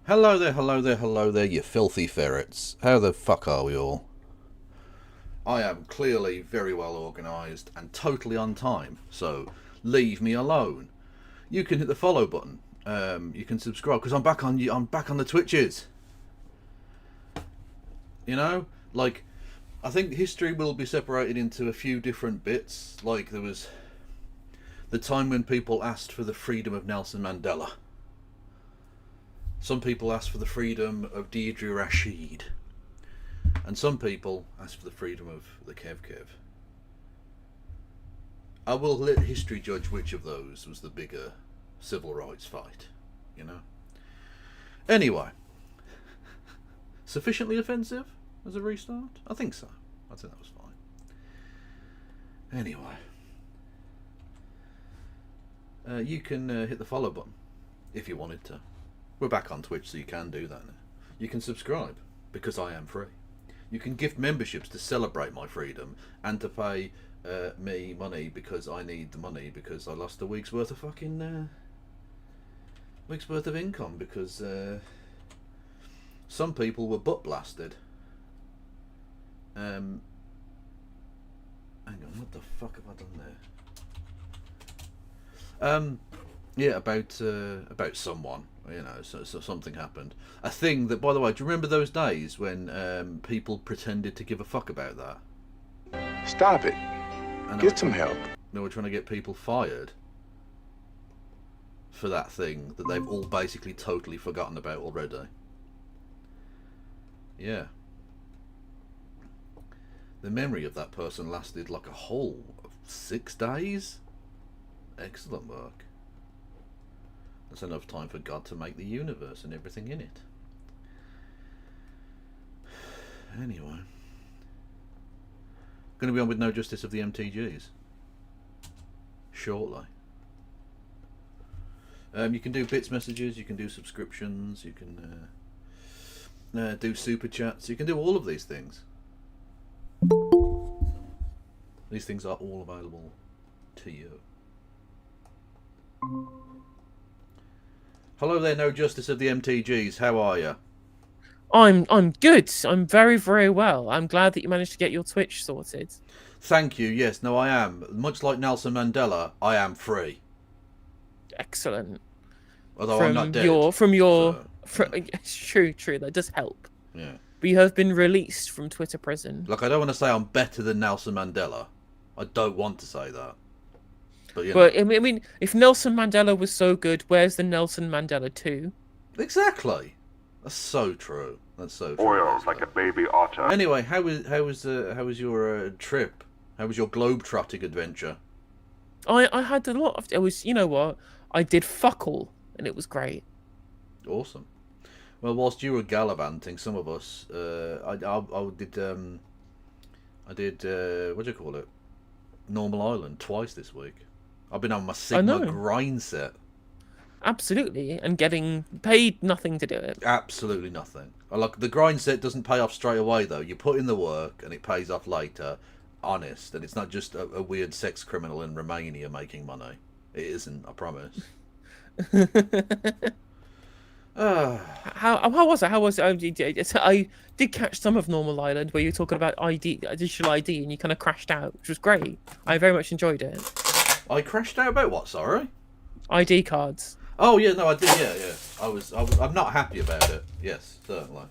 Hello there, hello there, hello there, you filthy ferrets. How the fuck are we all? I am clearly very well organised and totally on time, so leave me alone. You can hit the follow button. You can subscribe because I'm back on the Twitches. You know, like I think history will be separated into a few different bits. Like there was the time when people asked for the freedom of Nelson Mandela. Some people asked for the freedom of Deirdre Rashid. And some people asked for the freedom of the Kev Kev. I will let history judge which of those was the bigger civil rights fight, you know. Anyway, sufficiently offensive as a restart? I think so. I think that was fine. Anyway, you can hit the follow button if you wanted to. We're back on Twitch, so you can do that now. You can subscribe because I am free. You can gift memberships to celebrate my freedom and to pay me money because I need the money because I lost a week's worth of fucking week's worth of income because some people were butt blasted. Hang on, what the fuck have I done there? Yeah, about someone. You know, so something happened. A thing that, by the way, do you remember those days when people pretended to give a fuck about that? Stop it. Get some help. They were trying to get people fired for that thing that they've all basically totally forgotten about already. Yeah. The memory of that person lasted like a whole 6 days. Excellent work. That's enough time for God to make the universe and everything in it. Anyway. Going to be on with No Justice of the MTGs. Shortly. You can do bits messages, you can do subscriptions, you can do super chats, you can do all of these things. These things are all available to you. Hello there, No Justice of the MTGs. How are you? I'm good. I'm very, very well. I'm glad that you managed to get your Twitch sorted. Thank you. Yes, no, I am. Much like Nelson Mandela, I am free. Excellent. Although I'm not dead. True. That does help. Yeah. But you have been released from Twitter prison. Look, I don't want to say I'm better than Nelson Mandela. I don't want to say that. But, I mean, if Nelson Mandela was so good, where's the Nelson Mandela 2? Exactly. That's so true. That's so true. Oils like a baby otter. Anyway, how was your trip? How was your globe-trotting adventure? I had a lot of. It was, you know what? I did fuck all, and it was great. Awesome. Well, whilst you were gallivanting, some of us, I did what do you call it? Normal Island twice this week. I've been on my Sigma grind set. Absolutely, and getting paid nothing to do it. Absolutely nothing. Like the grind set doesn't pay off straight away though. You put in the work and it pays off later. Honest, and it's not just a weird sex criminal in Romania making money. It isn't, I promise. How was it? How was it? I did catch some of Normal Island where you were talking about digital ID, and you kind of crashed out, which was great. I very much enjoyed it. I crashed out about what? Sorry. ID cards. Oh yeah, no, I did. Yeah. I'm not happy about it. Yes, certainly.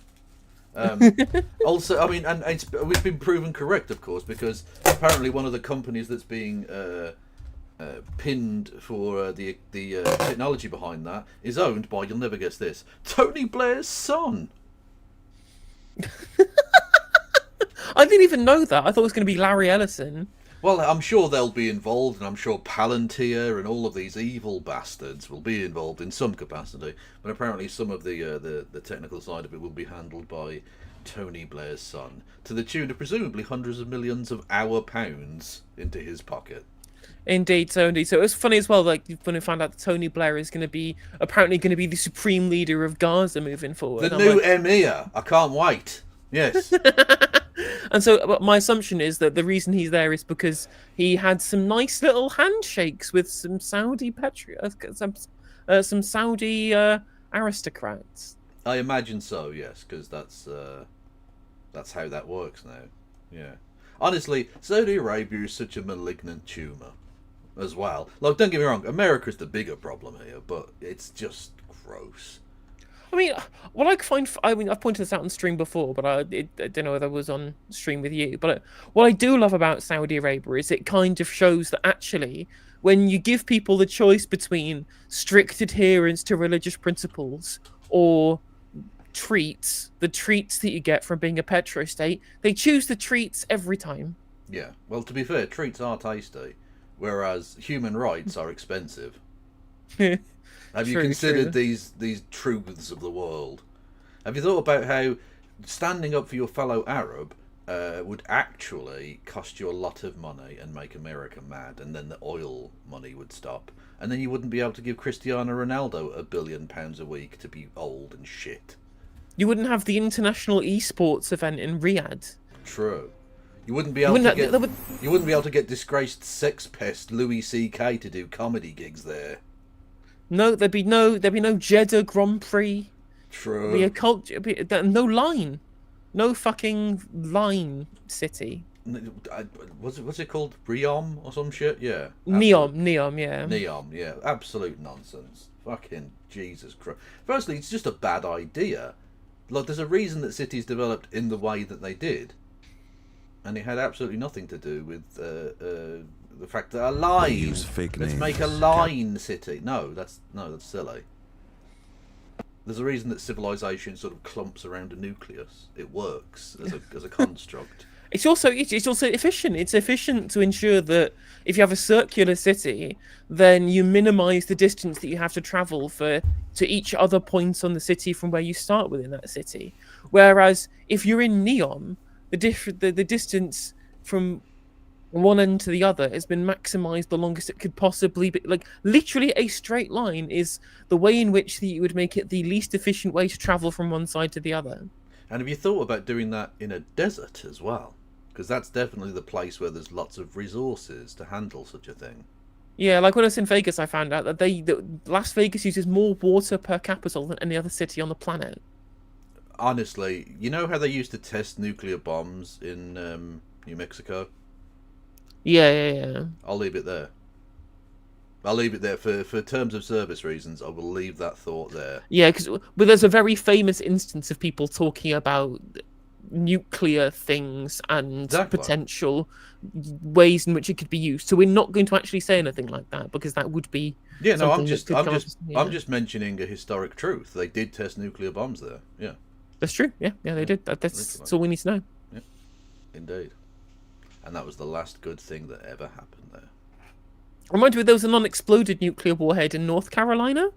Also, I mean, and we've been proven correct, of course, because apparently one of the companies that's being pinned for the technology behind that is owned by, you'll never guess this, Tony Blair's son. I didn't even know that. I thought it was going to be Larry Ellison. Well, I'm sure they'll be involved, and I'm sure Palantir and all of these evil bastards will be involved in some capacity. But apparently, some of the technical side of it will be handled by Tony Blair's son, to the tune of presumably hundreds of millions of our pounds into his pocket. Indeed. So it was funny as well, like when I found out that Tony Blair is apparently going to be the supreme leader of Gaza moving forward. The new emir. I can't wait. Yes. And so my assumption is that the reason he's there is because he had some nice little handshakes with some Saudi some Saudi aristocrats. I imagine so, yes, because that's how that works now. Yeah. Honestly, Saudi Arabia is such a malignant tumour as well. Like, don't get me wrong, America's the bigger problem here, but it's just gross. I mean, what I find, I mean, I've pointed this out on stream before, but I don't know whether I was on stream with you. But what I do love about Saudi Arabia is it kind of shows that actually, when you give people the choice between strict adherence to religious principles or the treats that you get from being a petrostate, they choose the treats every time. Yeah. Well, to be fair, treats are tasty, whereas human rights are expensive. Have you considered these truths of the world? Have you thought about how standing up for your fellow Arab would actually cost you a lot of money and make America mad, and then the oil money would stop, and then you wouldn't be able to give Cristiano Ronaldo £1 billion a week to be old and shit. You wouldn't have the international esports event in Riyadh. True. You wouldn't be able to get disgraced sex pest Louis C.K. to do comedy gigs there. No, there'd be no Jeddah Grand Prix. True. Be a culture. No line. No fucking line city. What's it called? Riom or some shit? Yeah. Neom, yeah. Neom, yeah. Absolute nonsense. Fucking Jesus Christ. Firstly, it's just a bad idea. Like, there's a reason that cities developed in the way that they did, and it had absolutely nothing to do with the fact that a line. Let's make a line city. No, that's silly. There's a reason that civilization sort of clumps around a nucleus. It works as a construct. It's also efficient. It's efficient to ensure that if you have a circular city, then you minimise the distance that you have to travel to each other point on the city from where you start within that city. Whereas if you're in Neom, the distance from one end to the other has been maximised the longest it could possibly be. Like, literally a straight line is the way in which you would make it the least efficient way to travel from one side to the other. And have you thought about doing that in a desert as well? Because that's definitely the place where there's lots of resources to handle such a thing. Yeah, like when I was in Vegas, I found out that Las Vegas uses more water per capita than any other city on the planet. Honestly, you know how they used to test nuclear bombs in New Mexico? Yeah. I'll leave it there. I'll leave it there for terms of service reasons. I will leave that thought there. Yeah, but there's a very famous instance of people talking about nuclear things and potential ways in which it could be used. So we're not going to actually say anything like that because that would be I'm just mentioning a historic truth. They did test nuclear bombs there. Yeah, that's true. Yeah, they did. That's all we need to know. Yeah, indeed. And that was the last good thing that ever happened there. Remind me, there was a non-exploded nuclear warhead in North Carolina.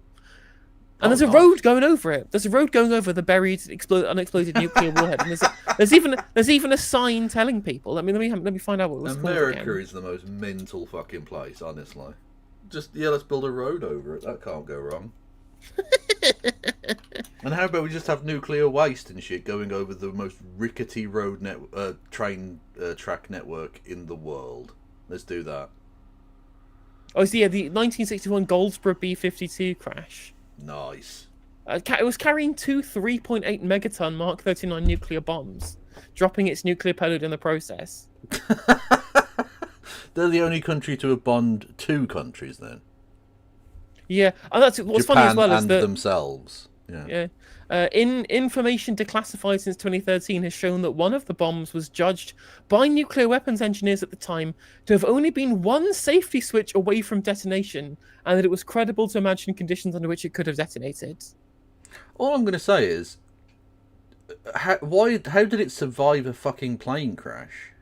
And there's a road going over it. There's a road going over the buried, unexploded nuclear warhead. And there's even a sign telling people. Let me find out what it was called again. America is the most mental fucking place, honestly. Just let's build a road over it. That can't go wrong. And how about we just have nuclear waste and shit going over the most rickety road train track network in the world? Let's do that. Oh, so yeah, the 1961 Goldsboro B-52 crash. Nice. It was carrying two 3.8 megaton Mark 39 nuclear bombs, dropping its nuclear payload in the process. They're the only country to have bombed two countries, then. Yeah, and that's what's Japan funny as well is and that themselves. Yeah. Information declassified since 2013 has shown that one of the bombs was judged by nuclear weapons engineers at the time to have only been one safety switch away from detonation, and that it was credible to imagine conditions under which it could have detonated. All I'm going to say is, how did it survive a fucking plane crash?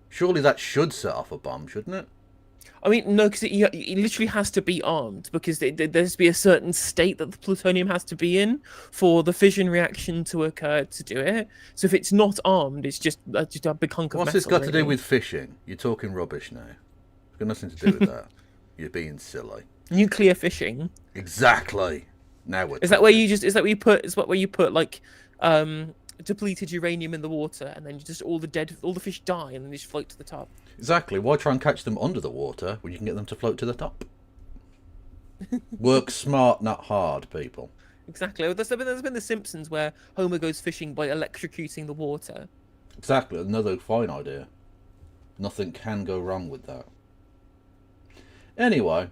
Surely that should set off a bomb, shouldn't it? I mean, no, because it literally has to be armed, because there has to be a certain state that the plutonium has to be in for the fission reaction to occur to do it. So if it's not armed, it's just a big hunk of metal. What's this got to do with fishing? You're talking rubbish now. It's got nothing to do with that. You're being silly. Nuclear fishing. Exactly. Now we're Is that where you put like depleted uranium in the water, and then just all the fish die, and then they just float to the top? Exactly. Why try and catch them under the water when you can get them to float to the top? Work smart, not hard, people. Exactly. There's been The Simpsons where Homer goes fishing by electrocuting the water. Exactly, another fine idea. Nothing can go wrong with that. Anyway,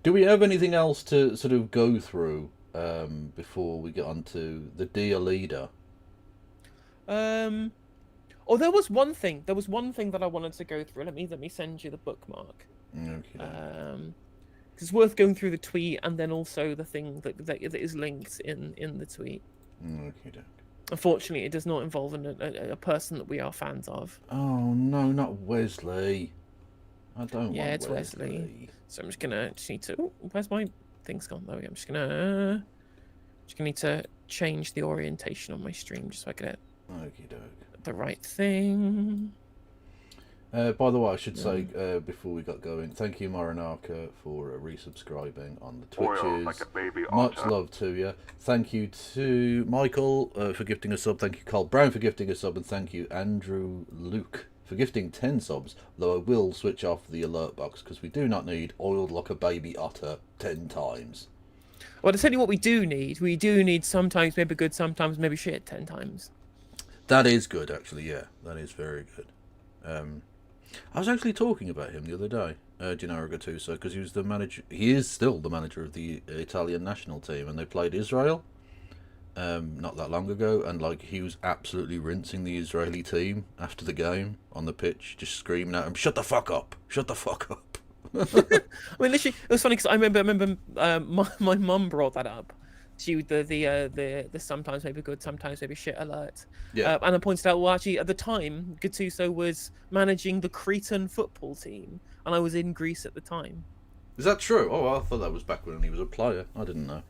do we have anything else to sort of go through before we get on to the Dear Leader? Oh, there was one thing. There was one thing that I wanted to go through. Let me send you the bookmark. Okay. It's worth going through the tweet and then also the thing that is linked in the tweet. Okay. Unfortunately, it does not involve a person that we are fans of. Oh no, not Wesley. I don't want it's Wesley. So I'm just need to. Oh, where's my thing's gone? There we go. I'm just gonna need to change the orientation on my stream just so I get it. Okie doke. The right thing. By the way, I should say before we got going, thank you Marinaka for resubscribing on the Twitches. Like a baby Much love to you. Thank you to Michael for gifting a sub. Thank you Carl Brown for gifting a sub, and thank you Andrew Luke for gifting 10 subs. Though I will switch off the alert box because we do not need oiled like a baby otter 10 times. Well, to tell you what we do need. We do need sometimes maybe good, sometimes maybe shit 10 times. That is good, actually. Yeah, that is very good. I was actually talking about him the other day, Gennaro Gattuso, because he was the manager. He is still the manager of the Italian national team, and they played Israel not that long ago, and like he was absolutely rinsing the Israeli team after the game on the pitch, just screaming at him, "Shut the fuck up! Shut the fuck up!" I mean, literally, it was funny because I remember my mum brought that up. She the sometimes maybe good, sometimes maybe shit alert. Yeah. And I pointed out, well, actually, at the time, Gattuso was managing the Cretan football team, and I was in Greece at the time. Is that true? Oh, I thought that was back when he was a player. I didn't know.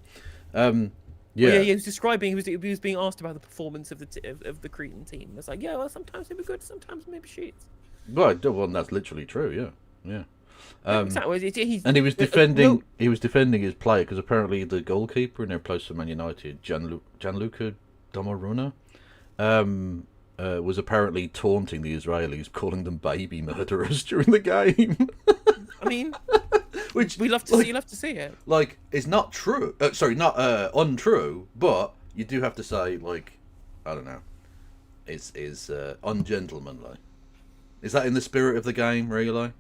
Yeah. Yeah. Well, he was describing. He was being asked about the performance of the Cretan team. It's like, yeah, well, sometimes maybe good, sometimes maybe shit. Right. Well, that's literally true. Yeah. Exactly. And he was defending. He was defending his player because apparently the goalkeeper in their place for Man United, Gianluca Donnarumma, was apparently taunting the Israelis, calling them baby murderers during the game. I mean, which we love to see. You love to see it. Like, it's not true. Not untrue, but you do have to say, like, I don't know, is ungentlemanly. Is that in the spirit of the game, really?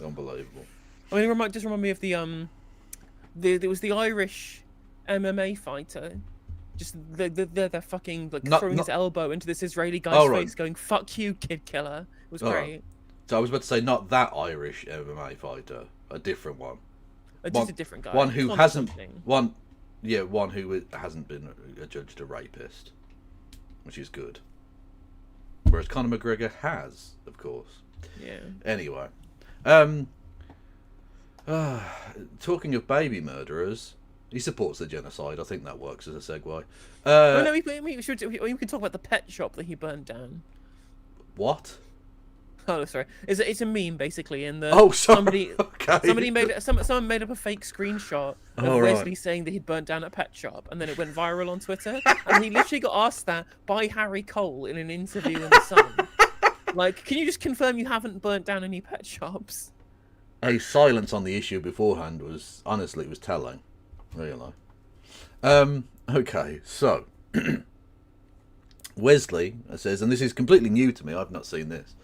Unbelievable. I mean, just remind me of there was the Irish MMA fighter, just the fucking throwing his elbow into this Israeli guy's face, going "fuck you, kid killer." It was great. Right. So I was about to say not that Irish MMA fighter, a different one. Just a different guy. One who hasn't one who hasn't been adjudged a rapist, which is good. Whereas Conor McGregor has, of course. Yeah. Anyway, talking of baby murderers, he supports the genocide. I think that works as a segue. We can talk about the pet shop that he burned down. What? Oh, sorry. It's a meme basically, and somebody someone made up a fake screenshot of Wesley saying that he'd burnt down a pet shop, and then it went viral on Twitter. And he literally got asked that by Harry Cole in an interview in the Sun. Like, can you just confirm you haven't burnt down any pet shops? A silence on the issue beforehand was telling, really. Okay, so Wesley says, and this is completely new to me. I've not seen this.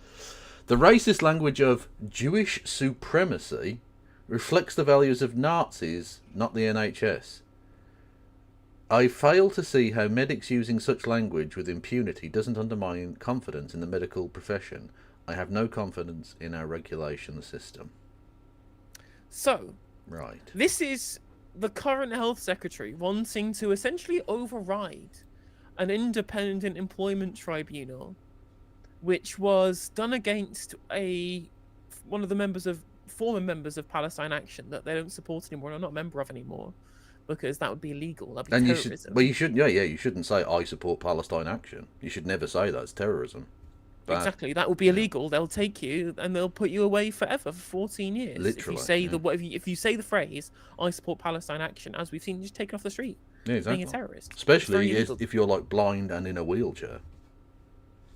The racist language of Jewish supremacy reflects the values of Nazis, not the NHS. I fail to see how medics using such language with impunity doesn't undermine confidence in the medical profession. I have no confidence in our regulation system. So, right. This is the current health secretary wanting to essentially override an independent employment tribunal, which was done against one of the former members of Palestine Action that they don't support anymore and are not a member of anymore, because that would be illegal. That'd be terrorism. You shouldn't. Yeah, you shouldn't say I support Palestine Action. You should never say that. It's terrorism. Bad. Exactly, that would be illegal. They'll take you and they'll put you away forever for 14 years. Literally, if you say the phrase "I support Palestine Action," as we've seen, just taken off the street. Yeah, exactly. Being a terrorist, especially if you're like blind and in a wheelchair.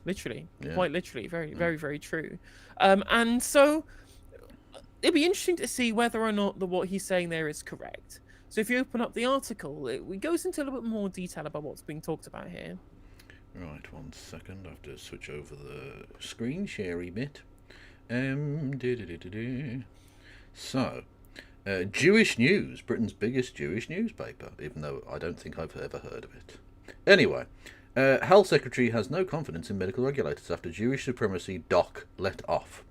Literally, quite literally, very, very, very true. And so it'd be interesting to see whether or not what he's saying there is correct. So if you open up the article, it goes into a little bit more detail about what's being talked about here. Right, 1 second. I have to switch over the screen sharey bit. So, Jewish News, Britain's biggest Jewish newspaper, even though I don't think I've ever heard of it. Anyway, Health Secretary has no confidence in medical regulators after Jewish supremacy doc let off.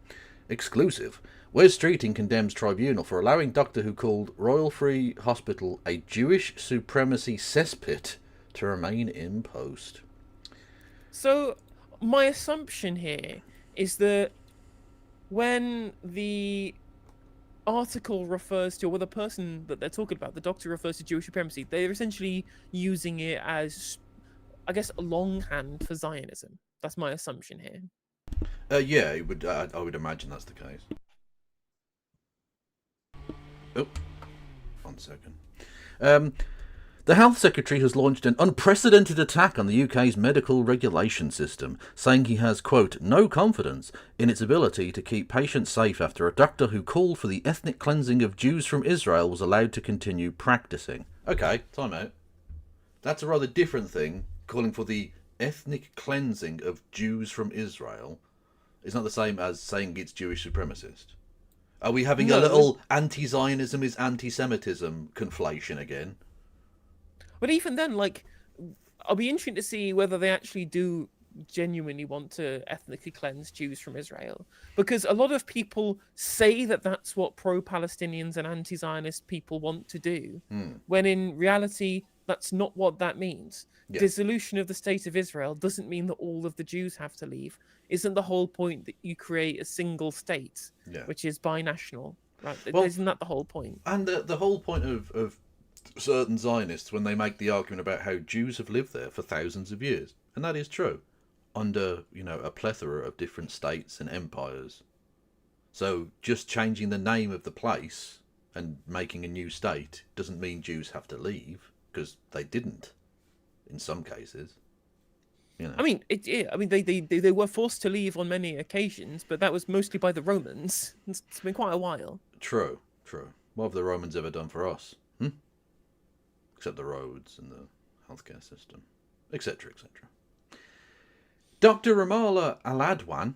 Exclusive. Wes Streeting condemns tribunal for allowing doctor who called Royal Free Hospital a Jewish supremacy cesspit to remain in post. So my assumption here is that when the article refers to, or the person that they're talking about, the doctor refers to Jewish supremacy, they're essentially using it as, I guess, a longhand for Zionism. That's my assumption here. Yeah, I would imagine that's the case. Oh, 1 second. The Health Secretary has launched an unprecedented attack on the UK's medical regulation system, saying he has, quote, no confidence in its ability to keep patients safe after a doctor who called for the ethnic cleansing of Jews from Israel was allowed to continue practicing. Okay, time out. That's a rather different thing, calling for the ethnic cleansing of Jews from Israel. It's not the same as saying it's Jewish supremacist. Are we having a little anti-Zionism is anti-Semitism conflation again? But even then, like, I'll be interested to see whether they actually do genuinely want to ethnically cleanse Jews from Israel. Because a lot of people say that that's what pro-Palestinians and anti-Zionist people want to do, when in reality, that's not what that means. Yeah. Dissolution of the state of Israel doesn't mean that all of the Jews have to leave. Isn't the whole point that you create a single state, which is binational? Right? Well, isn't that the whole point? And the whole point of certain Zionists when they make the argument about how Jews have lived there for thousands of years, and that is true, under, you know, a plethora of different states and empires. So just changing the name of the place and making a new state doesn't mean Jews have to leave, because they didn't in some cases. You know. I mean, they were forced to leave on many occasions, but that was mostly by the Romans. It's been quite a while. True. What have the Romans ever done for us? Except the roads and the healthcare system, etc., etc. Dr. Ramala Aladwan,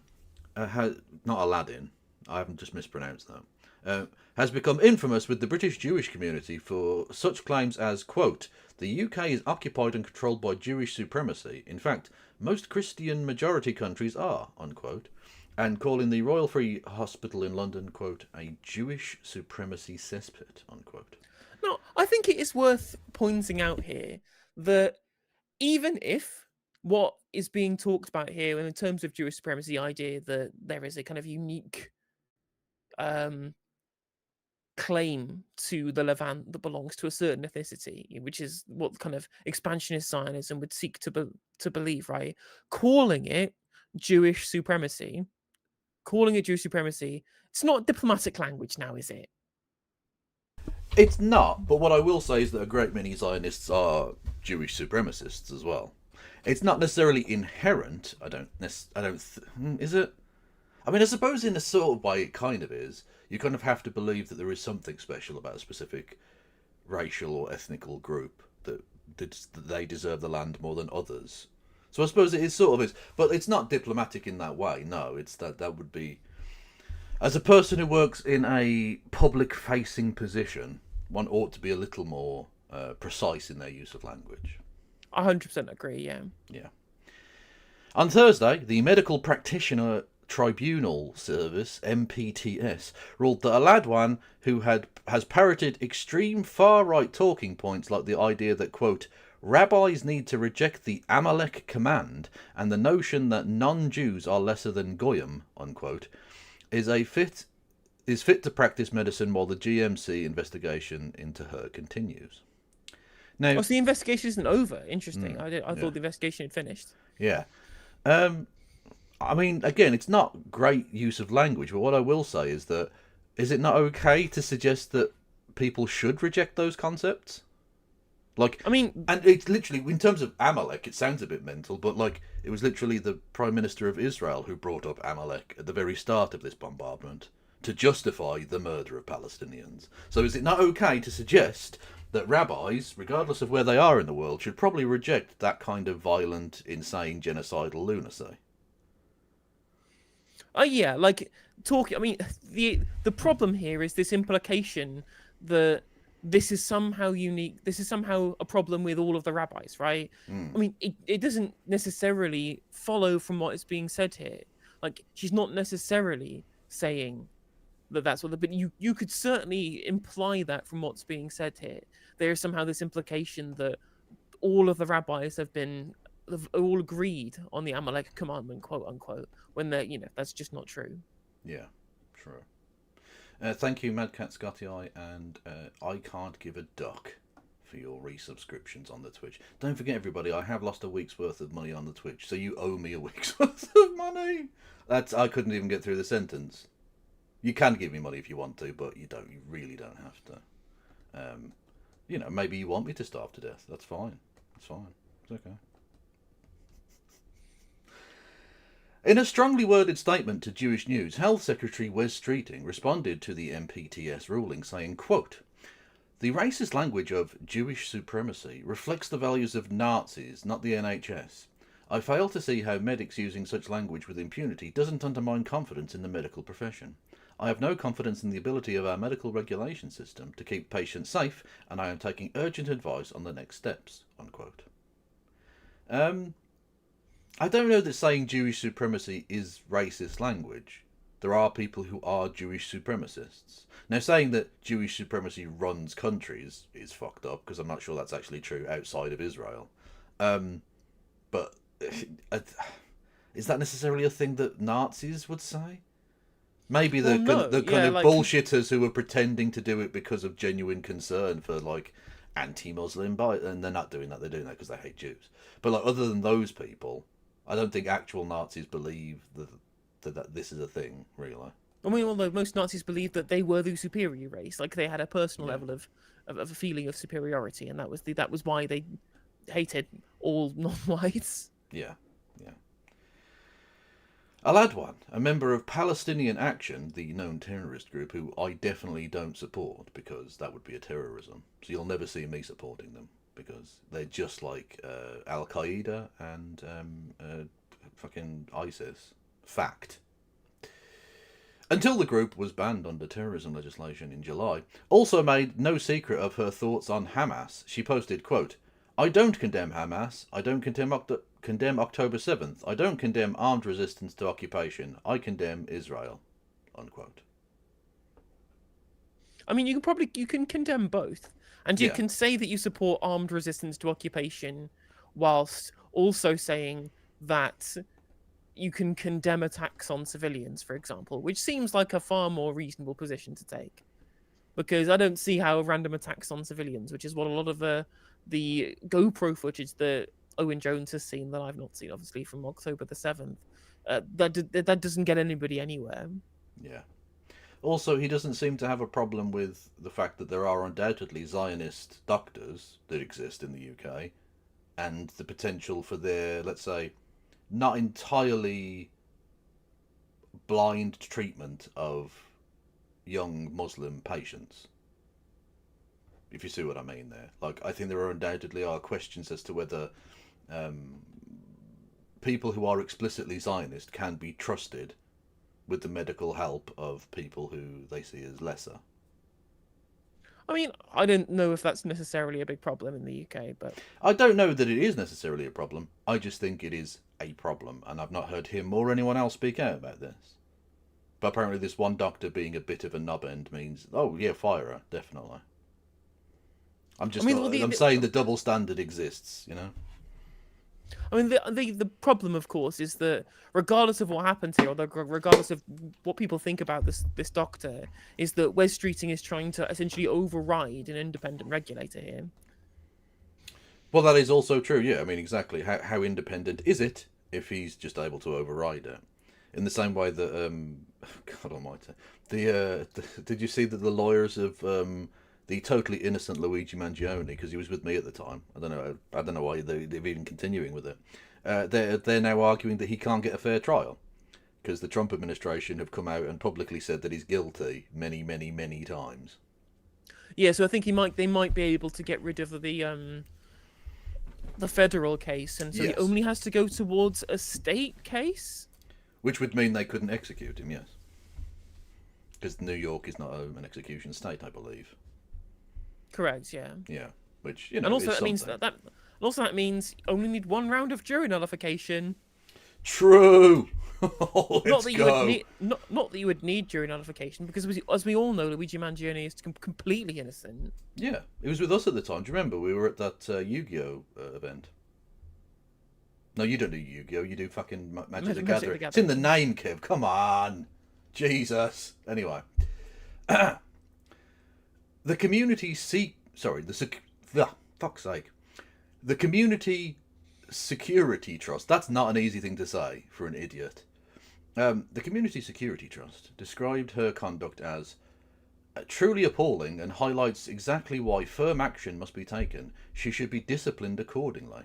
not Aladdin, I haven't just mispronounced that, has become infamous with the British Jewish community for such claims as, quote, the UK is occupied and controlled by Jewish supremacy. In fact, most Christian majority countries are, unquote, and calling the Royal Free Hospital in London, quote, a Jewish supremacy cesspit, unquote. No, I think it is worth pointing out here that even if what is being talked about here in terms of Jewish supremacy, the idea that there is a kind of unique claim to the Levant that belongs to a certain ethnicity, which is what kind of expansionist Zionism would seek to believe, right? Calling it Jewish supremacy, it's not diplomatic language now, is it? It's not, but what I will say is that a great many Zionists are Jewish supremacists as well. It's not necessarily inherent. Is it? I mean, I suppose in a sort of way it kind of is. You kind of have to believe that there is something special about a specific racial or ethnical group, that they deserve the land more than others. So I suppose it is sort of is, but it's not diplomatic in that way. No, it's that would be. As a person who works in a public-facing position, one ought to be a little more precise in their use of language. 100% agree, yeah. Yeah. On Thursday, the Medical Practitioner Tribunal Service, MPTS, ruled that Aladwan, who has parroted extreme far-right talking points like the idea that, quote, rabbis need to reject the Amalek command and the notion that non-Jews are lesser than Goyim, unquote, is fit to practice medicine while the GMC investigation into her continues. Now, so the investigation isn't over. Interesting. I thought the investigation had finished. Yeah. I mean, again, it's not great use of language, but what I will say is that is it not okay to suggest that people should reject those concepts? Like, I mean, and it's literally, in terms of Amalek, it sounds a bit mental, but like, it was literally the Prime Minister of Israel who brought up Amalek at the very start of this bombardment, to justify the murder of Palestinians. So is it not okay to suggest that rabbis, regardless of where they are in the world, should probably reject that kind of violent, insane, genocidal lunacy? Yeah, like talking. I mean, the problem here is this implication that this is somehow unique. This is somehow a problem with all of the rabbis, right? I mean, it doesn't necessarily follow from what is being said here. Like, she's not necessarily saying that that's what. But you could certainly imply that from what's being said here. There is somehow this implication that all of the rabbis have all agreed on the Amalek commandment, quote unquote, when they're, that's just not true. Yeah, true. Thank you, Mad Cat Scotty Eye, and I can't give a duck for your resubscriptions on the Twitch. Don't forget, everybody, I have lost a week's worth of money on the Twitch, so you owe me a week's worth of money. I couldn't even get through the sentence. You can give me money if you want to, but you don't. You really don't have to. Maybe you want me to starve to death. That's fine. It's fine. It's okay. In a strongly worded statement to Jewish News, Health Secretary Wes Streeting responded to the MPTS ruling, saying, quote, "The racist language of Jewish supremacy reflects the values of Nazis, not the NHS. I fail to see how medics using such language with impunity doesn't undermine confidence in the medical profession. I have no confidence in the ability of our medical regulation system to keep patients safe, and I am taking urgent advice on the next steps," unquote. I don't know that saying Jewish supremacy is racist language. There are people who are Jewish supremacists. Now, saying that Jewish supremacy runs countries is fucked up, because I'm not sure that's actually true outside of Israel. But is that necessarily a thing that Nazis would say? Maybe the kind of bullshitters who are pretending to do it because of genuine concern for, like, anti-Muslim, and they're not doing that. They're doing that because they hate Jews. But, like, other than those people, I don't think actual Nazis believe that this is a thing, really. I mean, although most Nazis believed that they were the superior race, like they had a personal level of a feeling of superiority, and that was why they hated all non-whites. Yeah. Aladwan, a member of Palestinian Action, the known terrorist group, who I definitely don't support because that would be a terrorism. So you'll never see me supporting them because they're just like Al Qaeda and fucking ISIS. Fact. Until the group was banned under terrorism legislation in July, also made no secret of her thoughts on Hamas. She posted, quote, "I don't condemn Hamas. I don't condemn October 7th. I don't condemn armed resistance to occupation. I condemn Israel," unquote. I mean, you can condemn both, and you can say that you support armed resistance to occupation, whilst also saying that you can condemn attacks on civilians, for example, which seems like a far more reasonable position to take, because I don't see how random attacks on civilians, which is what a lot of the GoPro footage that Owen Jones has seen, that I've not seen, obviously, from October the 7th, that doesn't get anybody anywhere. Yeah. Also, he doesn't seem to have a problem with the fact that there are undoubtedly Zionist doctors that exist in the UK, and the potential for their, let's say, not entirely blind treatment of young Muslim patients. If you see what I mean there. Like, I think there undoubtedly are questions as to whether people who are explicitly Zionist can be trusted with the medical help of people who they see as lesser. I mean, I don't know if that's necessarily a big problem in the UK, but... I don't know that it is necessarily a problem. I just think it is a problem, and I've not heard him or anyone else speak out about this. But apparently this one doctor being a bit of a knobend means, oh yeah, fire her, definitely. I'm saying the double standard exists, you know? I mean, the problem, of course, is that regardless of what happens here, or regardless of what people think about this doctor, is that Wes Streeting is trying to essentially override an independent regulator here. Well, that is also true, yeah. I mean, exactly. How independent is it if he's just able to override it? In the same way that, God almighty, did you see that the lawyers of the totally innocent Luigi Mangione, because he was with me at the time, I don't know why they're even continuing with it, they're now arguing that he can't get a fair trial. because the Trump administration have come out and publicly said that he's guilty many, many, many times. Yeah, so I think they might be able to get rid of the federal case, and so he Yes. only has to go towards a state case. Which would mean they couldn't execute him, yes. Because New York is not an execution state, I believe. Correct. Yeah. Yeah, which, you know, And also is that means something. that also that means you only need one round of jury nullification. True! Not Let's that you go! would need, not that you would need jury nullification, because as we all know, Luigi Mangione is completely innocent. Yeah, he was with us at the time. Do you remember? We were at that Yu-Gi-Oh event. No, you don't do Yu-Gi-Oh! You do fucking Magic the Gathering. It's in the name, Kev. Come on! Jesus! Anyway. The community fuck's sake. The Community Security Trust. That's not an easy thing to say for an idiot. The Community Security Trust described her conduct as truly appalling and highlights exactly why firm action must be taken. She should be disciplined accordingly.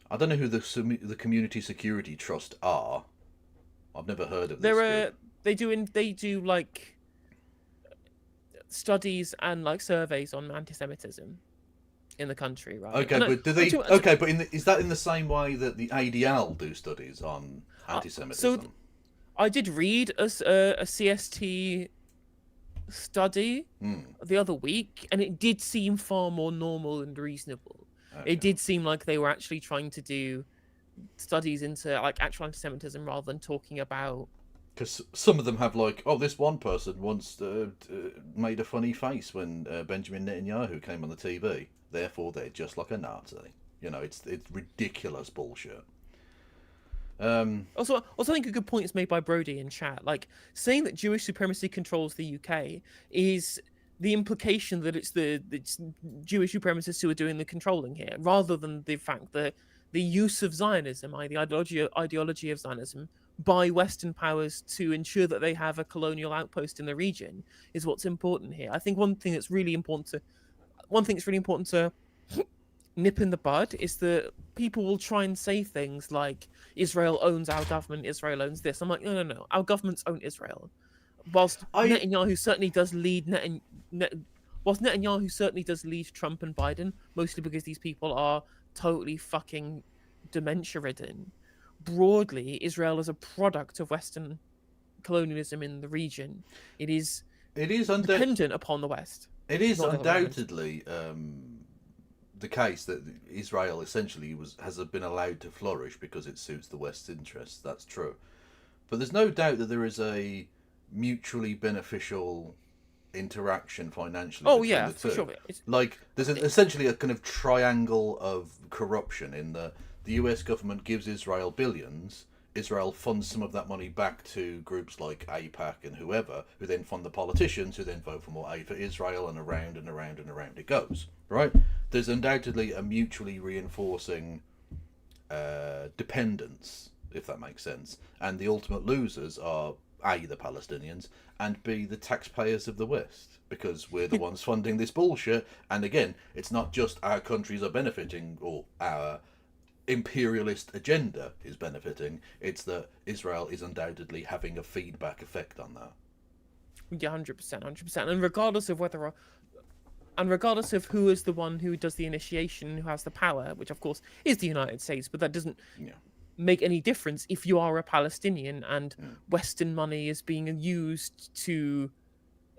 I don't know who the Community Security Trust are. I've never heard of this. They do like studies and like surveys on antisemitism in the country, right? Okay, but do they? Okay, but is that in the same way that the ADL do studies on antisemitism? So I did read a CST study the other week, and it did seem far more normal and reasonable. Okay. It did seem like they were actually trying to do studies into like actual antisemitism rather than talking about. Because some of them have like, oh, this one person once made a funny face when Benjamin Netanyahu came on the TV. Therefore, they're just like a Nazi. You know, it's ridiculous bullshit. Also, I think a good point is made by Brody in chat. Like, saying that Jewish supremacy controls the UK is the implication that it's Jewish supremacists who are doing the controlling here, rather than the fact that the use of Zionism, the ideology of Zionism, by Western powers to ensure that they have a colonial outpost in the region is what's important here. I think one thing that's really important to nip in the bud is that people will try and say things like Israel owns our government, Israel owns this. I'm like, no. Our governments own Israel. Whilst Netanyahu certainly does lead Trump and Biden, mostly because these people are totally fucking dementia-ridden. Broadly, Israel is a product of Western colonialism in the region. It is dependent upon the West. It is undoubtedly the case that Israel essentially has been allowed to flourish because it suits the West's interests. That's true. But there's no doubt that there is a mutually beneficial interaction financially between the two. For sure. Like, there's essentially a kind of triangle of corruption in the US government gives Israel billions. Israel funds some of that money back to groups like AIPAC and whoever, who then fund the politicians, who then vote for more aid for Israel, and around and around and around it goes, right? There's undoubtedly a mutually reinforcing dependence, if that makes sense. And the ultimate losers are A, the Palestinians, and B, the taxpayers of the West, because we're the ones funding this bullshit. And again, it's not just our countries are benefiting, or our imperialist agenda is benefiting, it's that Israel is undoubtedly having a feedback effect on that. Yeah, 100%. And regardless of who is the one who does the initiation, who has the power, which of course is the United States, but that doesn't make any difference if you are a Palestinian and Western money is being used to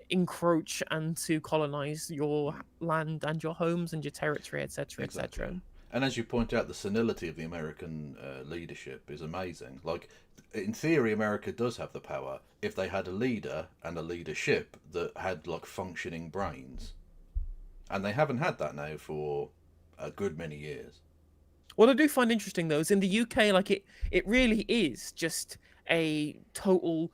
encroach and to colonize your land and your homes and your territory, etc., etc. And as you point out, the senility of the American leadership is amazing. Like, in theory, America does have the power if they had a leader and a leadership that had, like, functioning brains. And they haven't had that now for a good many years. What I do find interesting, though, is in the UK, like, it really is just a total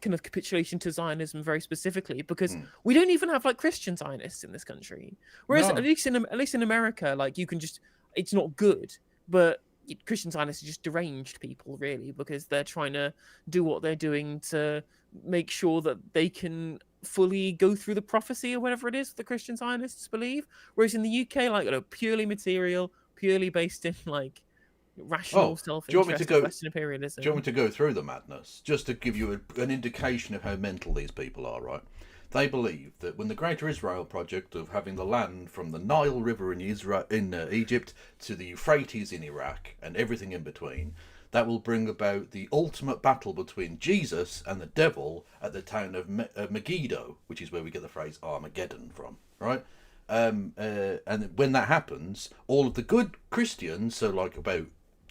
kind of capitulation to Zionism very specifically, because we don't even have like Christian Zionists in this country. Whereas at least in America, like, you can just, it's not good, but Christian Zionists are just deranged people, really, because they're trying to do what they're doing to make sure that they can fully go through the prophecy or whatever it is the Christian Zionists believe. Whereas in the UK, like, purely material, purely based in like rational do you want me to self-interest go? of Western Do imperialism. you want me to go through the madness just to give you an indication of how mental these people are? Right? They believe that when the Greater Israel project of having the land from the Nile River in Egypt to the Euphrates in Iraq and everything in between, that will bring about the ultimate battle between Jesus and the devil at the town of Megiddo, which is where we get the phrase Armageddon from, right? And when that happens, all of the good Christians, so like about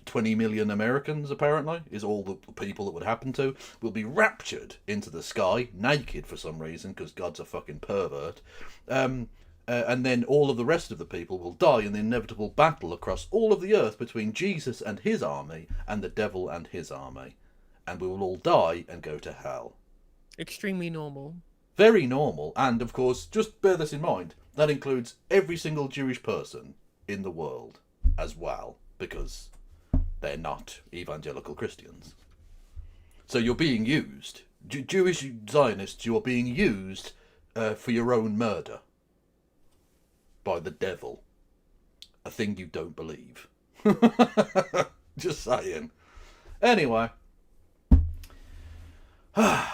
20 million Americans, apparently, is all the people that would happen to, will be raptured into the sky, naked for some reason, because God's a fucking pervert. And then all of the rest of the people will die in the inevitable battle across all of the earth between Jesus and his army and the devil and his army. And we will all die and go to hell. Extremely normal. Very normal. And, of course, just bear this in mind, that includes every single Jewish person in the world as well, because they're not evangelical Christians. So you're being used. Jewish Zionists, you're being used for your own murder. By the devil. A thing you don't believe. Just saying. Anyway. The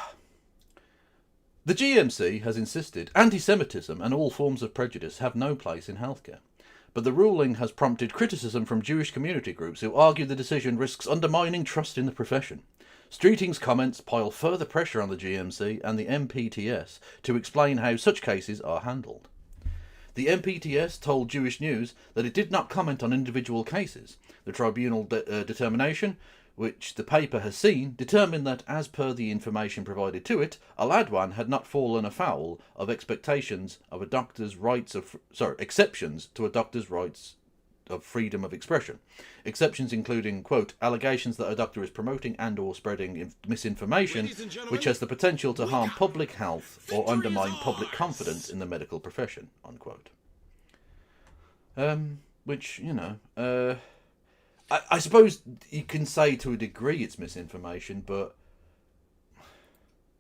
GMC has insisted anti-Semitism and all forms of prejudice have no place in healthcare. But the ruling has prompted criticism from Jewish community groups who argue the decision risks undermining trust in the profession. Streeting's comments pile further pressure on the GMC and the MPTS to explain how such cases are handled. The MPTS told Jewish News that it did not comment on individual cases. The tribunal determination, which the paper has seen, determined that, as per the information provided to it, Aladwan had not fallen afoul of exceptions to a doctor's rights of freedom of expression. Exceptions including, quote, allegations that a doctor is promoting and or spreading misinformation which has the potential to harm public health or undermine public confidence in the medical profession, unquote. Which, you know, I suppose you can say to a degree it's misinformation, but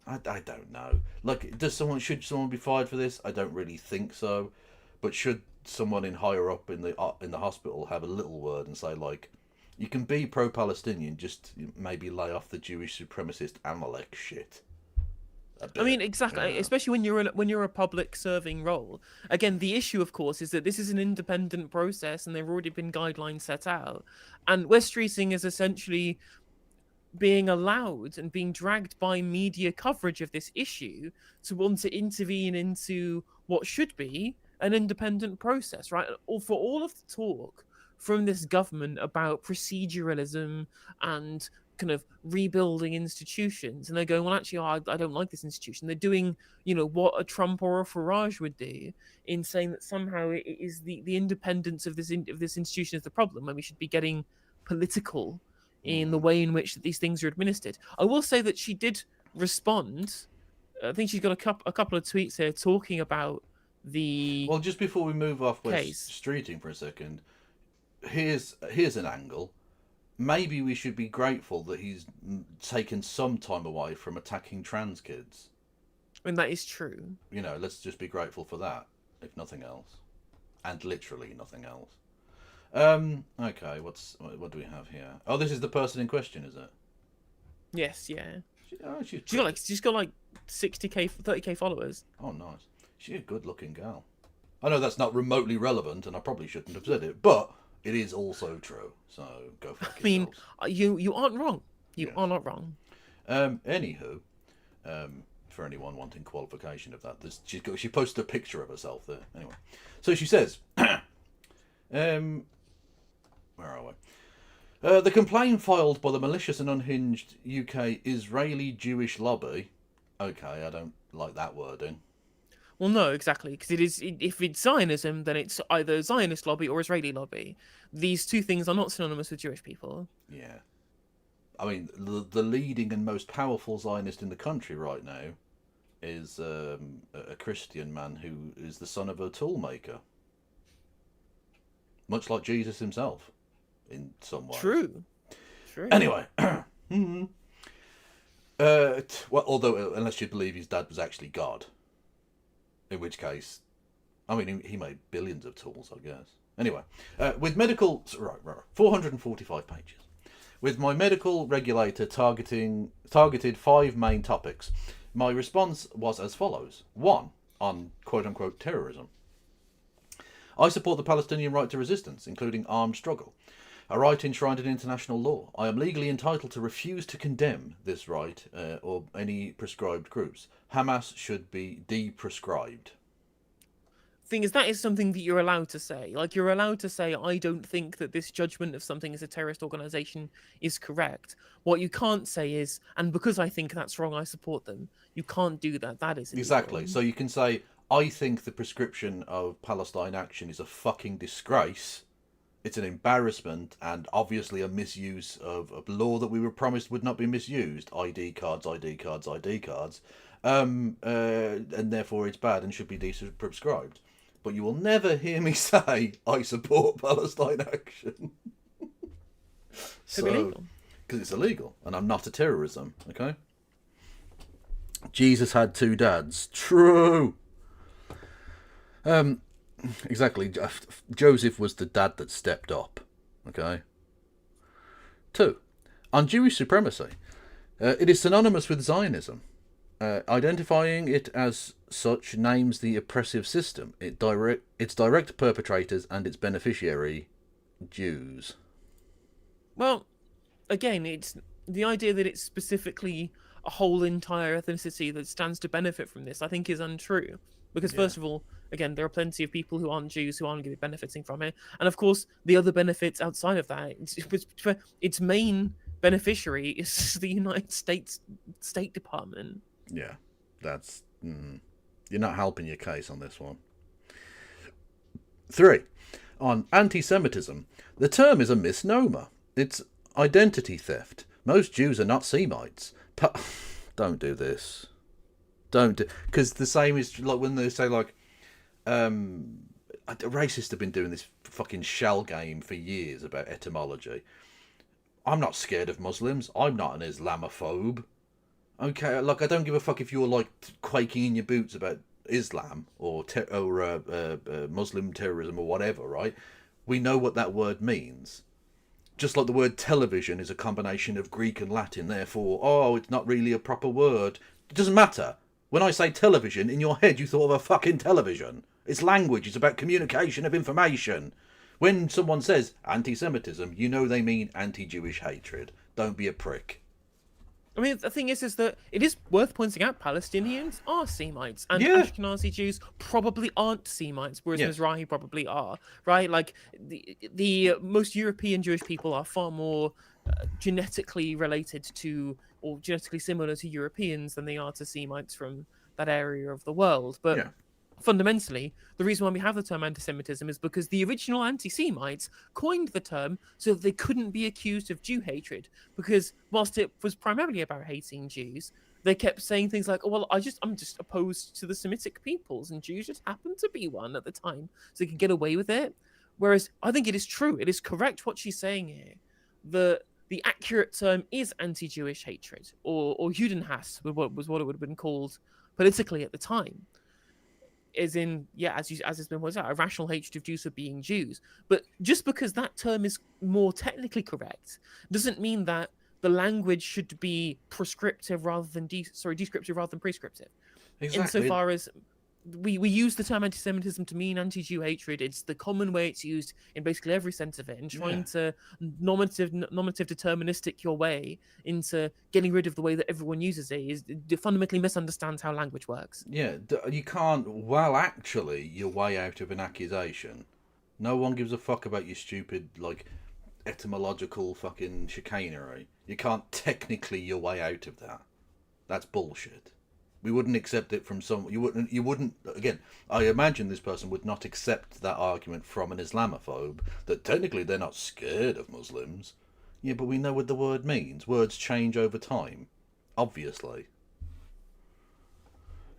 I don't know. Like, should someone be fired for this? I don't really think so. But should someone in higher up in the hospital have a little word and say, like, you can be pro-Palestinian, just maybe lay off the Jewish supremacist Amalek shit. I mean, exactly. Yeah. Especially when you're a public serving role. Again, the issue, of course, is that this is an independent process, and there have already been guidelines set out. And Wes Streeting is essentially being allowed and being dragged by media coverage of this issue to want to intervene into what should be an independent process, right? Or for all of the talk from this government about proceduralism and kind of rebuilding institutions, and they're going, well, actually, I don't like this institution. They're doing, you know, what a Trump or a Farage would do in saying that somehow it is the independence of this institution is the problem, and we should be getting political in the way in which these things are administered. I will say that she did respond. I think she's got a couple of tweets here talking about the. Well, just before we move off Wes Streeting for a second, here's an angle. Maybe we should be grateful that he's taken some time away from attacking trans kids. And that is true. You know, let's just be grateful for that, if nothing else. And literally nothing else. Okay, what do we have here? Oh, this is the person in question, is it? Yes, yeah. She's got like 60k, 30k followers. Oh, nice. She's a good-looking gal. I know that's not remotely relevant, and I probably shouldn't have said it, but it is also true. So go fuck yourselves. I mean, you aren't wrong. You are not wrong. Anywho, for anyone wanting qualification of that, she posted a picture of herself there. Anyway, so she says, where are we? The complaint filed by the malicious and unhinged UK Israeli Jewish lobby. Okay, I don't like that wording. Well, no, exactly, because if it's Zionism, then it's either Zionist lobby or Israeli lobby. These two things are not synonymous with Jewish people. Yeah. I mean, the leading and most powerful Zionist in the country right now is a Christian man who is the son of a toolmaker. Much like Jesus himself, in some way. True. Anyway. Well, although, unless you believe his dad was actually God. In which case, I mean, he made billions of tools, I guess. Anyway, with medical... Right, 445 pages. With my medical regulator targeted 5 main topics. My response was as follows. 1. On quote-unquote terrorism. I support the Palestinian right to resistance, including armed struggle, a right enshrined in international law. I am legally entitled to refuse to condemn this right or any prescribed groups. Hamas should be de-prescribed. Thing is, that is something that you're allowed to say. Like, you're allowed to say, I don't think that this judgment of something as a terrorist organization is correct. What you can't say is, and because I think that's wrong, I support them. You can't do that. That is illegal. Exactly. So you can say, I think the prescription of Palestine action is a fucking disgrace. It's an embarrassment and obviously a misuse of a law that we were promised would not be misused. ID cards, ID cards, ID cards. And therefore it's bad and should be de-prescribed. But you will never hear me say, I support Palestine action. Because it's illegal and I'm not a terrorism, okay? Jesus had 2 dads. True! Exactly. Joseph was the dad that stepped up, okay? 2. On Jewish supremacy. It is synonymous with Zionism. Identifying it as such names the oppressive system, its direct perpetrators and its beneficiary, Jews. Well, again, it's the idea that it's specifically a whole entire ethnicity that stands to benefit from this, I think, is untrue. Because first of all, again, there are plenty of people who aren't Jews who aren't going to be benefiting from it. And of course, the other benefits outside of that, its main beneficiary is the United States State Department. Yeah, that's... You're not helping your case on this one. 3. On antisemitism. The term is a misnomer. It's identity theft. Most Jews are not Semites. Don't do this. Don't do... Because the same is like when they say, like... racists have been doing this fucking shell game for years about etymology. I'm not scared of Muslims. I'm not an Islamophobe. Okay, like, I don't give a fuck if you're, like, quaking in your boots about Islam or Muslim terrorism or whatever, right? We know what that word means. Just like the word television is a combination of Greek and Latin, therefore, it's not really a proper word. It doesn't matter. When I say television, in your head you thought of a fucking television. It's language, it's about communication of information. When someone says anti-Semitism, you know they mean anti-Jewish hatred. Don't be a prick. I mean, the thing is that it is worth pointing out Palestinians are Semites, and Ashkenazi Jews probably aren't Semites, whereas Mizrahi probably are, right? Like, the most European Jewish people are far more genetically related to, or genetically similar to Europeans than they are to Semites from that area of the world. But fundamentally, the reason why we have the term anti-Semitism is because the original anti-Semites coined the term so that they couldn't be accused of Jew hatred. Because whilst it was primarily about hating Jews, they kept saying things like, I'm just opposed to the Semitic peoples, and Jews just happened to be one at the time, so they could get away with it. Whereas I think it is true, it is correct what she's saying here. The accurate term is anti-Jewish hatred, or Judenhass was what it would have been called politically at the time. As in, as has been pointed out, a rational hatred of Jews for being Jews. But just because that term is more technically correct doesn't mean that the language should be prescriptive rather than descriptive rather than prescriptive. Exactly. Insofar as we use the term anti-Semitism to mean anti-Jew hatred, it's the common way it's used in basically every sense of it, and trying to normative deterministic your way into getting rid of the way that everyone uses it fundamentally misunderstands how language works. Yeah, you can't actually your way out of an accusation. No one gives a fuck about your stupid, like, etymological fucking chicanery. You can't technically your way out of that. That's bullshit. We wouldn't accept it from someone. You wouldn't. Again, I imagine this person would not accept that argument from an Islamophobe that technically they're not scared of Muslims. Yeah, but we know what the word means. Words change over time, obviously.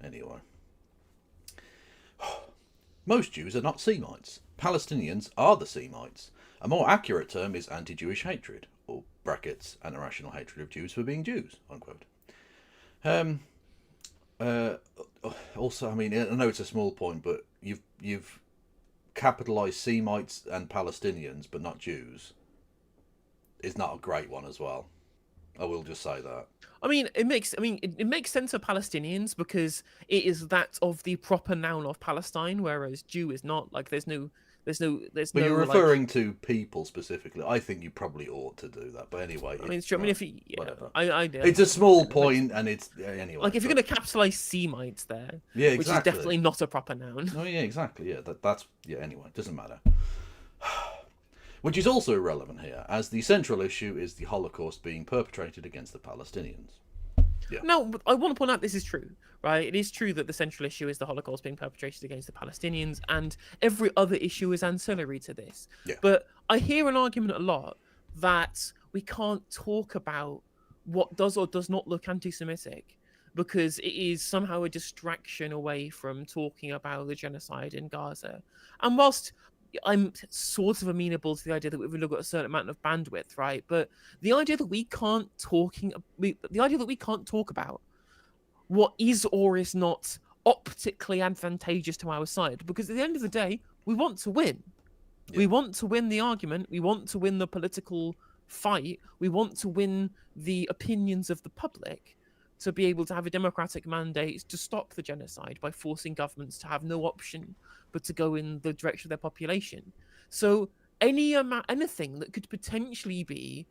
Anyway, most Jews are not Semites. Palestinians are the Semites. A more accurate term is anti-Jewish hatred, or brackets, an irrational hatred of Jews for being Jews, unquote. Also, I mean, I know it's a small point, but you've capitalise Semites and Palestinians, but not Jews, is not a great one as well. I will just say that. It makes sense for Palestinians because it is that of the proper noun of Palestine, whereas Jew is not. Like, there's no. But you're referring to people specifically. I think you probably ought to do that. But anyway, it's true. Right, If you, it's a small point, and it's anyway. Like, if you're going to capitalise Semites there, yeah, exactly. Which is definitely not a proper noun. Oh yeah, exactly. Yeah, that's Anyway, it doesn't matter. Which is also irrelevant here, as the central issue is the Holocaust being perpetrated against the Palestinians. Yeah. No, but I want to point out this is true, right? It is true that the central issue is the Holocaust being perpetrated against the Palestinians, and every other issue is ancillary to this. Yeah. But I hear an argument a lot that we can't talk about what does or does not look anti-Semitic because it is somehow a distraction away from talking about the genocide in Gaza. And whilst I'm sort of amenable to the idea that we've got a certain amount of bandwidth, right? But the idea that we can't talk about what is or is not optically advantageous to our side, because at the end of the day, we want to win. Yeah. We want to win the argument. We want to win the political fight. We want to win the opinions of the public to be able to have a democratic mandate to stop the genocide by forcing governments to have no option but to go in the direction of their population. So anything that could potentially be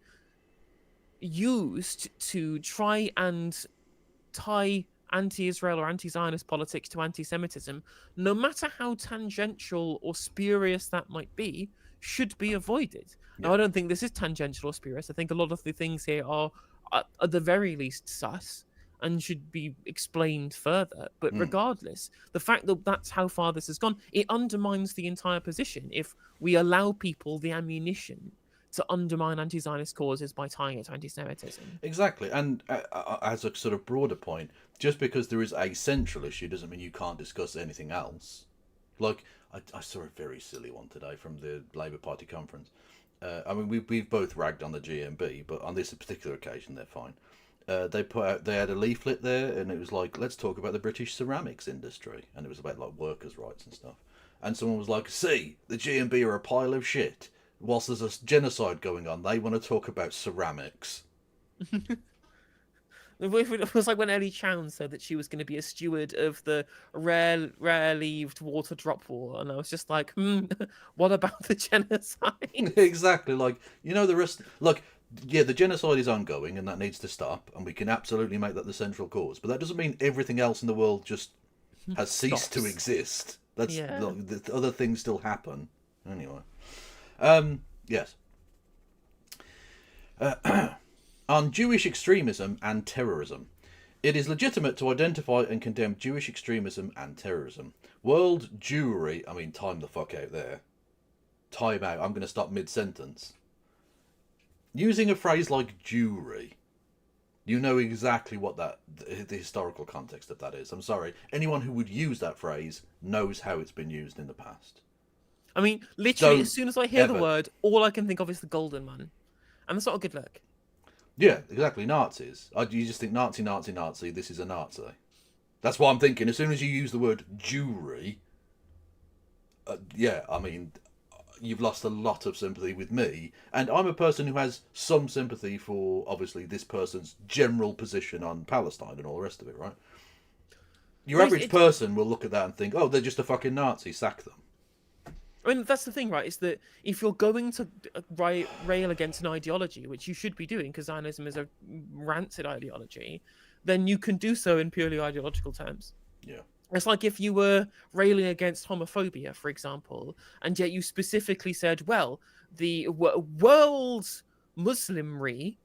used to try and tie anti-Israel or anti-Zionist politics to anti-Semitism, no matter how tangential or spurious that might be, should be avoided. Now, I don't think this is tangential or spurious. I think a lot of the things here are, at the very least, sus and should be explained further. But regardless, the fact that that's how far this has gone, it undermines the entire position if we allow people the ammunition to undermine anti-Zionist causes by tying it to anti-Semitism. Exactly. And as a sort of broader point, just because there is a central issue doesn't mean you can't discuss anything else. Like, I saw a very silly one today from the Labour Party conference. We've both ragged on the GMB, but on this particular occasion, they're fine. They had a leaflet there, and it was like, let's talk about the British ceramics industry, and it was about like workers' rights and stuff. And someone was like, "See, the GMB are a pile of shit. Whilst there's a genocide going on, they want to talk about ceramics." It was like when Ellie Chown said that she was going to be a steward of the rare-leaved water drop war, and I was just like, what about the genocide? Exactly. Like, the rest. Like, yeah, the genocide is ongoing, and that needs to stop, and we can absolutely make that the central cause. But that doesn't mean everything else in the world just has ceased to exist. That's the other things still happen. Anyway, yes. On Jewish extremism and terrorism. It is legitimate to identify and condemn Jewish extremism and terrorism. World Jewry, time the fuck out there. Time out, I'm going to stop mid-sentence. Using a phrase like Jewry, you know exactly what the historical context of that is. I'm sorry. Anyone who would use that phrase knows how it's been used in the past. Literally, as soon as I hear the word, all I can think of is the Golden Man. And that's not a good look. Yeah, exactly. Nazis. You just think Nazi, this is a Nazi. That's what I'm thinking. As soon as you use the word Jewry, you've lost a lot of sympathy with me. And I'm a person who has some sympathy for, obviously, this person's general position on Palestine and all the rest of it, right? Your average person will look at that and think, oh, they're just a fucking Nazi, sack them. That's the thing, right? Is that if you're going to rail against an ideology, which you should be doing, because Zionism is a rancid ideology, then you can do so in purely ideological terms. Yeah. It's like if you were railing against homophobia, for example, and yet you specifically said, well, the world Muslimry,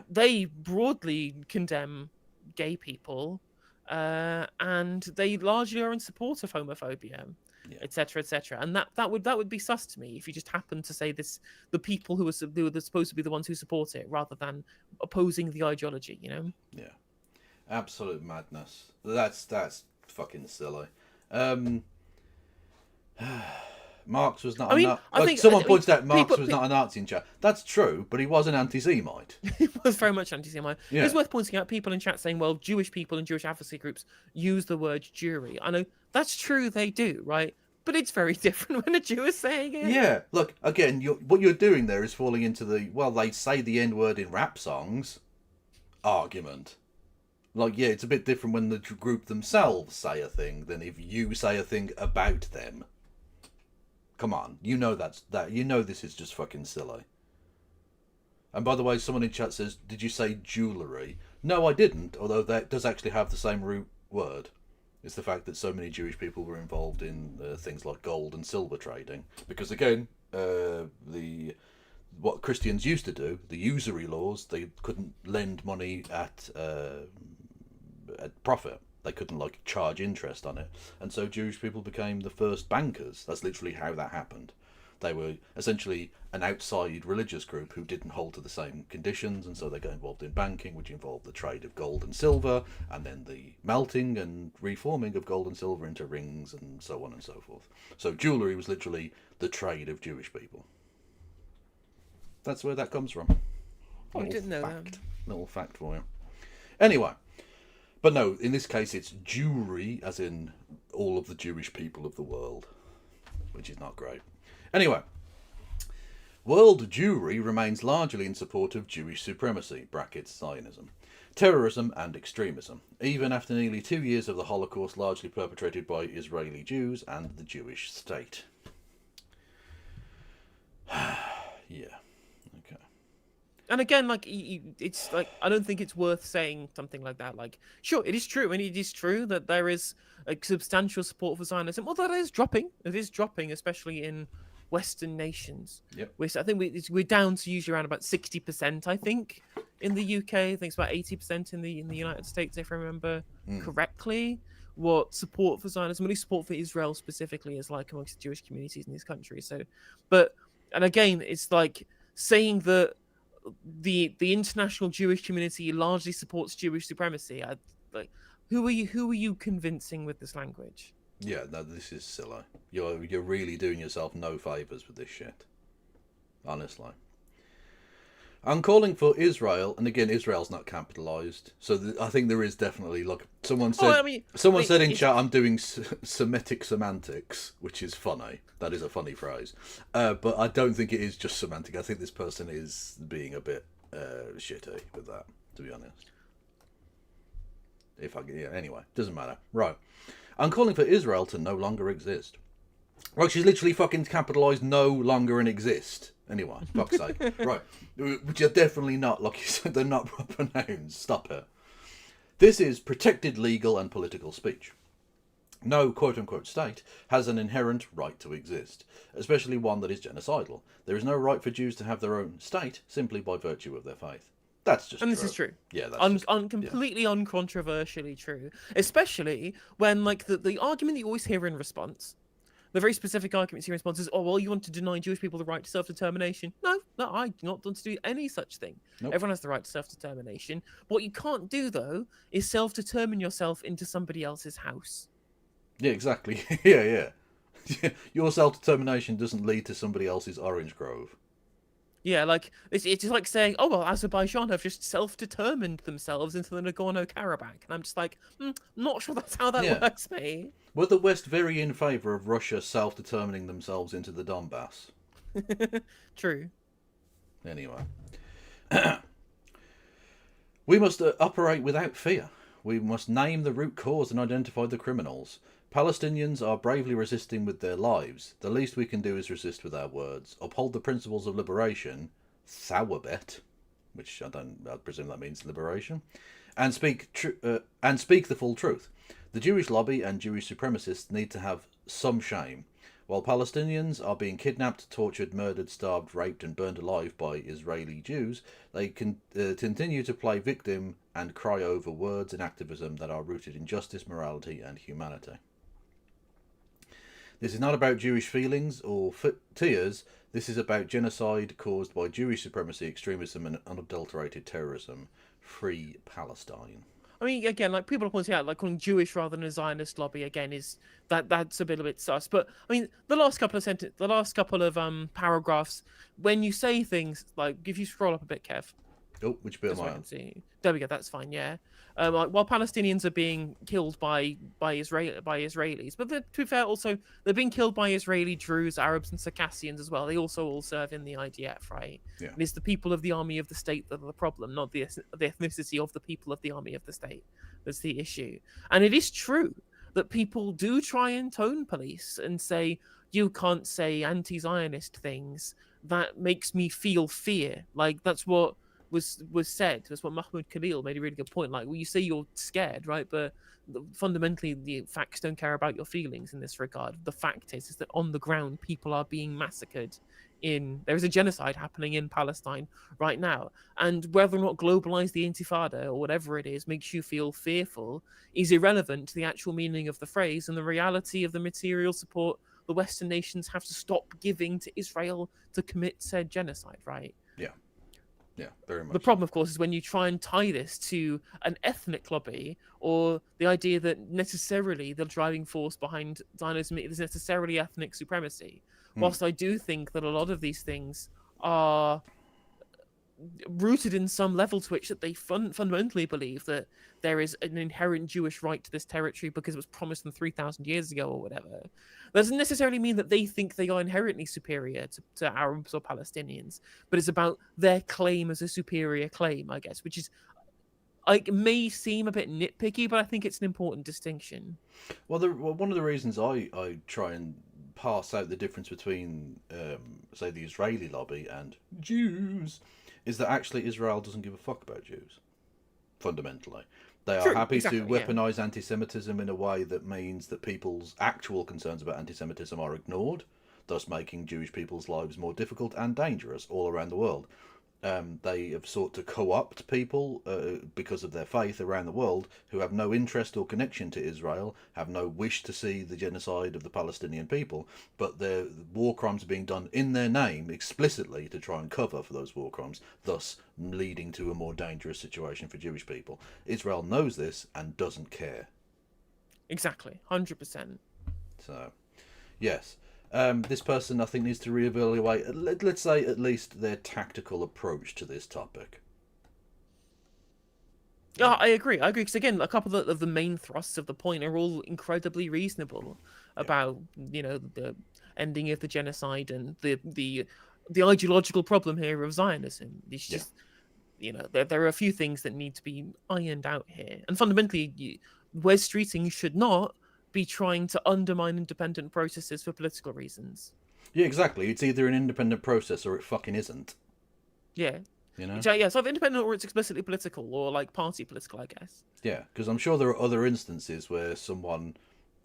they broadly condemn gay people, and they largely are in support of homophobia. Etc., etc., and that would be sus to me if you just happened to say this, the people who are supposed to be the ones who support it, rather than opposing the ideology. Yeah, absolute madness. That's fucking silly. Marx was not. I think someone pointed out Marx was not a Nazi in chat. That's true, but he was an anti-Semite. He was very much anti-Semite. Yeah. It's worth pointing out people in chat saying, "Well, Jewish people and Jewish advocacy groups use the word Jewry." I know that's true, they do, right? but it's very different when a Jew is saying it. Yeah, look, again, what you're doing there is falling into the, well, they say the N-word in rap songs argument. Like, yeah, it's a bit different when the group themselves say a thing than if you say a thing about them. Come on, you know you know this is just fucking silly. And by the way, someone in chat says, did you say jewellery? No, I didn't, although that does actually have the same root word. It's the fact that so many Jewish people were involved in things like gold and silver trading. Because again, what Christians used to do, the usury laws, they couldn't lend money at profit. They couldn't like charge interest on it. And so Jewish people became the first bankers. That's literally how that happened. They were essentially an outside religious group who didn't hold to the same conditions, and so they got involved in banking, which involved the trade of gold and silver, and then the melting and reforming of gold and silver into rings, and so on and so forth. So jewellery was literally the trade of Jewish people. That's where that comes from. I didn't know that. Little fact for you. Anyway, but no, in this case it's Jewry, as in all of the Jewish people of the world, which is not great. Anyway, world Jewry remains largely in support of Jewish supremacy, brackets Zionism, terrorism and extremism, even after nearly 2 years of the Holocaust largely perpetrated by Israeli Jews and the Jewish state. Yeah. And again, like, it's like, I don't think it's worth saying something like that. Like, sure, it is true, and it is true that there is a substantial support for Zionism. Although that is dropping. It is dropping, especially in Western nations. Yep. I think we're down to usually around about 60%, I think, in the UK. I think it's about 80% in the United States, if I remember correctly. What support for Zionism, really support for Israel specifically, is like amongst the Jewish communities in these countries. So, and again, it's like saying that the international Jewish community largely supports Jewish supremacy. Like, who are you convincing with this language? Yeah, no, this is silly. You're really doing yourself no favours with this shit. Honestly. I'm calling for Israel, and again, Israel's not capitalised, so I think there is definitely, like, someone said. Someone said in chat, I'm doing Semitic semantics, which is funny. That is a funny phrase, but I don't think it is just semantic. I think this person is being a bit shitty with that, to be honest. Anyway, doesn't matter. Right, I'm calling for Israel to no longer exist. Like, she's literally fucking capitalised no longer and exist. Anyway, fuck's sake. Right. Which are definitely not, like you said, they're not proper nouns. Stop it. This is protected legal and political speech. No quote-unquote state has an inherent right to exist, especially one that is genocidal. There is no right for Jews to have their own state simply by virtue of their faith. That's just and true. This is true. Yeah, that's completely uncontroversially true. Especially when, like, the argument that you always hear in response, the very specific arguments in response is, oh, well, you want to deny Jewish people the right to self-determination. No, I do not want to do any such thing. Nope. Everyone has the right to self-determination. What you can't do, though, is self-determine yourself into somebody else's house. Yeah, exactly. yeah. Your self-determination doesn't lead to somebody else's orange grove. Yeah, like, it's like saying, oh, well, Azerbaijan have just self-determined themselves into the Nagorno-Karabakh. And I'm just like, not sure that's how that works, mate. Were the West very in favour of Russia self-determining themselves into the Donbass? True. Anyway. We must operate without fear. We must name the root cause and identify the criminals. Palestinians are bravely resisting with their lives. The least we can do is resist with our words. Uphold the principles of liberation, Thawabet, which I presume that means liberation, and speak the full truth. The Jewish lobby and Jewish supremacists need to have some shame. While Palestinians are being kidnapped, tortured, murdered, starved, raped and burned alive by Israeli Jews, they can continue to play victim and cry over words and activism that are rooted in justice, morality and humanity. This is not about Jewish feelings or tears. This is about genocide caused by Jewish supremacy, extremism and unadulterated terrorism. Free Palestine. I mean, again, like, people are pointing out, like, calling Jewish rather than a Zionist lobby, again, is that's a bit sus. But I mean, the last couple of paragraphs, when you say things like, if you scroll up a bit, Kev, Oh, which bit Just am so I I on? can see. There we go. That's fine. Yeah. Like, while Palestinians are being killed by Israelis, but to be fair, also they're being killed by Israeli Druze, Arabs, and Circassians as well. They also all serve in the IDF, right? Yeah. And it's the people of the army of the state that are the problem, not the ethnicity of the people of the army of the state. That's the issue. And it is true that people do try and tone police and say you can't say anti-Zionist things. That makes me feel fear. Like that's what was said. That's what Mahmoud Khalil made a really good point. Like, well, you say you're scared, right? But fundamentally, the facts don't care about your feelings in this regard. The fact is that on the ground, people are being massacred. There is a genocide happening in Palestine right now, and whether or not globalize the Intifada or whatever it is makes you feel fearful is irrelevant to the actual meaning of the phrase and the reality of the material support the Western nations have to stop giving to Israel to commit said genocide, right? Yeah. Yeah, very much. The problem, of course, is when you try and tie this to an ethnic lobby or the idea that necessarily the driving force behind Zionism is necessarily ethnic supremacy. Whilst I do think that a lot of these things are rooted in some level to which that they fundamentally believe that there is an inherent Jewish right to this territory because it was promised them 3,000 years ago or whatever. That doesn't necessarily mean that they think they are inherently superior to Arabs or Palestinians, but it's about their claim as a superior claim, I guess, which is may seem a bit nitpicky, but I think it's an important distinction. Well, one of the reasons I try and parse out the difference between, say, the Israeli lobby and Jews is that actually Israel doesn't give a fuck about Jews, fundamentally. They are True, happy exactly, to yeah. weaponize anti Semitism in a way that means that people's actual concerns about anti Semitism are ignored, thus making Jewish people's lives more difficult and dangerous all around the world. They have sought to co-opt people because of their faith around the world who have no interest or connection to Israel, have no wish to see the genocide of the Palestinian people, but their war crimes are being done in their name explicitly to try and cover for those war crimes, thus leading to a more dangerous situation for Jewish people. Israel knows this and doesn't care. Exactly, 100%. So, yes. This person, I think, needs to reevaluate, let's say, at least their tactical approach to this topic. Yeah, I agree. Because again, a couple of the main thrusts of the point are all incredibly reasonable about the ending of the genocide and the ideological problem here of Zionism. It's just there are a few things that need to be ironed out here, and fundamentally, Wes Streeting should not be trying to undermine independent processes for political reasons. Yeah, exactly. It's either an independent process or it fucking isn't. Yeah. You know? Yeah, it's either independent or it's explicitly political or like party political, I guess. Yeah, because I'm sure there are other instances where someone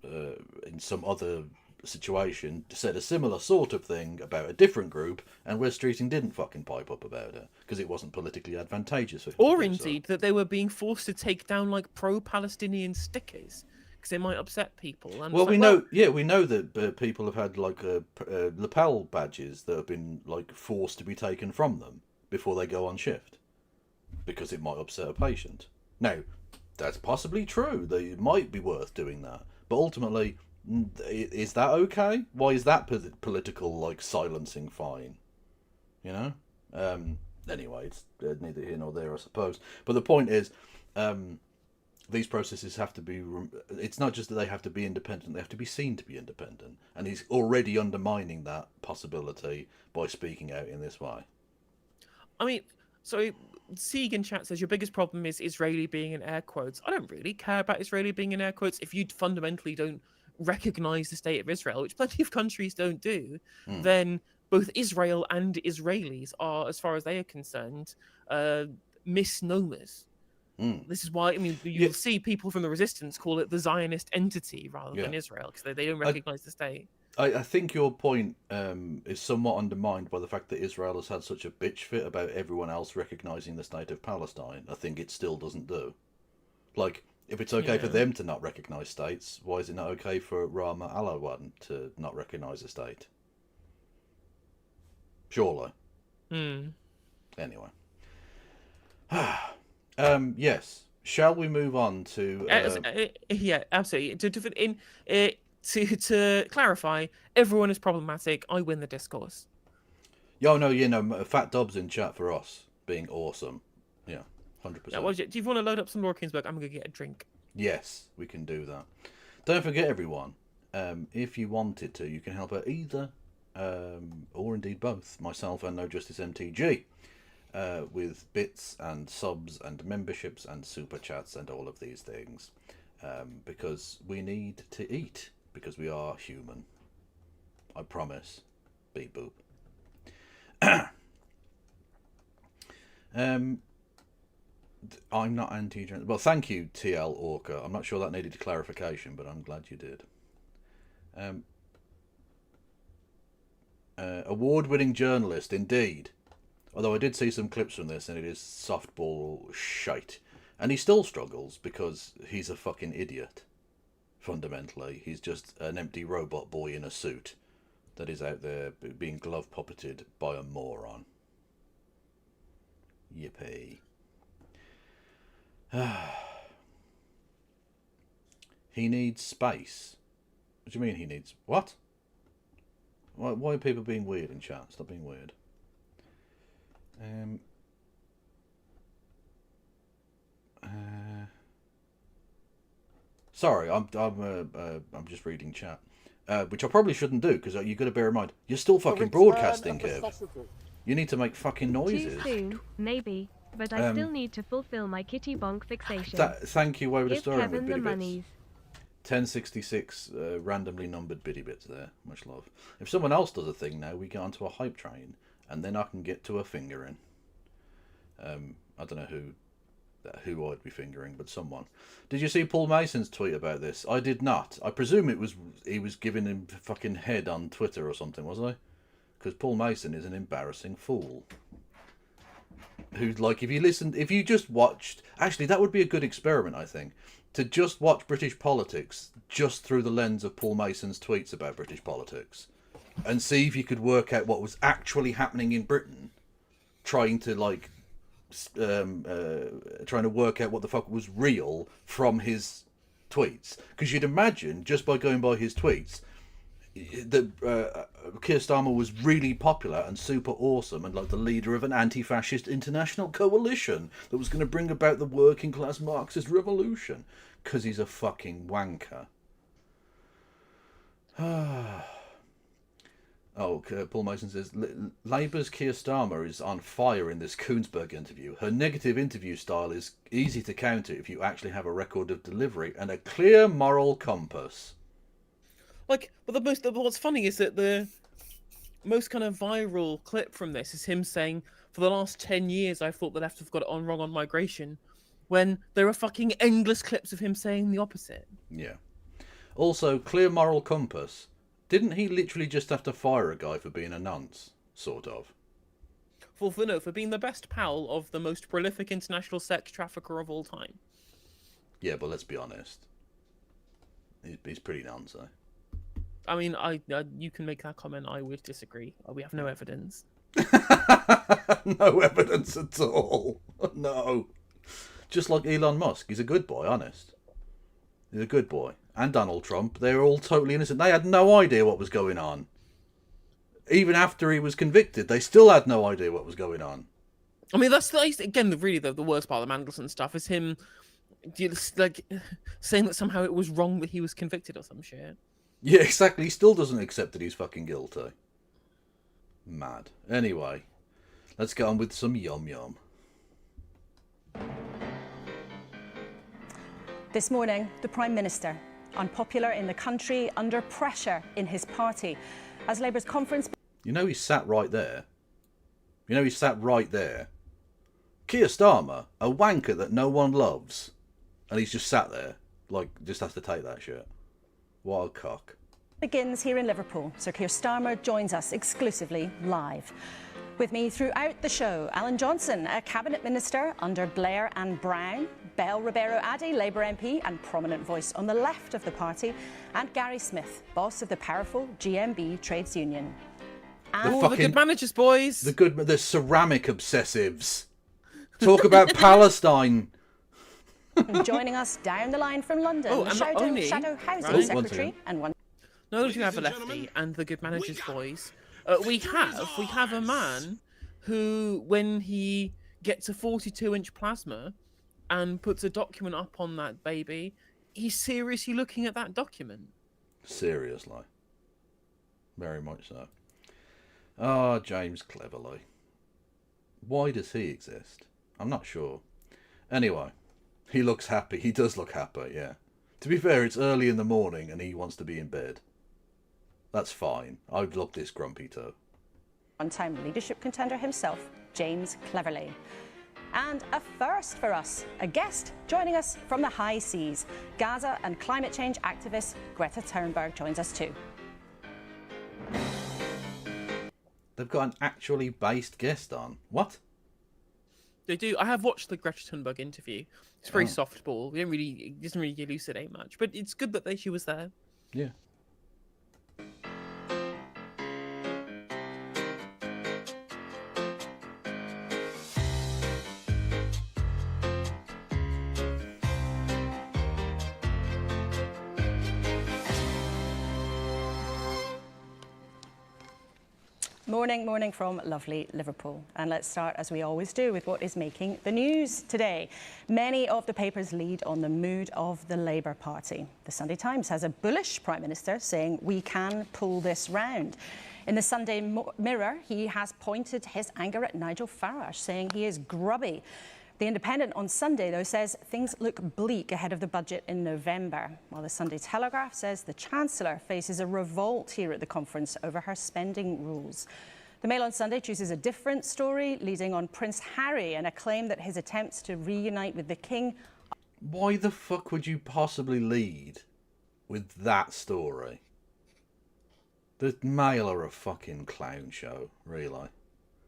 in some other situation said a similar sort of thing about a different group, and Wes Streeting didn't fucking pipe up about it because it wasn't politically advantageous for him. Or indeed that they were being forced to take down like pro-Palestinian stickers because it might upset people. And well, we know that people have had like lapel badges that have been like forced to be taken from them before they go on shift because it might upset a patient. Now, that's possibly true. It might be worth doing that, but ultimately, is that okay? Why is that political like silencing fine? You know. Anyway, it's neither here nor there, I suppose. But the point is, these processes have to be. It's not just that they have to be independent; they have to be seen to be independent. And he's already undermining that possibility by speaking out in this way. I mean, so Sieg in chat says your biggest problem is Israeli being in air quotes. I don't really care about Israeli being in air quotes if you fundamentally don't recognize the state of Israel, which plenty of countries don't do. Then both Israel and Israelis are, as far as they are concerned, misnomers. This is why, I mean, you'll see people from the resistance call it the Zionist entity rather than Israel because they don't recognize the state. I think your point is somewhat undermined by the fact that Israel has had such a bitch fit about everyone else recognising the state of Palestine. I think it still doesn't do. Like, if it's okay for them to not recognise states, why is it not okay for Rama Alawan to not recognise a state? Surely. Anyway. Yes. Shall we move on to... yeah, absolutely. To clarify, everyone is problematic. I win the discourse. Yo, no, Fat Dob's in chat for us, being awesome. Yeah, 100%. Yeah, do you want to load up some Laura Kingsburg? I'm going to get a drink. Yes, we can do that. Don't forget, everyone, if you wanted to, you can help out either, or indeed both, myself and No Justice MTG, with bits and subs and memberships and super chats and all of these things, because we need to eat, because we are human. I promise. Beep boop. I'm not anti-gender. Well, thank you, TL Orca. I'm not sure that needed clarification, but I'm glad you did. Award-winning journalist, indeed. Although I did see some clips from this, and it is softball shite. And he still struggles because he's a fucking idiot. Fundamentally, he's just an empty robot boy in a suit that is out there being glove puppeted by a moron. Yippee. He needs space. What do you mean he needs... What? Why are people being weird in chat? Stop being weird. Sorry, I'm just reading chat, which I probably shouldn't do, because you've got to bear in mind you're still fucking broadcasting, Kev. You need to make fucking noises. Too soon, maybe, but I still need to fulfill my kitty bonk fixation. Thank you, Way with the Story with Kevin the Bitty monies. Bits. 1066 randomly numbered bitty bits there. Much love. If someone else does a thing now, we get onto a hype train, and then I can get to a fingering. I don't know who I'd be fingering, but someone. Did you see Paul Mason's tweet about this? I did not. I presume he was giving him fucking head on Twitter or something, was I? Because Paul Mason is an embarrassing fool. Who, like, if you just watched... Actually, that would be a good experiment, I think. To just watch British politics just through the lens of Paul Mason's tweets about British politics. And see if you could work out what was actually happening in Britain. Trying to, like... trying to work out what the fuck was real from his tweets. Because you'd imagine, just by going by his tweets... that Keir Starmer was really popular and super awesome and like the leader of an anti-fascist international coalition that was going to bring about the working class Marxist revolution, because he's a fucking wanker. Paul Mason says Labour's Keir Starmer is on fire in this Koonsberg interview. Her negative interview style is easy to counter if you actually have a record of delivery and a clear moral compass. Like, but what's funny is that the most kind of viral clip from this is him saying, for the last 10 years, I thought the left have got it wrong on migration, when there are fucking endless clips of him saying the opposite. Yeah. Also, clear moral compass. Didn't he literally just have to fire a guy for being a nonce? Sort of. For being the best pal of the most prolific international sex trafficker of all time. Yeah, but let's be honest. He's pretty nonce, eh? I mean, you can make that comment. I would disagree. We have no evidence. No evidence at all. No. Just like Elon Musk. He's a good boy, honest. He's a good boy. And Donald Trump. They were all totally innocent. They had no idea what was going on. Even after he was convicted, they still had no idea what was going on. I mean, that's again, really the worst part of the Mandelson stuff is him like saying that somehow it was wrong that he was convicted or some shit. Yeah, exactly. He still doesn't accept that he's fucking guilty. Mad. Anyway, let's get on with some yum yum. This morning, the Prime Minister, unpopular in the country, under pressure in his party, as Labour's conference... You know he's sat right there. Keir Starmer, a wanker that no one loves. And he's just sat there, like, just has to take that shit. What a cock. Begins here in Liverpool. Sir Keir Starmer joins us exclusively live. With me throughout the show, Alan Johnson, a cabinet minister under Blair and Brown, Belle Ribeiro-Addy, Labour MP and prominent voice on the left of the party, and Gary Smith, boss of the powerful GMB Trades Union. And the good managers, boys. The ceramic obsessives. Talk about Palestine. Joining us down the line from London, the Shadow Housing Secretary and one. Not only do you have a lefty and the good managers boys, we have a man who, when he gets a 42-inch plasma and puts a document up on that baby, he's seriously looking at that document. Seriously. Very much so. Ah, James Cleverly. Why does he exist? I'm not sure. Anyway, he looks happy. He does look happy, yeah. To be fair, it's early in the morning and he wants to be in bed. That's fine. I'd look this grumpy too. One-time leadership contender himself, James Cleverly. And a first for us, a guest joining us from the high seas. Gaza and climate change activist Greta Thunberg joins us too. They've got an actually based guest on. What? They do. I have watched the Greta Thunberg interview. It's very softball. It doesn't really elucidate much, but it's good that she was there. Yeah. Morning from lovely Liverpool. And let's start, as we always do, with what is making the news today. Many of the papers lead on the mood of the Labour Party. The Sunday Times has a bullish Prime Minister saying we can pull this round. In the Sunday Mirror, he has pointed his anger at Nigel Farage, saying he is grubby. The Independent on Sunday, though, says things look bleak ahead of the budget in November, while the Sunday Telegraph says the Chancellor faces a revolt here at the conference over her spending rules. The Mail on Sunday chooses a different story, leading on Prince Harry and a claim that his attempts to reunite with the King... Why the fuck would you possibly lead with that story? The Mail are a fucking clown show, really.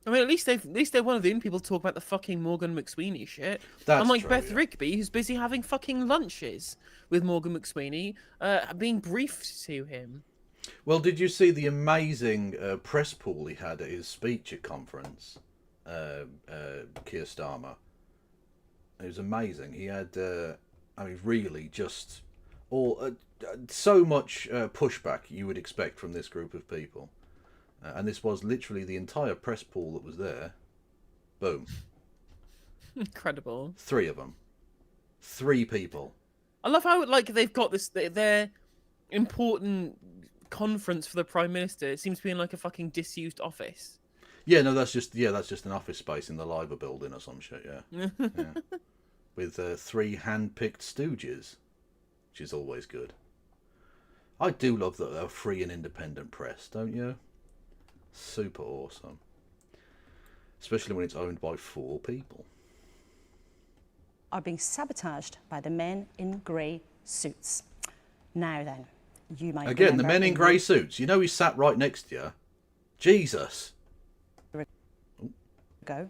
I mean, at least they're one of the only people to talk about the fucking Morgan McSweeney shit. That's Unlike true, Beth yeah. Rigby, who's busy having fucking lunches with Morgan McSweeney, being briefed to him. Well, did you see the amazing press pool he had at his speech at conference? Keir Starmer. It was amazing. He had, really just so much pushback you would expect from this group of people. And this was literally the entire press pool that was there. Boom. Incredible. 3 of them. 3 people. I love how they've got their important conference for the Prime Minister. It seems to be in like a fucking disused office. Yeah, no, that's just an office space in the Liver building or some shit, yeah. Yeah. With 3 hand-picked stooges, which is always good. I do love that they're free and independent press, don't you? Super awesome. Especially when it's owned by 4 people. ...are being sabotaged by the men in grey suits. Now then, you might Again, the men in grey suits. You know he sat right next to you. Jesus.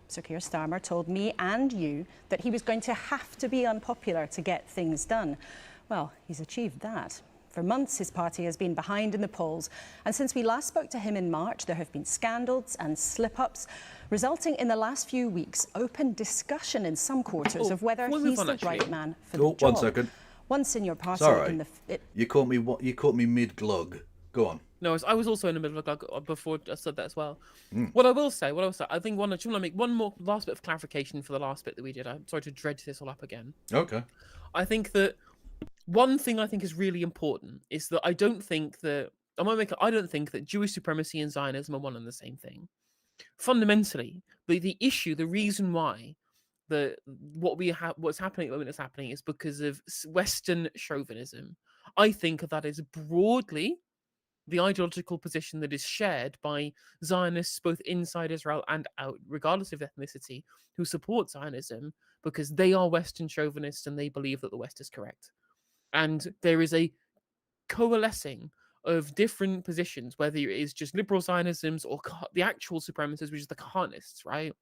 Sir Keir Starmer told me and you that he was going to have to be unpopular to get things done. Well, he's achieved that. For months, his party has been behind in the polls. And since we last spoke to him in March, there have been scandals and slip-ups, resulting in the last few weeks open discussion in some quarters of whether he's the right man for the job. 1 second. Once in your party... Sorry. You caught me mid-glug. Go on. No, I was also in the middle of before I said that as well. What I will say, I think I just want to make one more last bit of clarification for the last bit that we did. I'm sorry to dredge this all up again. Okay. I think that one thing I think is really important is that I don't think that Jewish supremacy and Zionism are one and the same thing. Fundamentally, the issue, the reason why what's happening at the moment is happening is because of Western chauvinism. I think that is broadly the ideological position that is shared by Zionists both inside Israel and out, regardless of ethnicity, who support Zionism because they are Western chauvinists and they believe that the West is correct. And there is a coalescing of different positions, whether it is just liberal Zionisms or the actual supremacists, which is the Kahanists, right?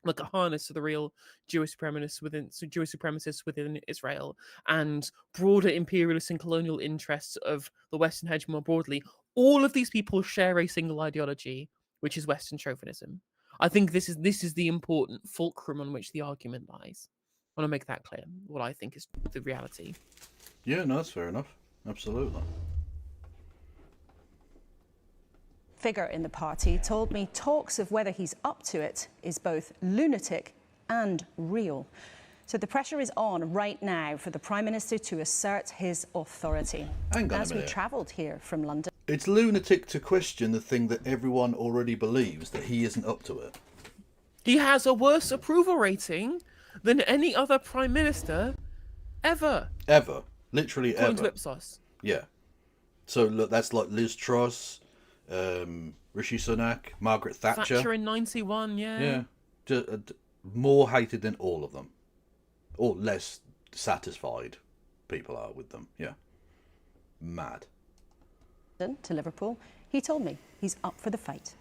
The Kahanists are the real Jewish supremacists within Israel, and broader imperialist and colonial interests of the Western hedge more broadly. All of these people share a single ideology, which is Western chauvinism. I think this is the important fulcrum on which the argument lies. I want to make that clear, what I think is the reality. Yeah, no, that's fair enough. Absolutely. Figure in the party told me talks of whether he's up to it is both lunatic and real. So the pressure is on right now for the Prime Minister to assert his authority. Hang on a As we minute. travelled here from London. It's lunatic to question the thing that everyone already believes, that he isn't up to it. He has a worse approval rating than any other Prime Minister ever. Ever. Literally According ever. to Ipsos. Yeah. So look, that's like Liz Truss, Rishi Sunak, Margaret Thatcher. Thatcher in 91, yeah. Yeah. More hated than all of them. Or less satisfied people are with them. Yeah. Mad. To Liverpool, he told me he's up for the fight.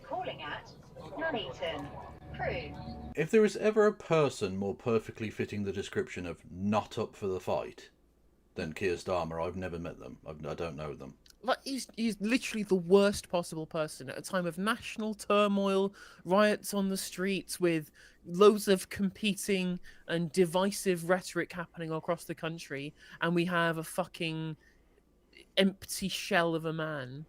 Calling at Nuneaton. Crew. If there is ever a person more perfectly fitting the description of not up for the fight than Keir Starmer, I've never met them. I don't know them. Like he's literally the worst possible person at a time of national turmoil, riots on the streets with loads of competing and divisive rhetoric happening across the country, and we have a fucking empty shell of a man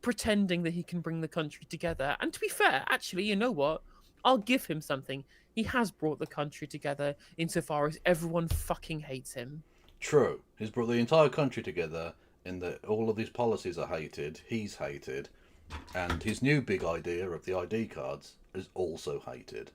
pretending that he can bring the country together. And to be fair, actually, you know what? I'll give him something. He has brought the country together insofar as everyone fucking hates him. True. He's brought the entire country together in that all of these policies are hated, he's hated, and his new big idea of the ID cards is also hated.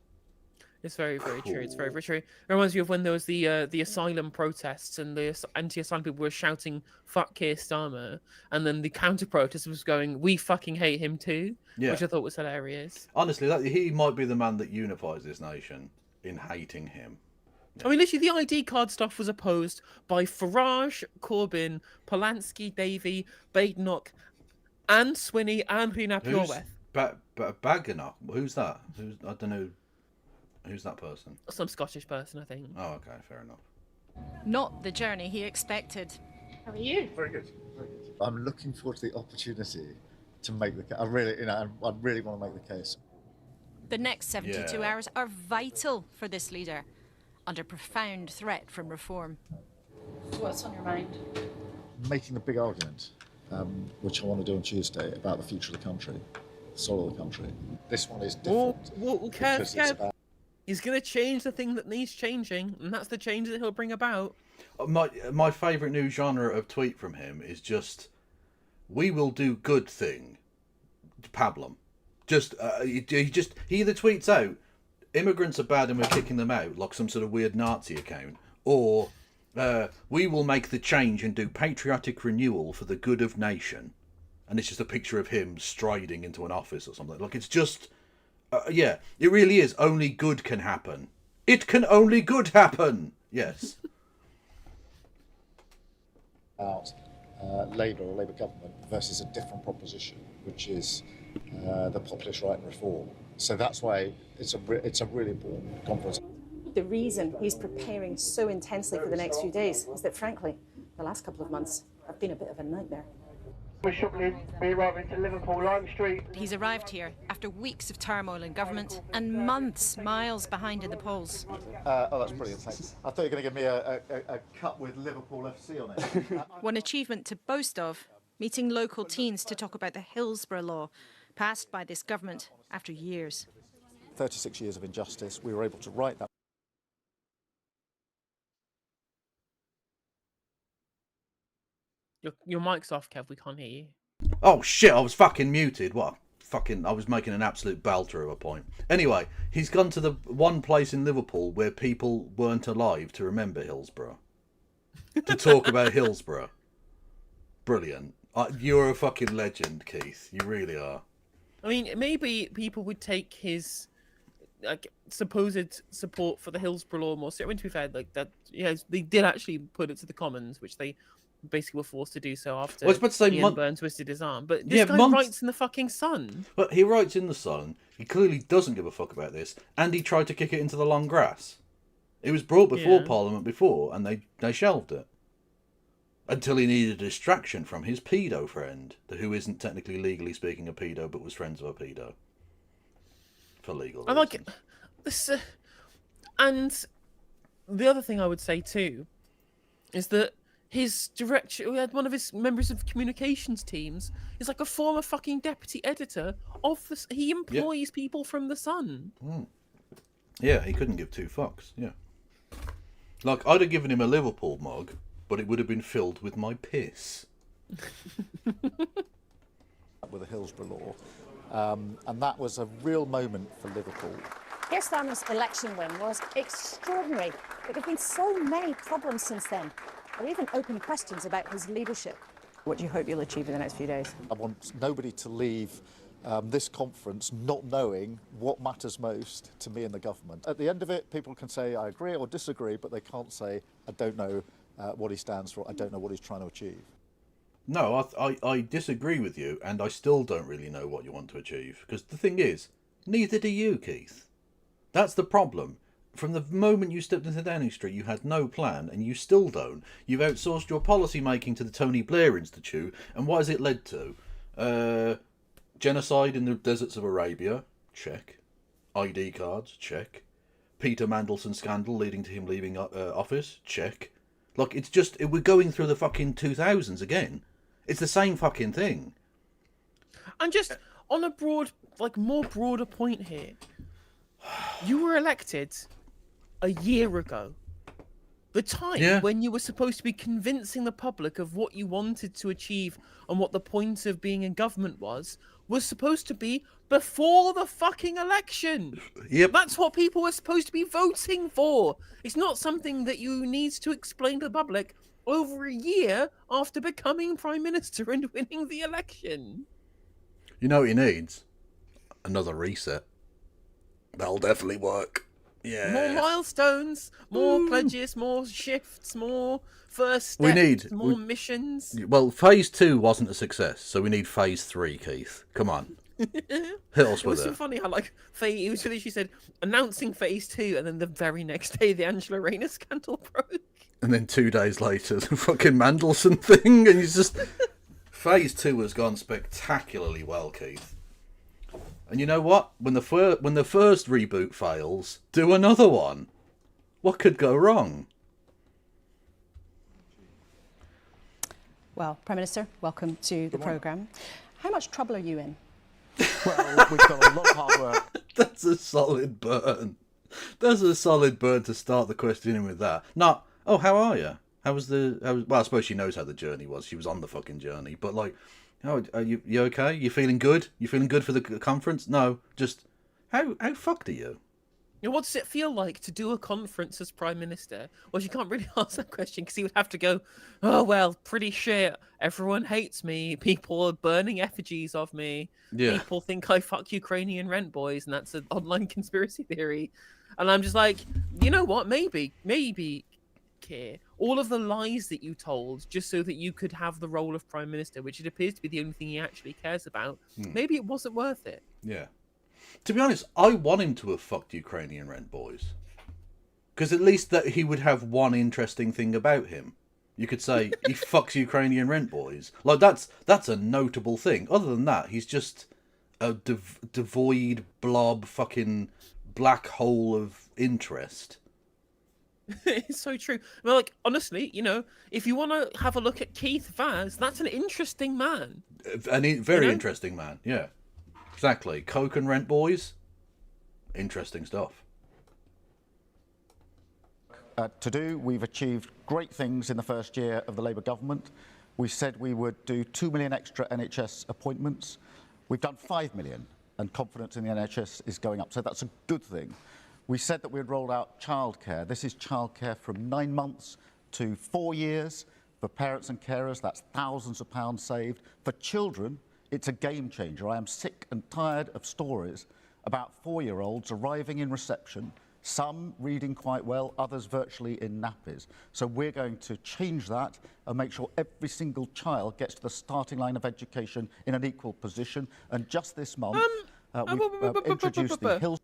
It's very, very true. It's very, very true. It reminds me of when there was the asylum protests and the anti-asylum people were shouting "fuck Keir Starmer," and then the counter-protest was going, "We fucking hate him too," Yeah. which I thought was hilarious. Honestly, he might be the man that unifies this nation in hating him. I mean, literally, the ID card stuff was opposed by Farage, Corbyn, Polanski, Davey, Badenoch, and Swinney, and Rina Pureweth. Baganoch? Who's that? I don't know. Who's that person? Some Scottish person, I think. Oh, okay, fair enough. Not the journey he expected. How are you? Very good. Very good. I'm looking forward to the opportunity to make the case. I really want to make the case. The next 72 Yeah. hours are vital for this leader, under profound threat from reform. What's on your mind? Making the big argument, which I want to do on Tuesday, about the future of the country, the soul of the country. This one is different. Kev, because it's about he's going to change the thing that needs changing, and that's the change that he'll bring about. My favourite new genre of tweet from him is just, "We will do good thing." Pablum. He either tweets out, "Immigrants are bad and we're kicking them out," like some sort of weird Nazi account, or "We will make the change and do patriotic renewal for the good of nation," and it's just a picture of him striding into an office or something. Like, it's just, it really is. Only good can happen. It can only good happen. Yes. about Labour or Labour government versus a different proposition, which is the populist right and reform. So that's why it's a really important conference. The reason he's preparing so intensely for the next few days is that, frankly, the last couple of months have been a bit of a nightmare. We're shortly be arriving to Liverpool Lime Street. He's arrived here after weeks of turmoil in government and months miles behind in the polls. Oh, that's brilliant, thanks. I thought you were going to give me a cup with Liverpool FC on it. One achievement to boast of, meeting local teens to talk about the Hillsborough Law, passed by this government after years. 36 years of injustice, we were able to write that. Your mic's off, Kev. We can't hear you. Oh shit, I was fucking muted. What? I was making an absolute belter of a point. Anyway, he's gone to the one place in Liverpool where people weren't alive to remember Hillsborough. To talk about Hillsborough. Brilliant. You're a fucking legend, Keith. You really are. I mean, maybe people would take his supposed support for the Hillsborough Law more seriously. I mean, to be fair, like that, they did actually put it to the Commons, which they basically were forced to do so after Ian Burns twisted his arm. But this guy writes in the fucking Sun. But he writes in the Sun. He clearly doesn't give a fuck about this, and he tried to kick it into the long grass. It was brought before Parliament before, and they shelved it. Until he needed a distraction from his pedo friend, who isn't technically legally speaking a pedo, but was friends with a pedo. For legal reasons. I like it. This, and the other thing I would say too is that his director, we had one of his members of communications teams, is like a former fucking deputy editor of the. He employs people from the Sun. Yeah, he couldn't give two fucks. Yeah, like I'd have given him a Liverpool mug, but it would have been filled with my piss. With the Hillsborough law, and that was a real moment for Liverpool. Keir Starmer's election win was extraordinary, but there have been so many problems since then. There are even open questions about his leadership. What do you hope you'll achieve in the next few days? I want nobody to leave this conference not knowing what matters most to me and the government. At the end of it, people can say I agree or disagree, but they can't say I don't know what he stands for, I don't know what he's trying to achieve. No, I disagree with you, and I still don't really know what you want to achieve. Because the thing is, neither do you, Keith. That's the problem. From the moment you stepped into Downing Street, you had no plan, and you still don't. You've outsourced your policy making to the Tony Blair Institute, and what has it led to? Genocide in the deserts of Arabia? Check. ID cards? Check. Peter Mandelson scandal leading to him leaving office? Check. Look, it's just, we're going through the fucking 2000s again. It's the same fucking thing. And just on a broad, like more broader point here, you were elected a year ago. The time when you were supposed to be convincing the public of what you wanted to achieve and what the point of being in government was supposed to be before the fucking election. Yep. That's what people were supposed to be voting for. It's not something that you need to explain to the public over a year after becoming Prime Minister and winning the election. You know what he needs? Another reset. That'll definitely work. Yeah. More milestones, more pledges, more shifts, more first steps, more missions. Well, phase 2 wasn't a success, so we need phase 3, Keith. Come on. Hit us with it. It was so funny how, like, it was literally, she said, announcing phase 2, and then the very next day, the Angela Rayner scandal broke. And then 2 days later, the fucking Mandelson thing, and you just... Phase 2 has gone spectacularly well, Keith. And you know what? When the first reboot fails, do another one. What could go wrong? Well, Prime Minister, welcome to the programme. How much trouble are you in? Well, we've got a lot of hard work. That's a solid burn. That's a solid burn to start the questioning with that. Not, oh, how are you? Well, I suppose she knows how the journey was. She was on the fucking journey. But, like, oh, are you okay? You feeling good? You feeling good for the conference? No, just, how fucked are you? You know, what does it feel like to do a conference as Prime Minister? Well, you can't really ask that question because he would have to go, oh, well, pretty shit. Everyone hates me. People are burning effigies of me. Yeah. People think I fuck Ukrainian rent boys, and that's an online conspiracy theory. And I'm just like, you know what? Maybe, Keir, all of the lies that you told just so that you could have the role of Prime Minister, which it appears to be the only thing he actually cares about, maybe it wasn't worth it. Yeah. To be honest, I want him to have fucked Ukrainian rent boys. Because at least that he would have one interesting thing about him. You could say, he fucks Ukrainian rent boys. Like, that's a notable thing. Other than that, he's just a devoid blob fucking black hole of interest. It's so true. Well, like, honestly, you know, if you want to have a look at Keith Vaz, that's an interesting man. Very interesting man, yeah. Exactly. Coke and rent boys, interesting stuff. To do, we've achieved great things in the first year of the Labour government. We said we would do 2 million extra NHS appointments. We've done 5 million, and confidence in the NHS is going up, so that's a good thing. We said that we'd roll out childcare. This is childcare from 9 months to 4 years. For parents and carers, that's thousands of pounds saved. For children, it's a game changer. I am sick and tired of stories about 4-year-olds arriving in reception, some reading quite well, others virtually in nappies. So we're going to change that and make sure every single child gets to the starting line of education in an equal position. And just this month, we've introduced the Hills.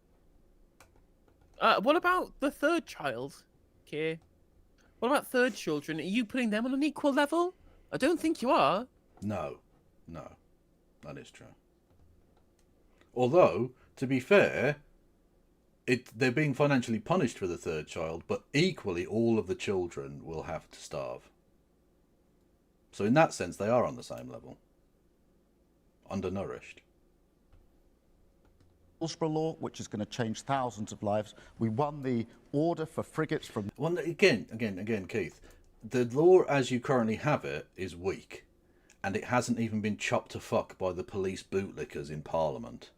What about the third child, Keir? What about third children? Are you putting them on an equal level? I don't think you are. No, that is true. Although, to be fair, they're being financially punished for the third child, but equally all of the children will have to starve. So in that sense, they are on the same level. Undernourished. Hillsborough Law, which is going to change thousands of lives. We won the order for frigates from... Well, again, Keith, the law as you currently have it is weak, and it hasn't even been chopped to fuck by the police bootlickers in Parliament.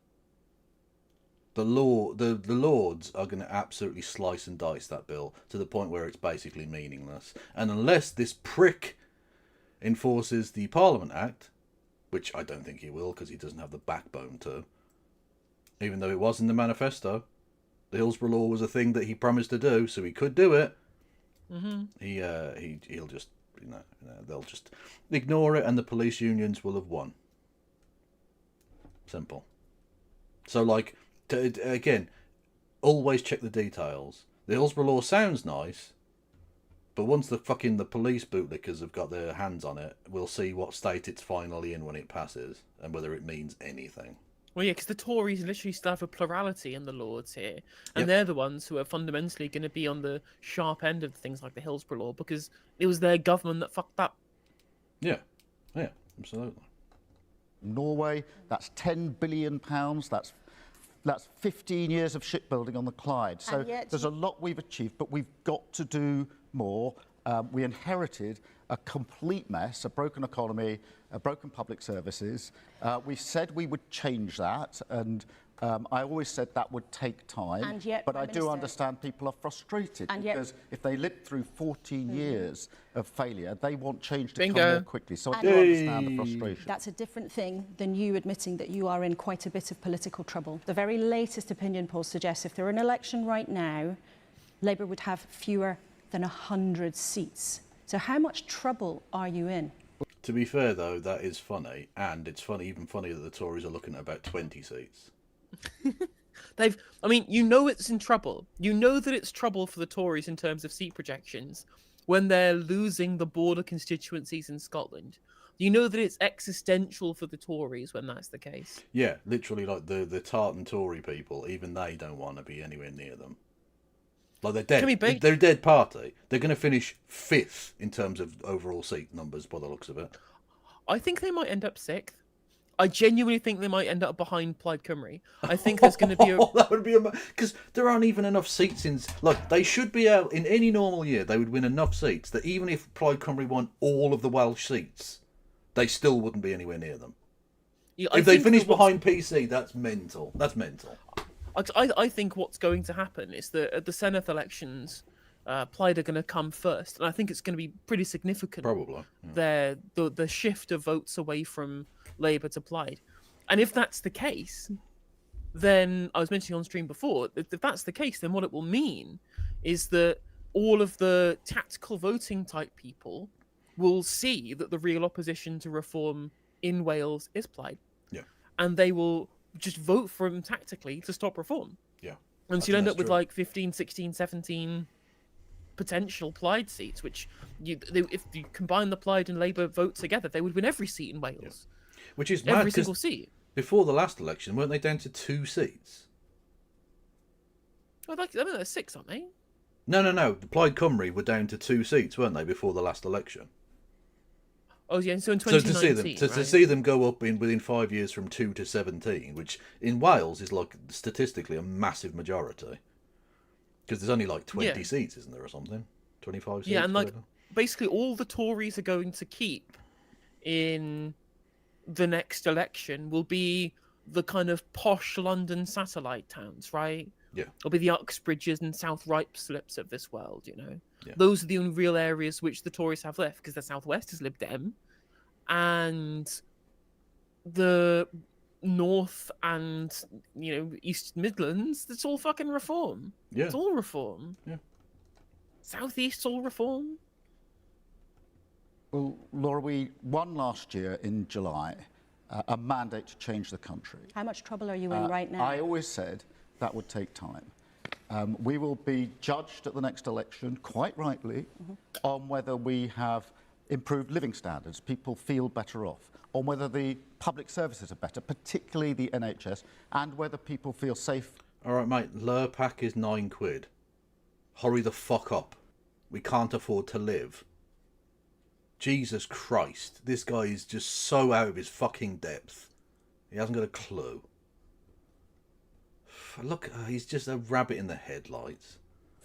The Lords are going to absolutely slice and dice that bill to the point where it's basically meaningless. And unless this prick enforces the Parliament Act, which I don't think he will because he doesn't have the backbone to, even though it was in the manifesto, the Hillsborough Law was a thing that he promised to do, so he could do it. He'll just, they'll just ignore it, and the police unions will have won. Simple. So, like, again, always check the details. The Hillsborough Law sounds nice, but once the police bootlickers have got their hands on it, we'll see what state it's finally in when it passes, and whether it means anything. Well, yeah, because the Tories literally still have a plurality in the Lords here, and they're the ones who are fundamentally going to be on the sharp end of things like the Hillsborough Law, because it was their government that fucked up. Yeah, absolutely. Norway, that's £10 billion. That's 15 years of shipbuilding on the Clyde. So there's a lot we've achieved, but we've got to do more. We inherited a complete mess, a broken economy, broken public services. We said we would change that, and I always said that would take time. And yet, but I do understand people are frustrated, because if they lived through 14 years of failure, they want change to come more quickly. So I do understand the frustration. That's a different thing than you admitting that you are in quite a bit of political trouble. The very latest opinion polls suggest if there were an election right now, Labour would have fewer than 100 seats. So how much trouble are you in? To be fair, though, that is funny, and it's even funnier that the Tories are looking at about 20 seats. You know it's in trouble. You know that it's trouble for the Tories in terms of seat projections when they're losing the border constituencies in Scotland. You know that it's existential for the Tories when that's the case. Yeah, literally, like the tartan Tory people, even they don't want to be anywhere near them. Like, they're dead. They're a dead party. They're going to finish 5th in terms of overall seat numbers by the looks of it. I think they might end up 6th. I genuinely think they might end up behind Plaid Cymru. I think there's going to be that would be because there aren't even enough seats in. Like, they should be out in any normal year. They would win enough seats that even if Plaid Cymru won all of the Welsh seats, they still wouldn't be anywhere near them. Yeah, if they finish behind PC, that's mental. That's mental. I think what's going to happen is that at the Senedd elections, Plaid are going to come first, and I think it's going to be pretty significant. Probably. Yeah. The shift of votes away from Labour to Plaid. And if that's the case, then I was mentioning on stream before, if that's the case, then what it will mean is that all of the tactical voting type people will see that the real opposition to reform in Wales is Plaid. Yeah. And they will just vote for him tactically to stop reform. Yeah. And so you'll end up with like 15, 16, 17 potential Plaid seats, which if you combine the Plaid and Labour vote together, they would win every seat in Wales. Yeah. Which is mad, every single seat. Before the last election, weren't they down to 2 seats? Well, I mean, they're 6, aren't they? No. The Plaid Cymru were down to 2 seats, weren't they, before the last election? Oh yeah, so in 2019, to see them go up within 5 years from 2 to 17, which in Wales is like statistically a massive majority, because there's only like 20 seats, isn't there, or something? 25 seats. Yeah, and like basically all the Tories are going to keep in the next election will be the kind of posh London satellite towns, right? Yeah. It'll be the Uxbridges and South Ruislip's of this world, you know. Yeah. Those are the only real areas which the Tories have left, because the Southwest is Lib Dem, and the North and, you know, East Midlands, it's all fucking reform. Yeah. It's all reform. Yeah. Southeast's all reform. Well, Laura, we won last year in July a mandate to change the country. How much trouble are you in right now? I always said that would take time. We will be judged at the next election, quite rightly, on whether we have improved living standards, people feel better off, on whether the public services are better, particularly the NHS, and whether people feel safe. All right, mate, Lurpak is £9. Hurry the fuck up. We can't afford to live. Jesus Christ. This guy is just so out of his fucking depth. He hasn't got a clue. Look, he's just a rabbit in the headlights.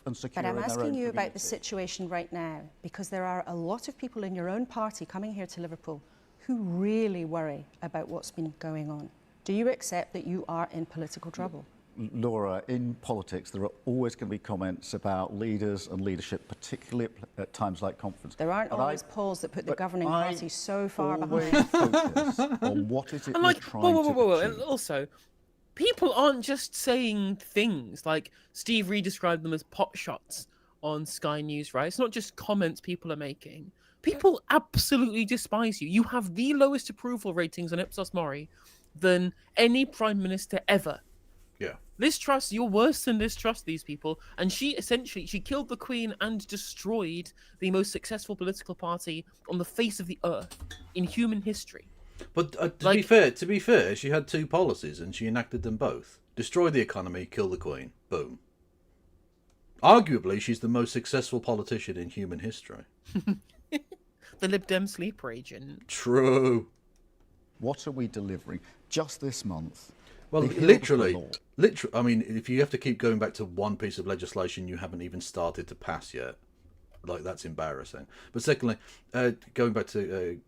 But I'm asking you about the situation right now, because there are a lot of people in your own party coming here to Liverpool who really worry about what's been going on. Do you accept that you are in political trouble? Laura, in politics, there are always going to be comments about leaders and leadership, particularly at times like conference. There aren't always polls that put the governing party so far behind. behind. Focus on what is it you're trying to achieve. And also, people aren't just saying things like Steve Reed described them as pot shots on Sky News, right? It's not just comments people are making. People absolutely despise you. You have the lowest approval ratings on Ipsos Mori than any prime minister ever. Yeah. Liz Truss, you're worse than Liz Truss, these people. And she killed the Queen and destroyed the most successful political party on the face of the earth in human history. But to be fair, she had two policies and she enacted them both. Destroy the economy, kill the Queen. Boom. Arguably, she's the most successful politician in human history. The Lib Dem sleeper agent. True. What are we delivering just this month? Well, literally, I mean, if you have to keep going back to one piece of legislation you haven't even started to pass yet, like, that's embarrassing. But secondly, going back to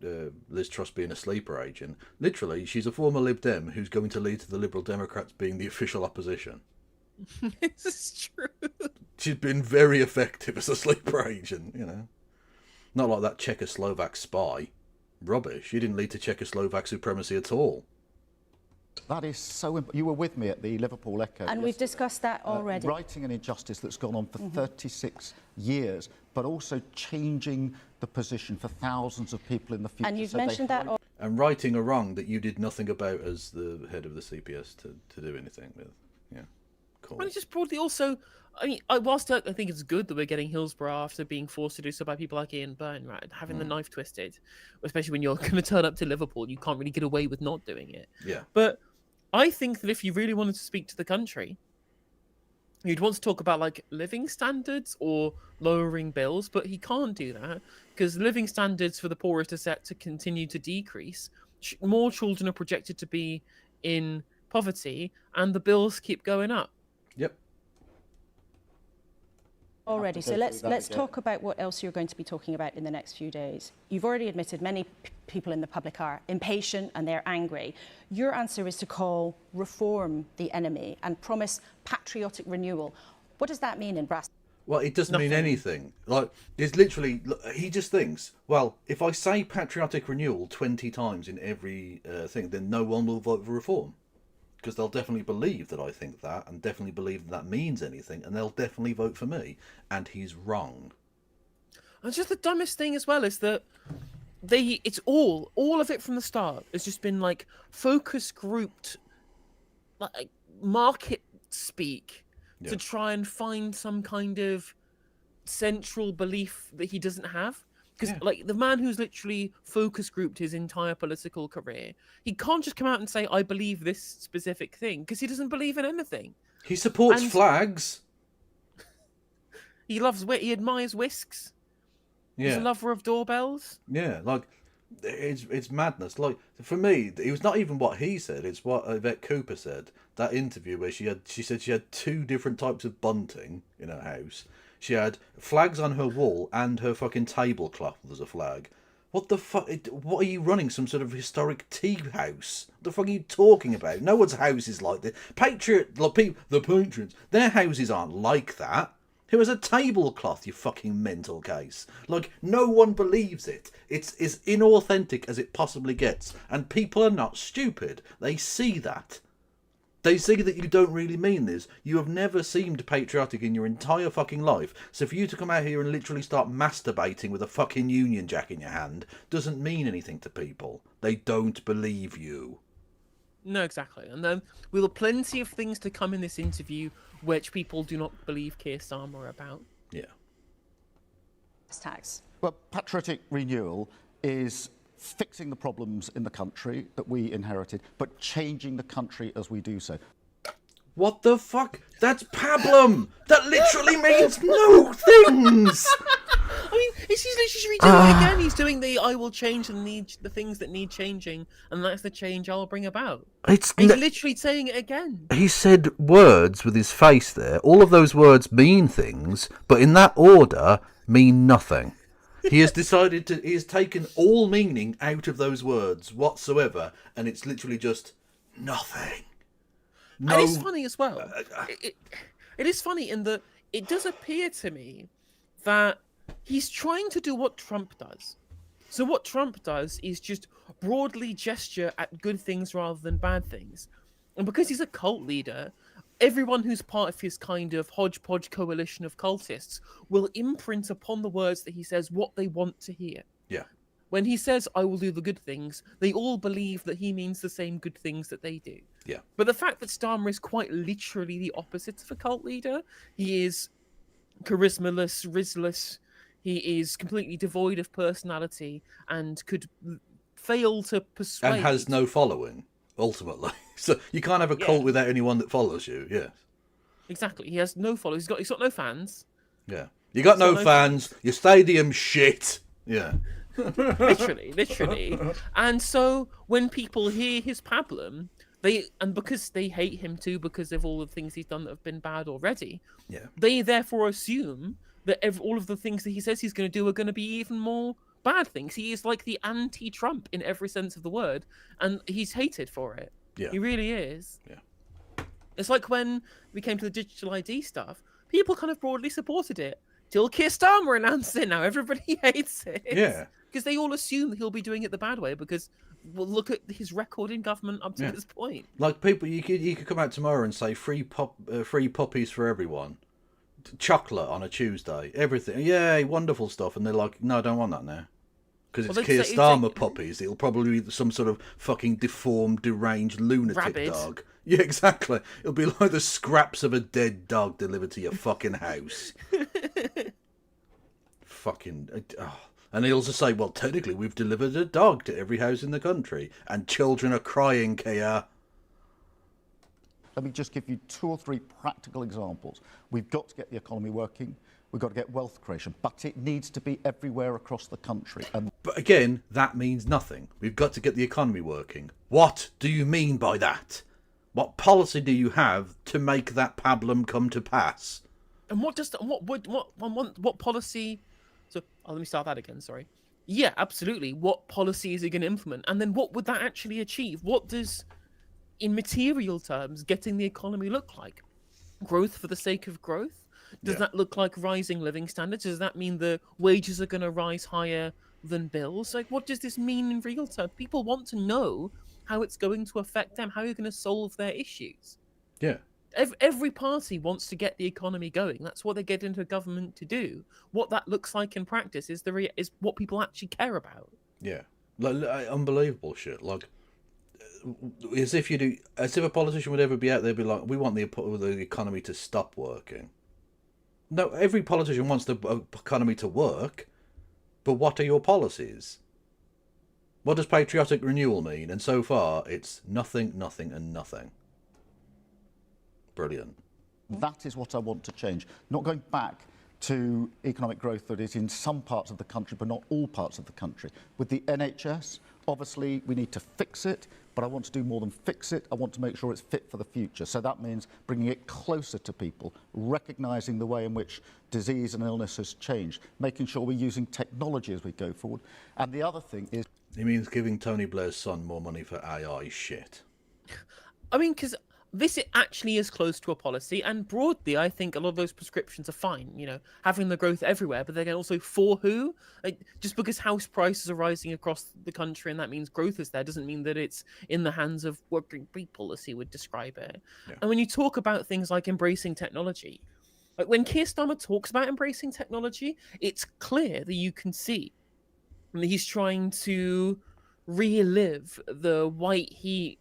Liz Truss being a sleeper agent, literally, she's a former Lib Dem who's going to lead to the Liberal Democrats being the official opposition. This is true. She's been very effective as a sleeper agent, you know. Not like that Czechoslovak spy. Rubbish. She didn't lead to Czechoslovak supremacy at all. That is so... You were with me at the Liverpool Echo. And we've discussed that already. Writing an injustice that's gone on for 36 years, but also changing the position for thousands of people in the future. And you've mentioned that... And righting a wrong that you did nothing about as the head of the CPS to do anything with. Yeah, cool. And it's just broadly also... I mean, whilst I think it's good that we're getting Hillsborough after being forced to do so by people like Ian Byrne, right? Having the knife twisted, especially when you're going to turn up to Liverpool, you can't really get away with not doing it. Yeah. But I think that if you really wanted to speak to the country, you'd want to talk about, like, living standards or lowering bills, but he can't do that because living standards for the poorest are set to continue to decrease. More children are projected to be in poverty, and the bills keep going up. Yep. Already, so let's talk about what else you're going to be talking about in the next few days. You've already admitted many people in the public are impatient and they're angry. Your answer is to call reform the enemy and promise patriotic renewal. What does that mean in brass? Well, it doesn't mean anything. Like, there's literally, he just thinks, well, if I say patriotic renewal 20 times in every thing, then no one will vote for reform. Because they'll definitely believe that I think that, and definitely believe that means anything, and they'll definitely vote for me. And he's wrong. And just the dumbest thing as well is that it's all of it from the start has just been like focus grouped, like market speak to try and find some kind of central belief that he doesn't have. Because, like, the man who's literally focus grouped his entire political career, he can't just come out and say, I believe this specific thing, because he doesn't believe in anything. He supports flags. He admires whisks. Yeah. He's a lover of doorbells. Yeah, like, it's madness. Like, for me, it was not even what he said, it's what Yvette Cooper said. That interview where she said she had 2 different types of bunting in her house. She had flags on her wall and her fucking tablecloth was a flag. What the fuck? What are you running? Some sort of historic tea house? What the fuck are you talking about? No one's house is like this. The patrons, their houses aren't like that. It was a tablecloth, you fucking mental case. Like, no one believes it. It's as inauthentic as it possibly gets. And people are not stupid. They see that. They see that you don't really mean this. You have never seemed patriotic in your entire fucking life. So for you to come out here and literally start masturbating with a fucking Union Jack in your hand doesn't mean anything to people. They don't believe you. No, exactly. And then we'll have plenty of things to come in this interview which people do not believe Keir Starmer about. Yeah. Tax. Well, patriotic renewal is fixing the problems in the country that we inherited, but changing the country as we do so. What the fuck? That's pablum! That literally means no things! I mean, He's literally doing it again. He's doing the "I will change the things that need changing, and that's the change I'll bring about." He's literally saying it again. He said words with his face there. All of those words mean things, but in that order mean nothing. He has decided to. He has taken all meaning out of those words whatsoever, and it's literally just nothing. No. And it's funny as well. It is funny in that it does appear to me that he's trying to do what Trump does. So what Trump does is just broadly gesture at good things rather than bad things. And because he's a cult leader, everyone who's part of his kind of hodgepodge coalition of cultists will imprint upon the words that he says what they want to hear. Yeah. When he says, "I will do the good things," they all believe that he means the same good things that they do. Yeah. But the fact that Starmer is quite literally the opposite of a cult leader, he is charismaless, rizless, he is completely devoid of personality and could fail to persuade. And has no following, ultimately. So you can't have a cult without anyone that follows you, yes. Exactly. He has no followers. He's got no fans. Yeah. You got no fans, your stadium's shit. Yeah. literally. And so when people hear his pablum, because they hate him too because of all the things he's done that have been bad already, they therefore assume that all of the things that he says he's going to do are going to be even more bad things. He is like the anti-Trump in every sense of the word, and he's hated for it. Yeah. He really is. Yeah. It's like when we came to the digital ID stuff, people kind of broadly supported it till Keir Starmer announced it. Now everybody hates it. Yeah. Because they all assume that he'll be doing it the bad way because, well, look at his record in government up to this point. Like people, you could come out tomorrow and say free puppies for everyone, chocolate on a Tuesday, everything, yay, wonderful stuff, and they're like, no, I don't want that now, because it's Keir Starmer puppies. It'll probably be some sort of fucking deformed, deranged lunatic dog. Yeah, exactly. It'll be like the scraps of a dead dog delivered to your fucking house. Fucking. And he'll also say, well, technically, we've delivered a dog to every house in the country, and children are crying, Keir. Let me just give you 2 or 3 practical examples. We've got to get the economy working. We've got to get wealth creation, but it needs to be everywhere across the country. But again, that means nothing. We've got to get the economy working. What do you mean by that? What policy do you have to make that pablum come to pass? And what policy? So let me start that again. Sorry. Yeah, absolutely. What policy is he going to implement? And then what would that actually achieve? What does, in material terms, getting the economy look like? Growth for the sake of growth? Does that look like rising living standards? Does that mean the wages are going to rise higher than bills? Like, what does this mean in real terms? People want to know how it's going to affect them, how you're going to solve their issues. Yeah. Every party wants to get the economy going. That's what they get into government to do. What that looks like in practice is what people actually care about. Yeah, like unbelievable shit. Like as if a politician would ever be out there be like, we want the economy to stop working. No, every politician wants the economy to work, but what are your policies? What does patriotic renewal mean? And so far, it's nothing, nothing, and nothing. Brilliant. That is what I want to change. Not going back to economic growth that is in some parts of the country, but not all parts of the country. With the NHS, obviously we need to fix it, but I want to do more than fix it. I want to make sure it's fit for the future. So that means bringing it closer to people, recognising the way in which disease and illness has changed, making sure we're using technology as we go forward. And the other thing is... He means giving Tony Blair's son more money for AI shit. I mean, because this actually is close to a policy, and broadly, I think a lot of those prescriptions are fine, having the growth everywhere, but they're also for who? Like, just because house prices are rising across the country and that means growth is there, doesn't mean that it's in the hands of working people, as he would describe it. Yeah. And when you talk about things like embracing technology, like when Keir Starmer talks about embracing technology, it's clear that you can see that he's trying to relive the white heat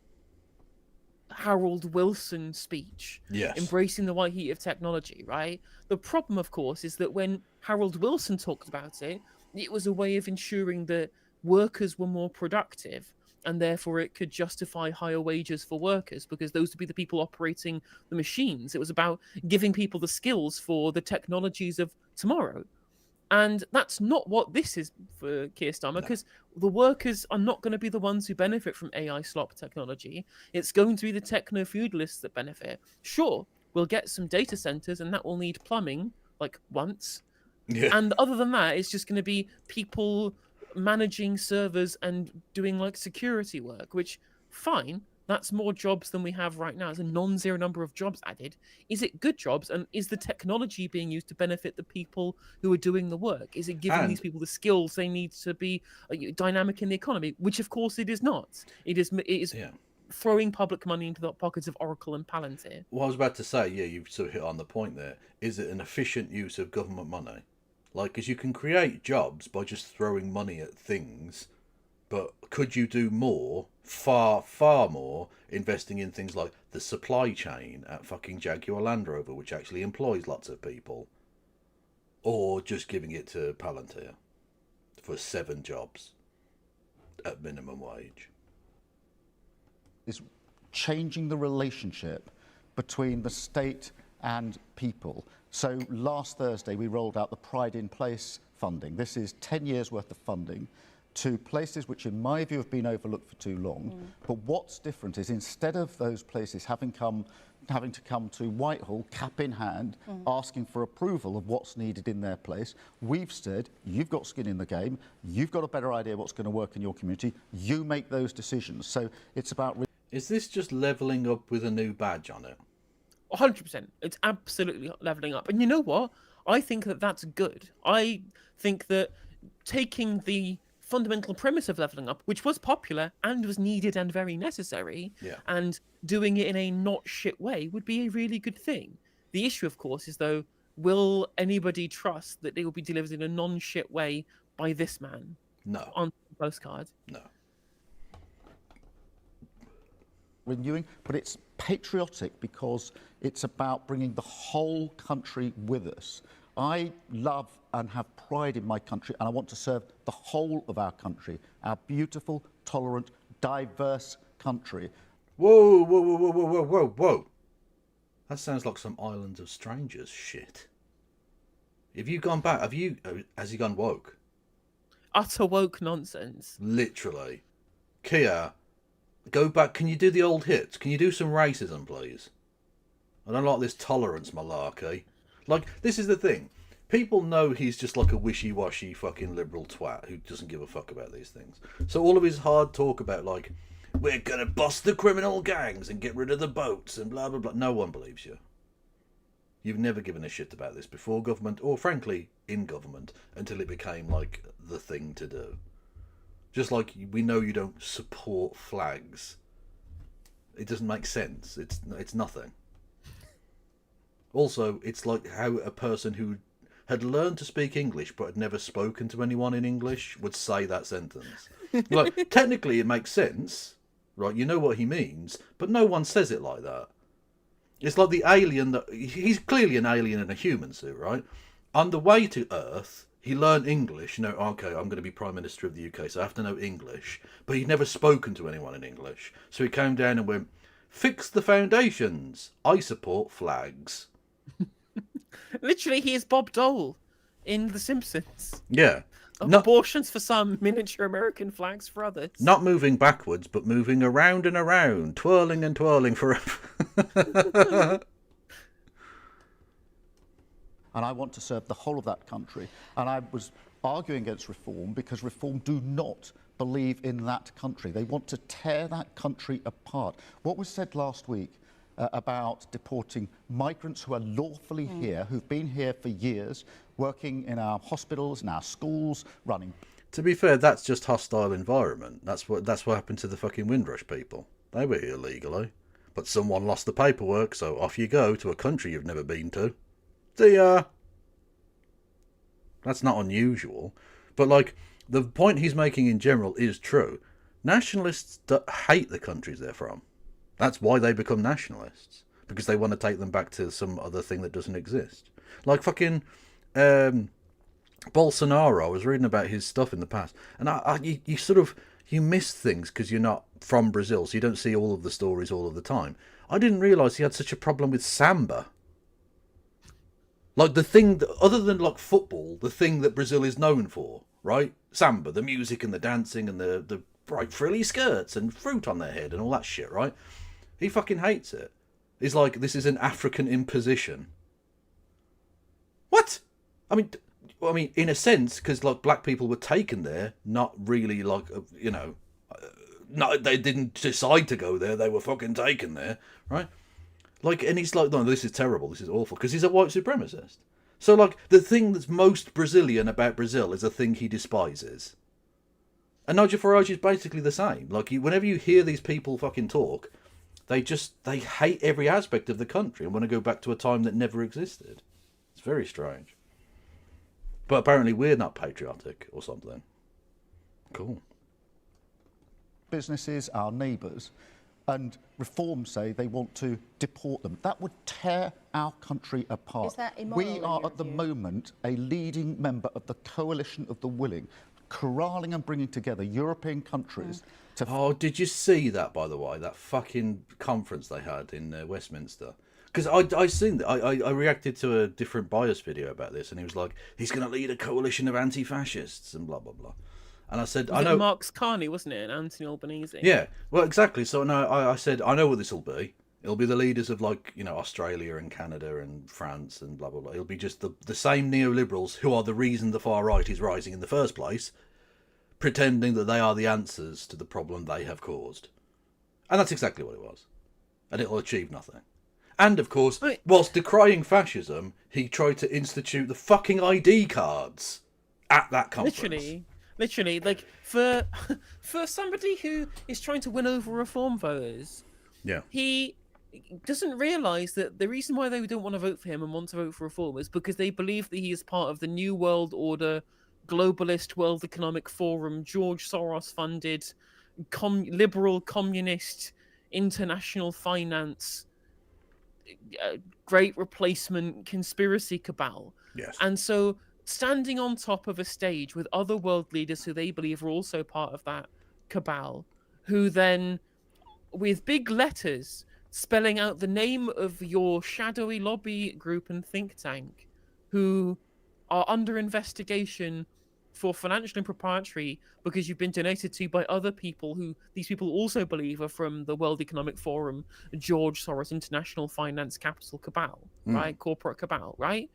Harold Wilson speech, embracing the white heat of technology, right? The problem, of course, is that when Harold Wilson talked about it, it was a way of ensuring that workers were more productive, and therefore it could justify higher wages for workers, because those would be the people operating the machines. It was about giving people the skills for the technologies of tomorrow. And that's not what this is for Keir Starmer, because the workers are not going to be the ones who benefit from AI slop technology. It's going to be the techno-feudalists that benefit. Sure, we'll get some data centers and that will need plumbing, like once. Yeah. And other than that, it's just going to be people managing servers and doing like security work, which, fine. That's more jobs than we have right now. It's a non-zero number of jobs added. Is it good jobs? And is the technology being used to benefit the people who are doing the work? Is it giving these people the skills they need to be dynamic in the economy? Which, of course, it is not. It is throwing public money into the pockets of Oracle and Palantir. Well, I was about to say, yeah, you've sort of hit on the point there. Is it an efficient use of government money? Like, because you can create jobs by just throwing money at things, but could you do more, far, far more, investing in things like the supply chain at fucking Jaguar Land Rover, which actually employs lots of people, or just giving it to Palantir for 7 jobs at minimum wage? Is changing the relationship between the state and people. So last Thursday we rolled out the Pride in Place funding. This is 10 years worth of funding to places which in my view have been overlooked for too long. But what's different is instead of those places having to come to Whitehall cap in hand asking for approval of what's needed in their place, we've said you've got skin in the game, you've got a better idea what's going to work in your community, you make those decisions. So it's about... Is this just levelling up with a new badge on it? 100%. It's absolutely leveling up. And you know what? I think that that's good. I think that taking the fundamental premise of leveling up, which was popular and was needed and very necessary, and doing it in a not shit way would be a really good thing. The issue, of course, is though, will anybody trust that they will be delivered in a non-shit way by this man? No. On the postcard? No. Renewing, but it's patriotic because it's about bringing the whole country with us. I love and have pride in my country, and I want to serve the whole of our country, our beautiful, tolerant, diverse country. Whoa, whoa, whoa, whoa, whoa, whoa, whoa. That sounds like some Islands of Strangers shit. Have you gone back? Has he gone woke? Utter woke nonsense. Literally. Keir, go back. Can you do the old hits? Can you do some racism, please? I don't like this tolerance malarkey. Like, this is the thing. People know he's just like a wishy-washy fucking liberal twat who doesn't give a fuck about these things. So all of his hard talk about, like, we're gonna bust the criminal gangs and get rid of the boats and blah, blah, blah. No one believes you. You've never given a shit about this before government, or frankly, in government, until it became, like, the thing to do. Just like we know you don't support flags. It doesn't make sense. It's nothing. Also, it's like how a person who had learned to speak English but had never spoken to anyone in English would say that sentence. Like, technically it makes sense, right? You know what he means, but no one says it like that. It's like the alien that... He's clearly an alien in a human suit, right? On the way to Earth, he learned English. You know, okay, I'm going to be Prime Minister of the UK, so I have to know English. But he'd never spoken to anyone in English. So he came down and went, fix the foundations. I support flags. Literally, he is Bob Dole in The Simpsons. Yeah. Abortions for some, miniature American flags for others. Not moving backwards, but moving around and around, twirling and twirling forever. And I want to serve the whole of that country. And I was arguing against reform because reform do not believe in that country. They want to tear that country apart. What was said last week about deporting migrants who are lawfully here, who've been here for years, working in our hospitals, in our schools, running... To be fair, that's just hostile environment. That's what happened to the fucking Windrush people. They were here legally. But someone lost the paperwork, so off you go to a country you've never been to. See ya! That's not unusual. But, like, the point he's making in general is true. Nationalists hate the countries they're from. That's why they become nationalists. Because they want to take them back to some other thing that doesn't exist. Like fucking Bolsonaro. I was reading about his stuff in the past. And you miss things because you're not from Brazil. So you don't see all of the stories all of the time. I didn't realise he had such a problem with samba. Like the thing that, other than like football, the thing that Brazil is known for, right? Samba, the music and the dancing and the bright frilly skirts and fruit on their head and all that shit, right? He fucking hates it. He's like, this is an African imposition. What? I mean, in a sense, because like black people were taken there, not really like, no, they didn't decide to go there. They were fucking taken there, right? Like, and he's like, no, this is terrible. This is awful because he's a white supremacist. So like, the thing that's most Brazilian about Brazil is a thing he despises. And Nigel Farage is basically the same. Like, whenever you hear these people fucking talk, they hate every aspect of the country and want to go back to a time that never existed. It's very strange. But apparently we're not patriotic or something. Cool. Businesses, our neighbours, and Reform say they want to deport them. That would tear our country apart. Is that immoral We in are your at the view? moment a leading member of the coalition of the willing, corralling and bringing together European countries to... Oh, did you see that, by the way? That fucking conference they had in Westminster? Because I seen that. I reacted to a different bias video about this, and he was like, he's going to lead a coalition of anti-fascists and blah, blah, blah. And I said, I know... Mark Carney, wasn't it? And Anthony Albanese. Yeah, well, exactly. So no, I said, I know what this will be. It'll be the leaders of, like, Australia and Canada and France and blah, blah, blah. It'll be just the same neoliberals who are the reason the far right is rising in the first place, pretending that they are the answers to the problem they have caused. And that's exactly what it was. And it'll achieve nothing. And, of course, whilst decrying fascism, he tried to institute the fucking ID cards at that conference. Literally, like, for somebody who is trying to win over reform voters, yeah, he doesn't realise that the reason why they don't want to vote for him and want to vote for reform is because they believe that he is part of the New World Order, globalist World Economic Forum, George Soros-funded, liberal communist, international finance, great replacement conspiracy cabal. Yes. And so standing on top of a stage with other world leaders who they believe are also part of that cabal, who then, with big letters, spelling out the name of your shadowy lobby group and think tank, who are under investigation for financial impropriety because you've been donated to by other people who these people also believe are from the World Economic Forum, George Soros International Finance Capital Cabal, right? Corporate cabal, right?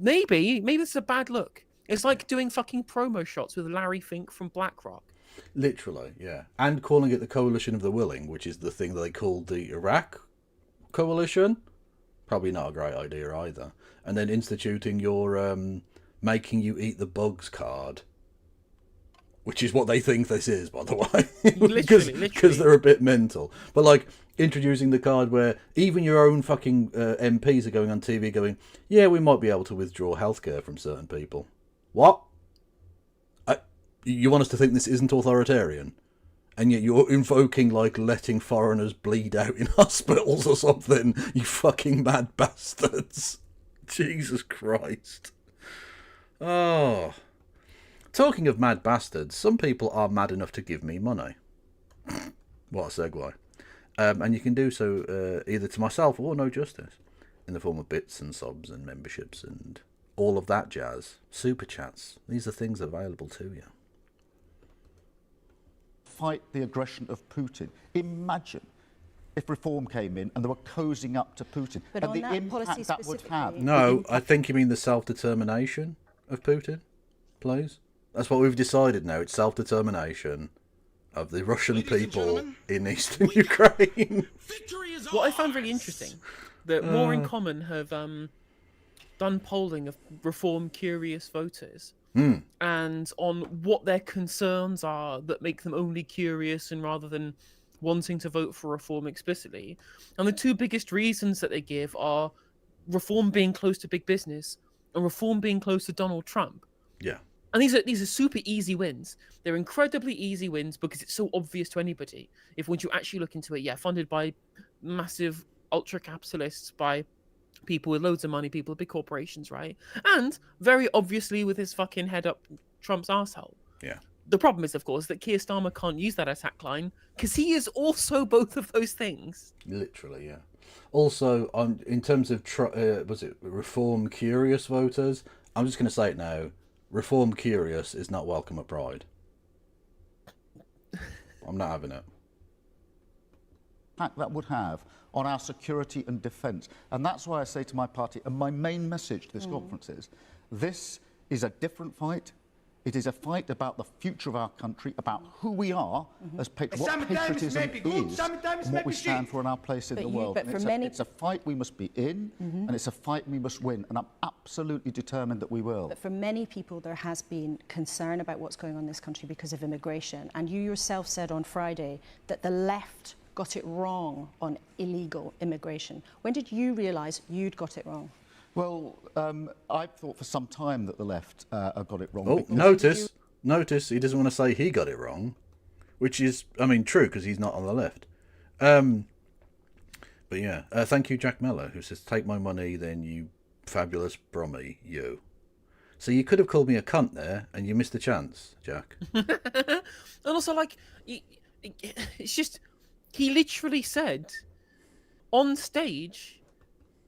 Maybe this is a bad look. It's like doing fucking promo shots with Larry Fink from BlackRock. Literally, yeah. And calling it the Coalition of the Willing, which is the thing that they called the Iraq Coalition. Probably not a great idea either. And then instituting your making you eat the bugs card, which is what they think this is, by the way. Literally. Because they're a bit mental. But like introducing the card where even your own fucking MPs are going on TV going, yeah, we might be able to withdraw healthcare from certain people. What? You want us to think this isn't authoritarian? And yet you're invoking, like, letting foreigners bleed out in hospitals or something, you fucking mad bastards. Jesus Christ. Oh. Talking of mad bastards, some people are mad enough to give me money. What a segue. And you can do so either to myself or No Justice, in the form of bits and subs and memberships and all of that jazz. Super chats. These are things available to you. Fight the aggression of Putin. Imagine if Reform came in and they were cozying up to Putin, But and on the that impact policy that would have. specifically- No, I think you mean the self-determination of Putin, please. That's what we've decided now. It's self-determination of the Russian people in eastern Ukraine. What I found really interesting, that More in Common have done polling of Reform curious voters, and on what their concerns are that make them only curious and rather than wanting to vote for Reform explicitly. And the two biggest reasons that they give are Reform being close to big business and Reform being close to Donald Trump. Yeah. And these are super easy wins. They're incredibly easy wins because it's so obvious to anybody. If once you actually look into it, funded by massive ultra capitalists, by people with loads of money, people with big corporations, right? And very obviously with his fucking head up Trump's arsehole. Yeah. the problem is, of course, that Keir Starmer can't use that attack line because he is also both of those things. Literally, yeah. Also, in terms of was it reform curious voters? I'm just going to say it now. Reform curious is not welcome at Pride. I'm not having it. That would have on our security and defence. And that's why I say to my party, and my main message to this conference is, this is a different fight. It is a fight about the future of our country, about who we are as what patriotism is, and what we stand for in our place in the world. It's a fight we must be in, and it's a fight we must win, and I'm absolutely determined that we will. But for many people, there has been concern about what's going on in this country because of immigration. And you yourself said on Friday that the left got it wrong on illegal immigration. When did you realise you'd got it wrong? Well, I've thought for some time that the left got it wrong. Oh, notice he doesn't want to say he got it wrong, which is, I mean, true because he's not on the left. But yeah, thank you, Jack Mellor, who says, "Take my money, then you fabulous Brummy, you." So you could have called me a cunt there, and you missed the chance, Jack. And also, like, it's just, he literally said on stage,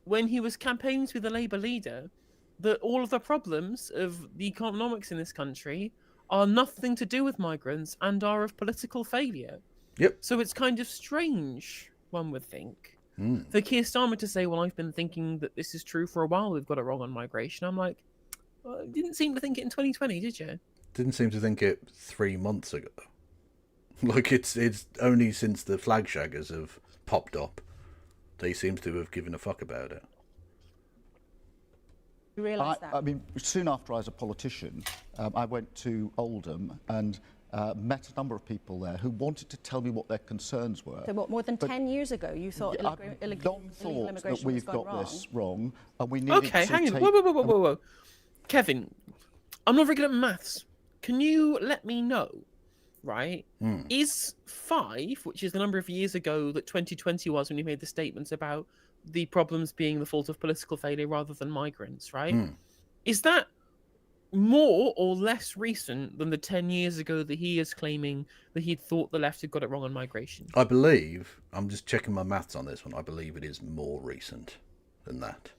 when he was campaigning to be the Labour leader, that all of the problems of the economics in this country are nothing to do with migrants and are of political failure. Yep. So it's kind of strange, one would think, for Keir Starmer to say, well, I've been thinking that this is true for a while, we've got it wrong on migration. I'm like, well, you didn't seem to think it in 2020, did you? Didn't seem to think it 3 months ago. Like, it's only since the flag shaggers have popped up, they seem to have given a fuck about it. You realise that? I mean, soon after I was a politician, I went to Oldham and met a number of people there who wanted to tell me what their concerns were. So what, more than 10 years ago, you thought illegal thought that immigration we've was gone got wrong? this wrong, and we needed Okay, to hang on. take... Whoa. Kevin, I'm not very good at maths. Can you let me know, right? Is 5, which is the number of years ago that 2020 was when you made the statements about the problems being the fault of political failure rather than migrants, right? Is that more or less recent than the 10 years ago that he is claiming that he thought the left had got it wrong on migration? I believe, I'm just checking my maths on this one, I believe it is more recent than that.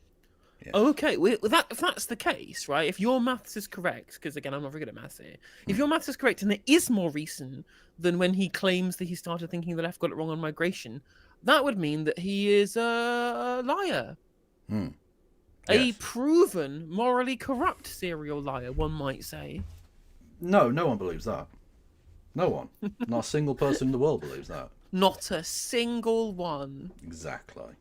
Yes. Okay, well, if that's the case, right, if your maths is correct, because again, I'm not very good at maths here, if your maths is correct and it is more recent than when he claims that he started thinking the left got it wrong on migration, that would mean that he is a liar. A proven, morally corrupt serial liar, one might say. No one believes that. No one. Not a single person in the world believes that. Not a single one. Exactly.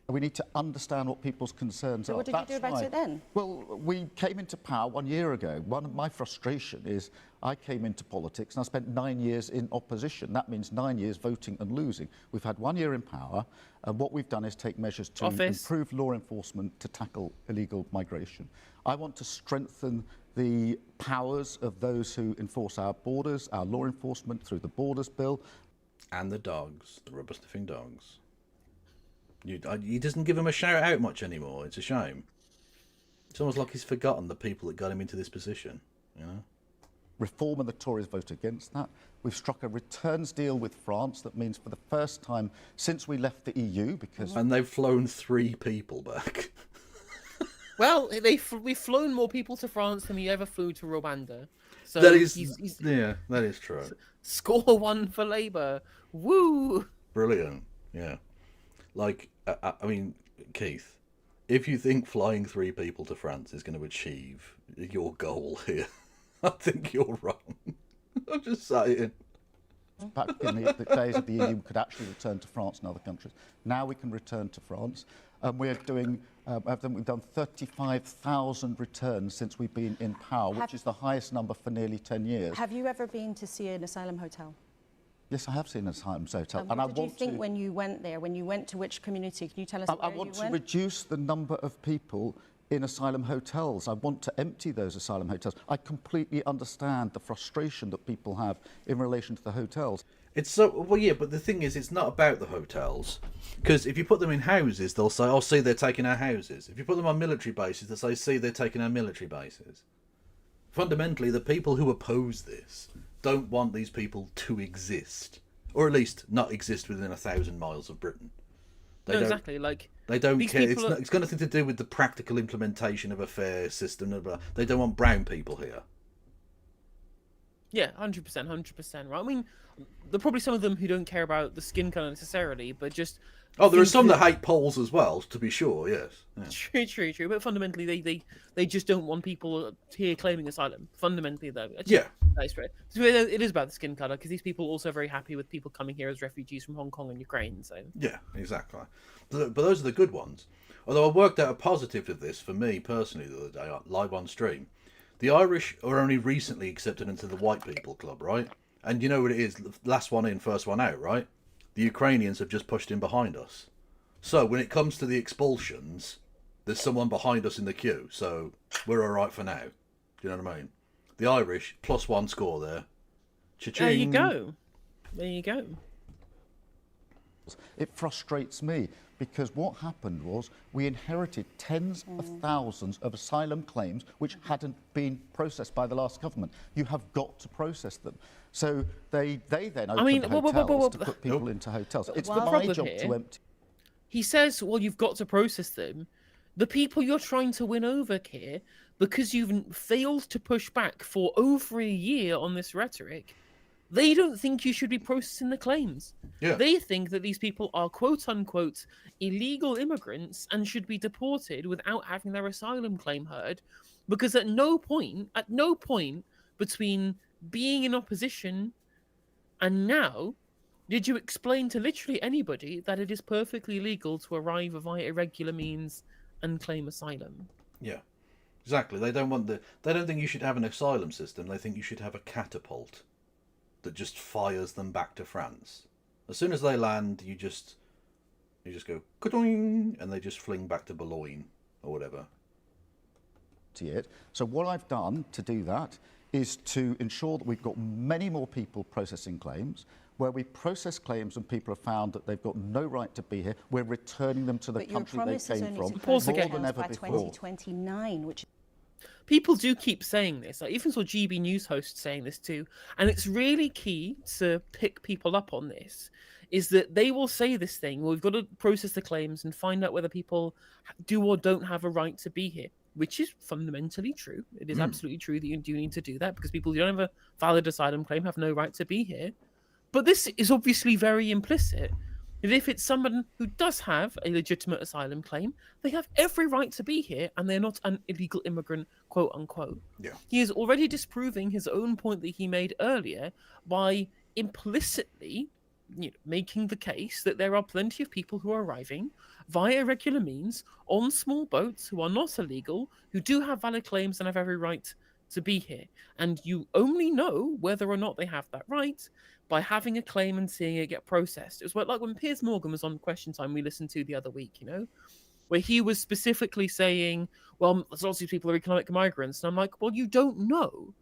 We need to understand what people's concerns are. So what did you do about it then? Well, we came into power 1 year ago. One of my frustration is I came into politics and I spent 9 years in opposition. That means 9 years voting and losing. We've had 1 year in power, and what we've done is take measures to improve law enforcement to tackle illegal migration. I want to strengthen the powers of those who enforce our borders, our law enforcement through the Borders Bill. And the dogs, the rubber-sniffing dogs. He doesn't give him a shout out much anymore. It's a shame. It's almost like he's forgotten the people that got him into this position, you know? Reform, and the Tories vote against that. We've struck a returns deal with France that means for the first time since we left the EU, because... And they've flown 3 people back. Well, we've flown more people to France than we ever flew to Rwanda. So that is, yeah, that is true. Score 1 for Labour. Woo! Brilliant, yeah. Like, I mean, Keith, if you think flying 3 people to France is going to achieve your goal here, I think you're wrong. I'm just saying. Back in the days of the EU, we could actually return to France and other countries. Now we can return to France. We're doing, we've done 35,000 returns since we've been in power, which is the highest number for nearly 10 years. Have you ever been to see an asylum hotel? Yes, I have seen an asylum hotel. And what did you think when you went there? When you went to which community? Can you tell us where you went? I want to reduce the number of people in asylum hotels. I want to empty those asylum hotels. I completely understand the frustration that people have in relation to the hotels. It's so, well, yeah, but the thing is, it's not about the hotels. Because if you put them in houses, they'll say, oh, see, they're taking our houses. If you put them on military bases, they'll say, see, they're taking our military bases. fundamentally, the people who oppose this don't want these people to exist, or at least not exist within 1,000 miles of Britain. No, exactly. Like, they don't these care. people It's got nothing to do with the practical implementation of a fair system. They don't want brown people here. Yeah, 100%, 100%. Right. I mean, there are probably some of them who don't care about the skin colour necessarily, but just. Oh, there are some that hate Poles as well, to be sure. Yes. Yeah. True. But fundamentally, they just don't want people here claiming asylum. Fundamentally, though. Yeah. That's right. So it is about the skin colour, because these people are also very happy with people coming here as refugees from Hong Kong and Ukraine. So. Yeah, exactly. But those are the good ones. Although I worked out a positive of this for me personally the other day, live on stream. The Irish are only recently accepted into the white people club, right? And you know what it is? Last one in, first one out, right? The Ukrainians have just pushed in behind us. So when it comes to the expulsions, there's someone behind us in the queue. So we're all right for now. Do you know what I mean? The Irish, +1 score there. Cha-ching. There you go. There you go. It frustrates me because what happened was we inherited tens of thousands of asylum claims which hadn't been processed by the last government. You have got to process them. So they then opened hotels to put people into hotels. It's my job to empty. He says, well, you've got to process them. The people you're trying to win over, Keir, because you've failed to push back for over a year on this rhetoric, they don't think you should be processing the claims. Yeah. They think that these people are quote-unquote illegal immigrants and should be deported without having their asylum claim heard, because at no point between being in opposition and now did you explain to literally anybody that it is perfectly legal to arrive via irregular means and claim asylum. Yeah, exactly. They don't think you should have an asylum system. They think you should have a catapult that just fires them back to France. As soon as they land, you just go ka-doing, and they just fling back to Boulogne or whatever. So what I've done to do that is to ensure that we've got many more people processing claims. Where we process claims and people have found that they've got no right to be here, we're returning them to the country they came from more than ever by before. 2029, which people do keep saying this. I even saw GB News hosts saying this too, and it's really key to pick people up on this. Is that they will say this thing, well, we've got to process the claims and find out whether people do or don't have a right to be here, which is fundamentally true. It is absolutely true that you do need to do that, because people who don't have a valid asylum claim have no right to be here. But this is obviously very implicit. That if it's someone who does have a legitimate asylum claim, they have every right to be here, and they're not an illegal immigrant, quote unquote. Yeah. He is already disproving his own point that he made earlier by implicitly making the case that there are plenty of people who are arriving via irregular means on small boats who are not illegal, who do have valid claims and have every right to be here. And you only know whether or not they have that right by having a claim and seeing it get processed. It was like when Piers Morgan was on Question Time we listened to the other week, where he was specifically saying, well, lots of people are economic migrants. And I'm like, well, you don't know,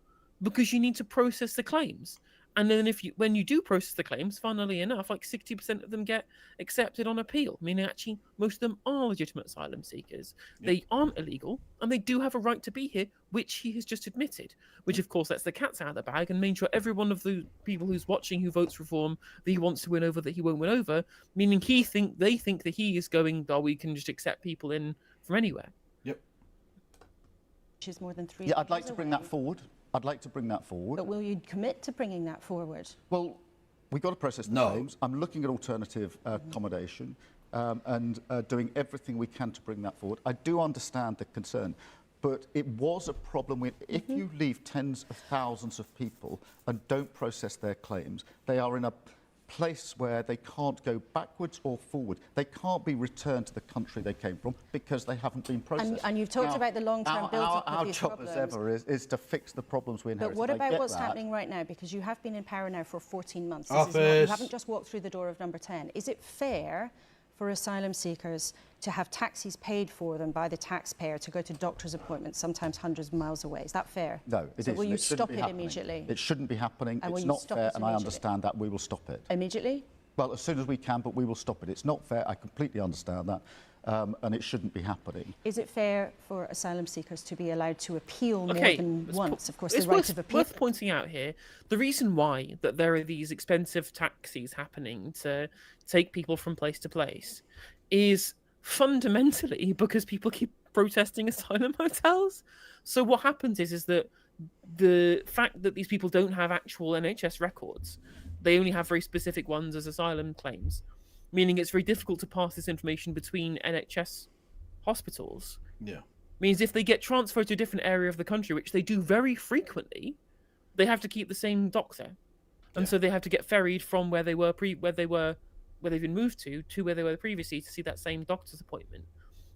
because you need to process the claims. And then when you do process the claims, funnily enough, like 60% of them get accepted on appeal, meaning actually most of them are legitimate asylum seekers. Yeah. They aren't illegal, and they do have a right to be here, which he has just admitted, which of course lets the cats out of the bag and made sure every one of the people who's watching who votes reform that he wants to win over, that he won't win over, meaning they think that he is going, oh, we can just accept people in from anywhere. Yep. Which is more than 3 years I'd like to bring that forward. But will you commit to bringing that forward? Well, we've got to process the claims. I'm looking at alternative accommodation and doing everything we can to bring that forward. I do understand the concern, but it was a problem with if you leave tens of thousands of people and don't process their claims, they are in a place where they can't go backwards or forward. They can't be returned to the country they came from because they haven't been processed. And you've talked about the long-term build-up of these problems. Our job as ever is to fix the problems we inherited. But what about what's happening right now? Because you have been in power now for 14 months. You haven't just walked through the door of number 10. Is it fair for asylum seekers to have taxis paid for them by the taxpayer to go to doctor's appointments, sometimes hundreds of miles away? Is that fair? No, it isn't. Will you stop it immediately? It shouldn't be happening. It's not fair, and I understand that. We will stop it. Immediately? Well, as soon as we can, but we will stop it. It's not fair. I completely understand that. and it shouldn't be happening. Is it fair for asylum seekers to be allowed to appeal more Okay, than once? Of course, it's the right of appeal. worth pointing out here, the reason why that there are these expensive taxis happening to take people from place to place is fundamentally because people keep protesting asylum hotels. So what happens is that the fact that these people don't have actual NHS records, they only have very specific ones as asylum claims, meaning it's very difficult to pass this information between NHS hospitals. Yeah. Means if they get transferred to a different area of the country, which they do very frequently, they have to keep the same doctor, and so they have to get ferried from where they've been moved to where they were previously to see that same doctor's appointment.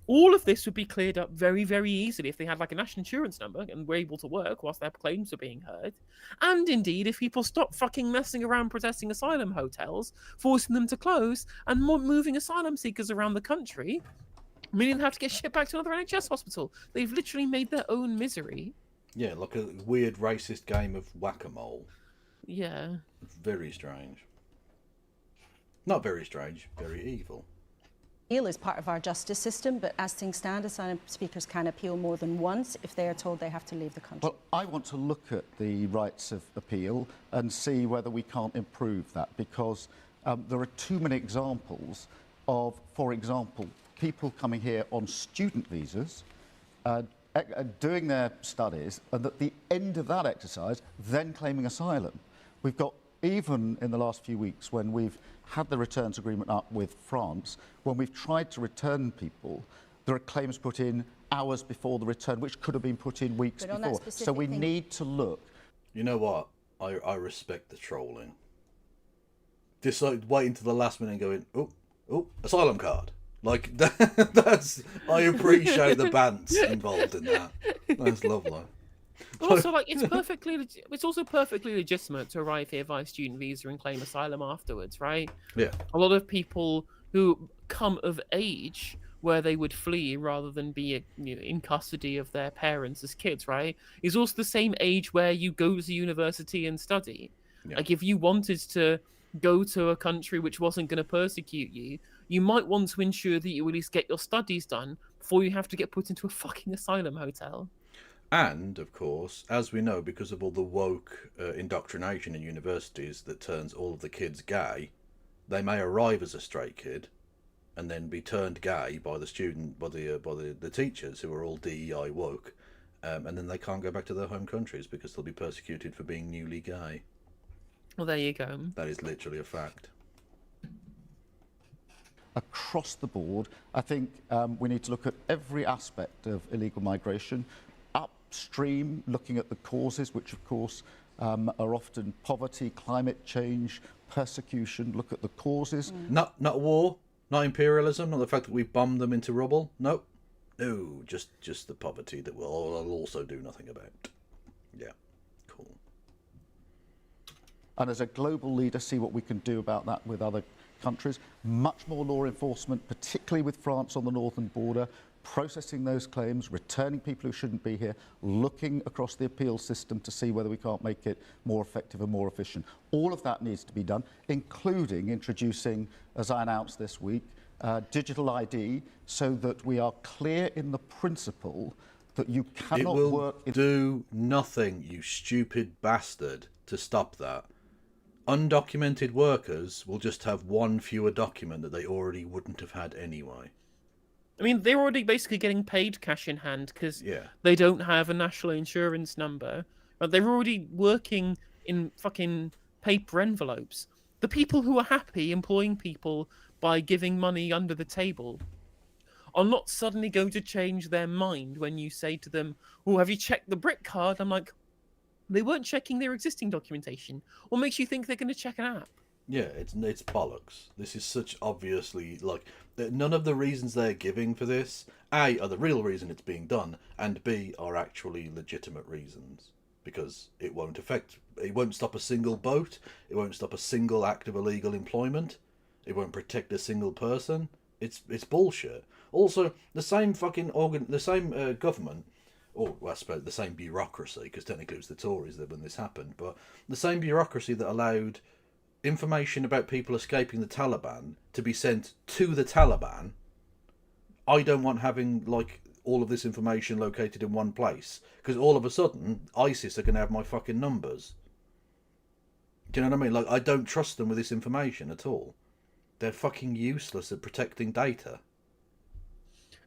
All of this would be cleared up very, very easily if they had like a national insurance number and were able to work whilst their claims were being heard. And indeed, if people stop fucking messing around protesting asylum hotels, forcing them to close, and moving asylum seekers around the country, meaning they have to get shipped back to another NHS hospital. They've literally made their own misery. Yeah, like a weird racist game of whack-a-mole. Yeah. Very strange. Not very strange, very evil. Appeal is part of our justice system, but as things stand, asylum seekers can appeal more than once if they are told they have to leave the country. Well, I want to look at the rights of appeal and see whether we can't improve that, because there are too many examples of, for example, people coming here on student visas, doing their studies, and at the end of that exercise, then claiming asylum. We've got, even in the last few weeks, when we've had the returns agreement up with France, when we've tried to return people, there are claims put in hours before the return, which could have been put in weeks before. So we need to look. You know what? I respect the trolling. Just like waiting to the last minute and going, oh, asylum card. Like that's I appreciate the bants involved in that. That's lovely. Also, like it's also perfectly legitimate to arrive here via student visa and claim asylum afterwards, right? Yeah. A lot of people who come of age where they would flee rather than be in custody of their parents as kids, right? Is also the same age where you go to university and study. Yeah. Like if you wanted to go to a country which wasn't going to persecute you, you might want to ensure that you at least get your studies done before you have to get put into a fucking asylum hotel. And, of course, as we know, because of all the woke indoctrination in universities that turns all of the kids gay, they may arrive as a straight kid and then be turned gay by the teachers who are all DEI woke, and then they can't go back to their home countries because they'll be persecuted for being newly gay. Well, there you go. That is literally a fact. Across the board, I think we need to look at every aspect of illegal migration, upstream, looking at the causes, which of course are often poverty, climate change, persecution. Look at the causes. Not war, not imperialism, not the fact that we bombed them into rubble. No, just the poverty that we'll also do nothing about. Yeah, cool. And as a global leader, see what we can do about that with other countries. Much more law enforcement, particularly with France on the northern border, processing those claims, returning people who shouldn't be here, looking across the appeal system to see whether we can't make it more effective and more efficient. All of that needs to be done, including introducing, as I announced this week, digital ID, so that we are clear in the principle that you cannot work... It will do nothing, you stupid bastard, to stop that. Undocumented workers will just have one fewer document that they already wouldn't have had anyway. I mean, they're already basically getting paid cash in hand because they don't have a national insurance number. But they're already working in fucking paper envelopes. The people who are happy employing people by giving money under the table are not suddenly going to change their mind when you say to them, oh, have you checked the BRIC card? I'm like, they weren't checking their existing documentation. What makes you think they're going to check an app? Yeah, it's bollocks. This is such obviously, like, none of the reasons they're giving for this, A, are the real reason it's being done, and B, are actually legitimate reasons. Because it won't stop a single boat, it won't stop a single act of illegal employment, it won't protect a single person. It's bullshit. Also, the same fucking government, or well, I suppose the same bureaucracy, because technically it was the Tories that when this happened, but the same bureaucracy that allowed information about people escaping the Taliban to be sent to the Taliban I don't want having like all of this information located in one place, because all of a sudden ISIS are going to have my fucking numbers. Do you know what I mean? Like, I don't trust them with this information at all. They're fucking useless at protecting data.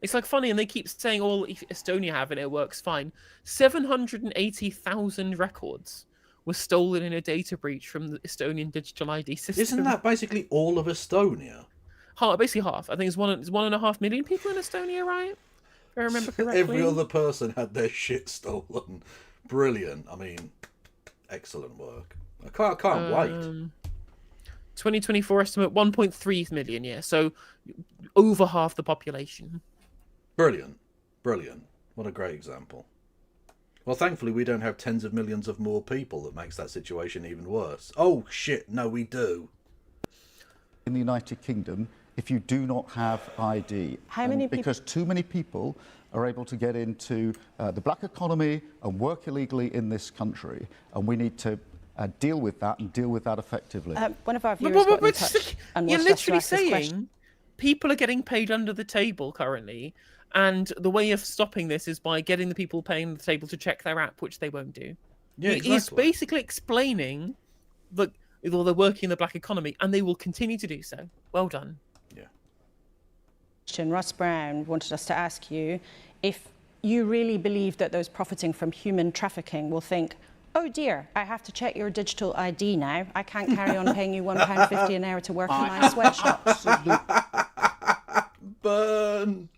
It's like funny, and they keep saying all Estonia have and it works fine. 780,000 records were stolen in a data breach from the Estonian digital ID system. Isn't that basically all of Estonia? Basically half. I think it's 1.5 million people in Estonia, right? If I remember correctly. Every other person had their shit stolen. Brilliant. I mean, excellent work. I can't wait. 2024 estimate 1.3 million, yeah. So over half the population. Brilliant. Brilliant. What a great example. Well, thankfully, we don't have tens of millions of more people that makes that situation even worse. Oh, shit. No, we do. In the United Kingdom, if you do not have ID, how many because too many people are able to get into the black economy and work illegally in this country, and we need to deal with that and deal with that effectively. One of our viewers got in touch and you're wants us to literally ask this question. saying people are getting paid under the table currently, and the way of stopping this is by getting the people paying the table to check their app, which they won't do. Yeah, exactly. He's basically explaining that they're working in the black economy, and they will continue to do so. Well done. Yeah. Ross Brown wanted us to ask you if you really believe that those profiting from human trafficking will think, oh dear, I have to check your digital ID now. I can't carry on paying you £1.50 an hour to work in my sweatshop. Burn.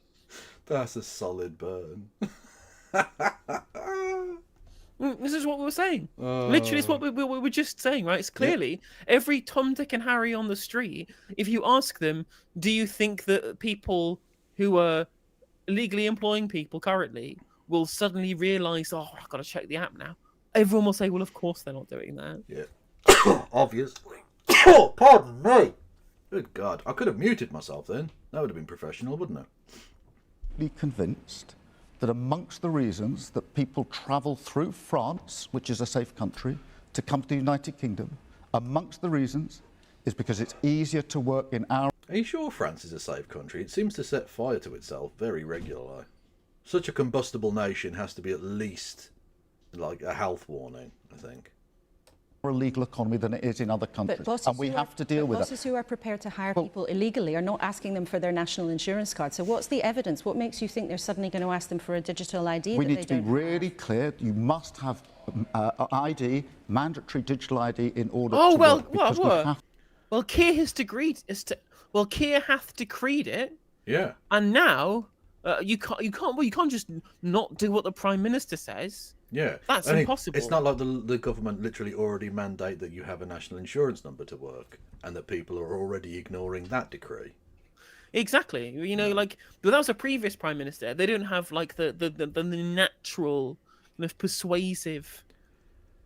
That's a solid burn. This is what we were saying. Literally, it's what we were just saying, right? It's clearly every Tom, Dick, and Harry on the street. If you ask them, do you think that people who are illegally employing people currently will suddenly realise, oh, I've got to check the app now? Everyone will say, well, of course they're not doing that. Yeah. Obviously. Oh, pardon me. Good God. I could have muted myself then. That would have been professional, wouldn't it? Be convinced that amongst the reasons that people travel through France, which is a safe country, to come to the United Kingdom, amongst the reasons is because it's easier to work in our... Are you sure France is a safe country? It seems to set fire to itself very regularly. Such a combustible nation has to be at least like a health warning, I think. ...more illegal economy than it is in other countries, and we have to deal with it. Bosses who are prepared to hire people illegally are not asking them for their national insurance card. So what's the evidence? What makes you think they're suddenly going to ask them for a digital ID? We need to be really clear. You must have ID, mandatory digital ID, in order to work. Well, Keir has decreed Keir hath decreed it. Yeah. And now you can't just not do what the Prime Minister says. Yeah, that's impossible. It's not like the government literally already mandate that you have a national insurance number to work, and that people are already ignoring that decree. Exactly. You know, like, but that was a previous Prime Minister. They don't have like the natural kind of persuasive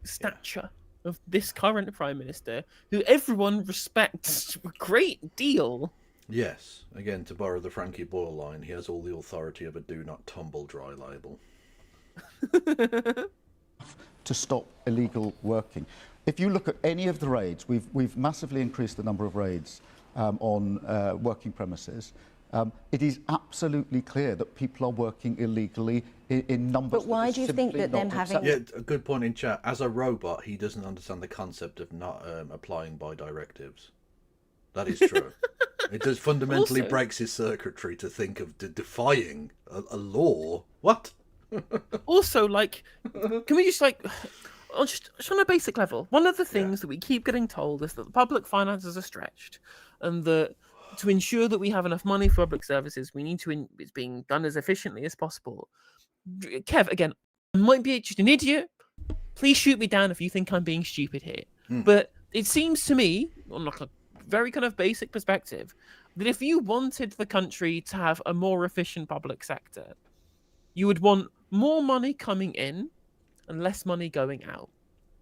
stature of this current Prime Minister, who everyone respects a great deal. Yes. Again, to borrow the Frankie Boyle line, he has all the authority of a do not tumble dry label. To stop illegal working. If you look at any of the raids, we've massively increased the number of raids on working premises. It is absolutely clear that people are working illegally in numbers. But why do you think that them having... Yeah, a good point in chat. As a robot, he doesn't understand the concept of not applying by directives. That is true. It does fundamentally breaks his circuitry to think of defying a law. What? Also, like, can we just like, just on a basic level, one of the things that we keep getting told is that the public finances are stretched, and that to ensure that we have enough money for public services, we need to it's being done as efficiently as possible. Kev, again, I might be just an idiot. Please shoot me down if you think I'm being stupid here. But it seems to me, on like a very kind of basic perspective, that if you wanted the country to have a more efficient public sector, you would want more money coming in and less money going out,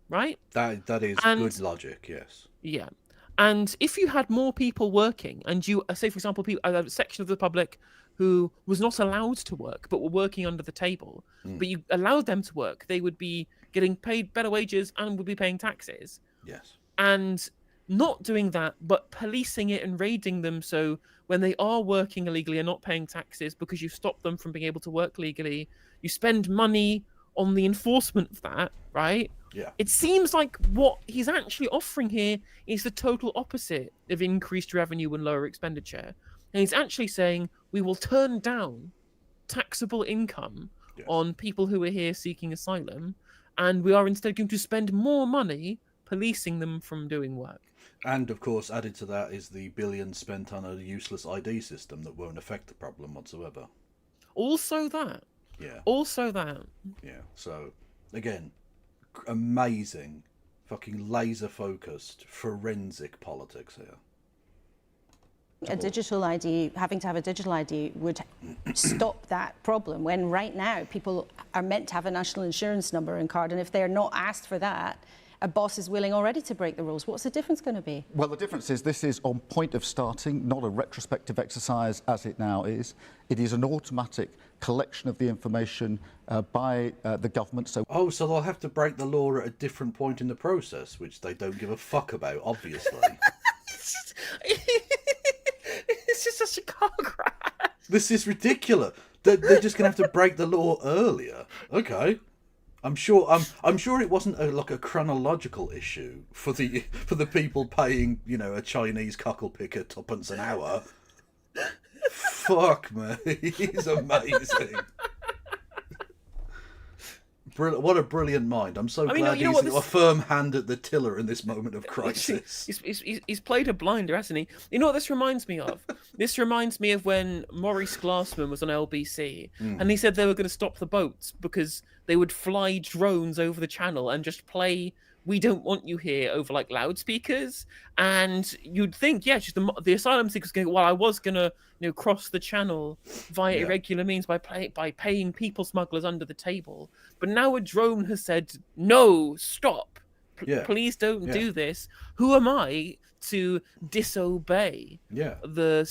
right? That is good logic, yes. Yeah. And if you had more people working, and you, say, for example, a section of the public who was not allowed to work, but were working under the table, but you allowed them to work, they would be getting paid better wages and would be paying taxes. Yes. And not doing that, but policing it and raiding them. So when they are working illegally and not paying taxes because you stop them from being able to work legally, you spend money on the enforcement of that, right? Yeah. It seems like what he's actually offering here is the total opposite of increased revenue and lower expenditure. And he's actually saying we will turn down taxable income on people who are here seeking asylum, and we are instead going to spend more money policing them from doing work. And of course, added to that is the billions spent on a useless ID system that won't affect the problem whatsoever. Also that. Yeah. Also that. Yeah. So, again, amazing, fucking laser-focused, forensic politics here. A digital ID, having to have a digital ID would stop that problem, when right now people are meant to have a national insurance number and card, and if they're not asked for that, a boss is willing already to break the rules. What's the difference going to be? Well, the difference is this is on point of starting, not a retrospective exercise as it now is. It is an automatic collection of the information by the government. So they'll have to break the law at a different point in the process, which they don't give a fuck about, obviously. It's just such a car crash. This is ridiculous. They're just going to have to break the law earlier. Okay. I'm sure it wasn't like a chronological issue for the people paying, a Chinese cockle picker tuppence an hour. Fuck me, he's amazing. What a brilliant mind. I'm so glad he's a firm hand at the tiller in this moment of crisis. He's played a blinder, hasn't he? You know what this reminds me of? This reminds me of when Maurice Glassman was on LBC, and he said they were going to stop the boats because they would fly drones over the channel and just play "We Don't Want You Here" over like loudspeakers. And you'd think, just the asylum seekers going, well, I was going to cross the channel via irregular means by paying people smugglers under the table. But now a drone has said, no, stop. Please don't do this. Who am I to disobey the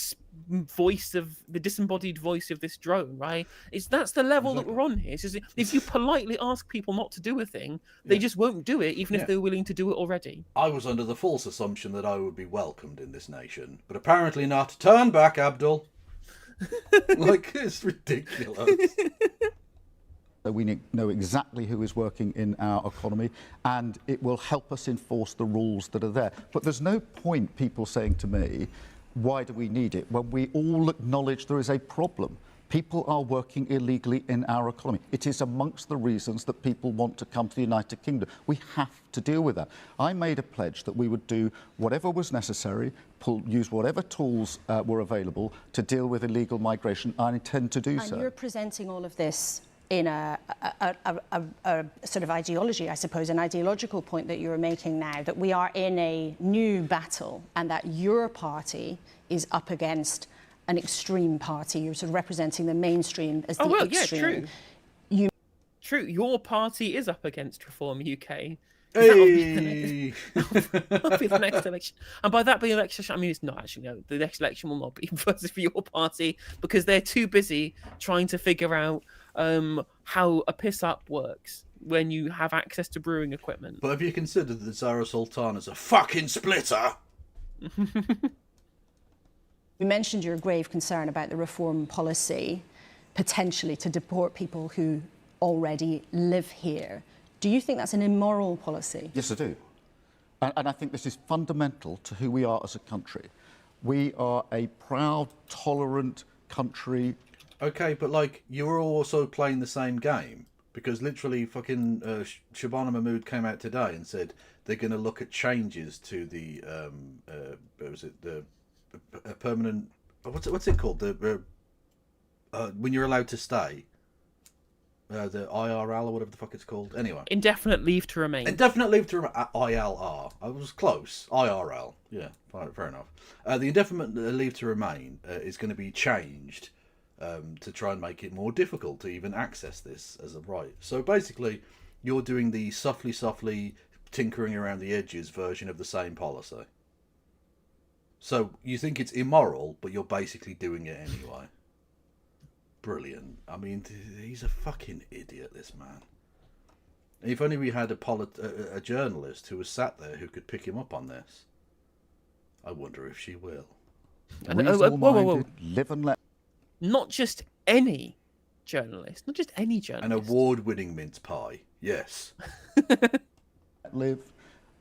disembodied voice of this drone, right? That's the level that we're on here. It's just, if you politely ask people not to do a thing, they just won't do it, even if they're willing to do it already. I was under the false assumption that I would be welcomed in this nation, but apparently not. Turn back, Abdul. It's ridiculous. We know exactly who is working in our economy, and it will help us enforce the rules that are there. But there's no point people saying to me, why do we need it, when we all acknowledge there is a problem. People are working illegally in our economy. It is amongst the reasons that people want to come to the United Kingdom. We have to deal with that. I made a pledge that we would do whatever was necessary, use whatever tools were available to deal with illegal migration. I intend to do so. And you're presenting all of this in a sort of ideology, I suppose, an ideological point that you're making now, that we are in a new battle and that your party is up against an extreme party. You're sort of representing the mainstream as the extreme. Yeah, true. Your party is up against Reform UK. Hey. That'll be the next election. And by that being election, I mean, it's not actually, no, the next election will not be for your party because they're too busy trying to figure out how a piss-up works when you have access to brewing equipment. But have you considered that Zara Sultan is a fucking splitter? You mentioned your grave concern about the reform policy, potentially to deport people who already live here. Do you think that's an immoral policy? Yes, I do. And I think this is fundamental to who we are as a country. We are a proud, tolerant country. Okay, but you're also playing the same game, because literally fucking Shabana Mahmood came out today and said they're going to look at changes to the permanent, what's it called, the when you're allowed to stay, the IRL or whatever the fuck it's called. Anyway, indefinite leave to remain. Indefinite leave to remain. ILR. I was close. IRL. Yeah, fair enough. The indefinite leave to remain is going to be changed to try and make it more difficult to even access this as a right. So basically, you're doing the softly tinkering around the edges version of the same policy. So you think it's immoral, but you're basically doing it anyway. Brilliant. I mean, he's a fucking idiot, this man. If only we had a journalist who was sat there who could pick him up on this. I wonder if she will. Reasonable-minded, live and let... Not just any journalist, not just any An journalist. award-winning mince pie, yes. live,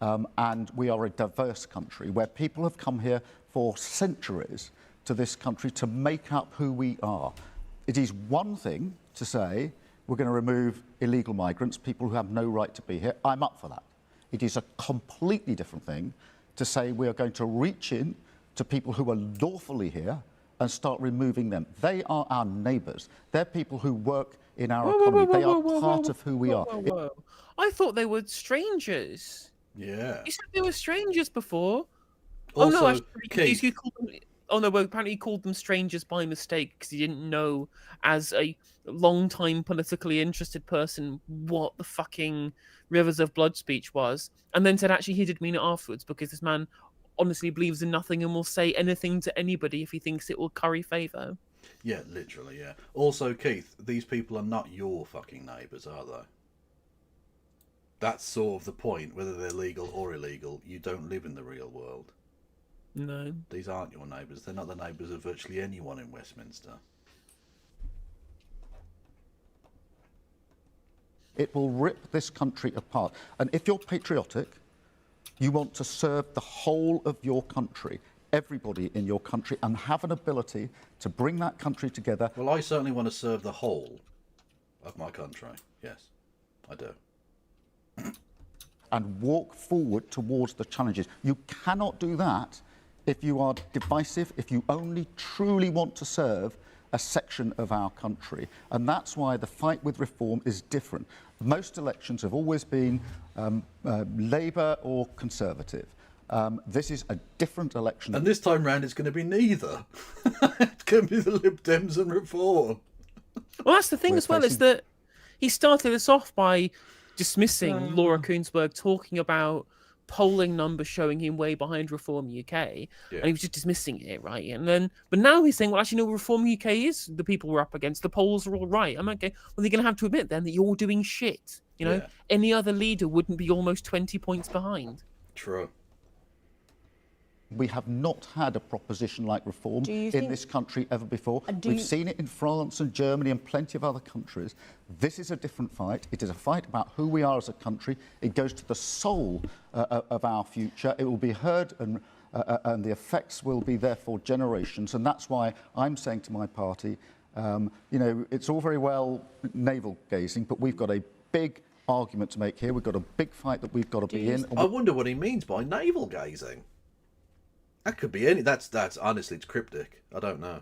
and we are a diverse country where people have come here for centuries to this country to make up who we are. It is one thing to say we're going to remove illegal migrants, people who have no right to be here. I'm up for that. It is a completely different thing to say we are going to reach in to people who are lawfully here and start removing them. They are our neighbours. They're people who work in our economy. They are part of who we are. I thought they were strangers. Yeah. You said they were strangers before. Also, oh no, actually, Keith, you called them, oh no, well, apparently he called them strangers by mistake because he didn't know, as a long-time politically interested person, what the fucking Rivers of Blood speech was, and then said actually he did mean it afterwards because this man honestly believes in nothing and will say anything to anybody if he thinks it will curry favour. Yeah, literally, yeah. Also, Keith, these people are not your fucking neighbours, are they? That's sort of the point, whether they're legal or illegal. You don't live in the real world. No. These aren't your neighbours. They're not the neighbours of virtually anyone in Westminster. It will rip this country apart. And if you're patriotic, you want to serve the whole of your country, everybody in your country, and have an ability to bring that country together. Well, I certainly want to serve the whole of my country. Yes, I do. And walk forward towards the challenges. You cannot do that if you are divisive, if you only truly want to serve a section of our country. And that's why the fight with reform is different. Most elections have always been Labour or Conservative. This is a different election. And this time round it's going to be neither. It's going to be the Lib Dems and Reform. Well, that's the thing as well, is that he started this off by dismissing Laura Kuenssberg talking about polling numbers showing him way behind Reform UK, and he was just dismissing it, right? And then, but now he's saying, well, actually, no, Reform UK is the people we're up against. The polls are all right. I'm okay. Well, they're going to have to admit then that you're doing shit. You know, any other leader wouldn't be almost 20 points behind. True. We have not had a proposition like reform in this country ever before. We've seen it in France and Germany and plenty of other countries. This is a different fight. It is a fight about who we are as a country. It goes to the soul of our future. It will be heard and the effects will be there for generations. And that's why I'm saying to my party, you know, it's all very well navel-gazing, but we've got a big argument to make here. We've got a big fight that we've got to be in. I wonder what he means by navel-gazing. That could be any. That's honestly, it's cryptic. I don't know.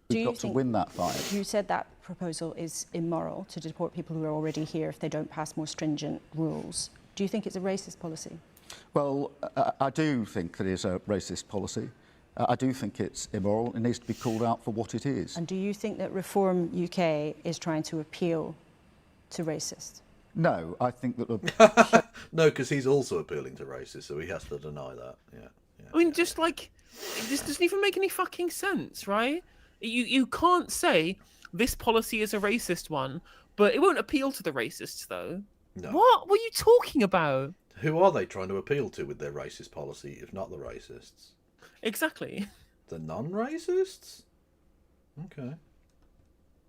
We've got to win that fight. You said that proposal is immoral to deport people who are already here if they don't pass more stringent rules. Do you think it's a racist policy? Well, I do think that it is a racist policy. I do think it's immoral. It needs to be called out for what it is. And do you think that Reform UK is trying to appeal to racists? No, I think that... No, because he's also appealing to racists, so he has to deny that. Yeah. I mean, just like, this doesn't even make any fucking sense, right? You can't say this policy is a racist one, but it won't appeal to the racists, though. No. What are you talking about? Who are they trying to appeal to with their racist policy, if not the racists? Exactly. The non-racists? Okay.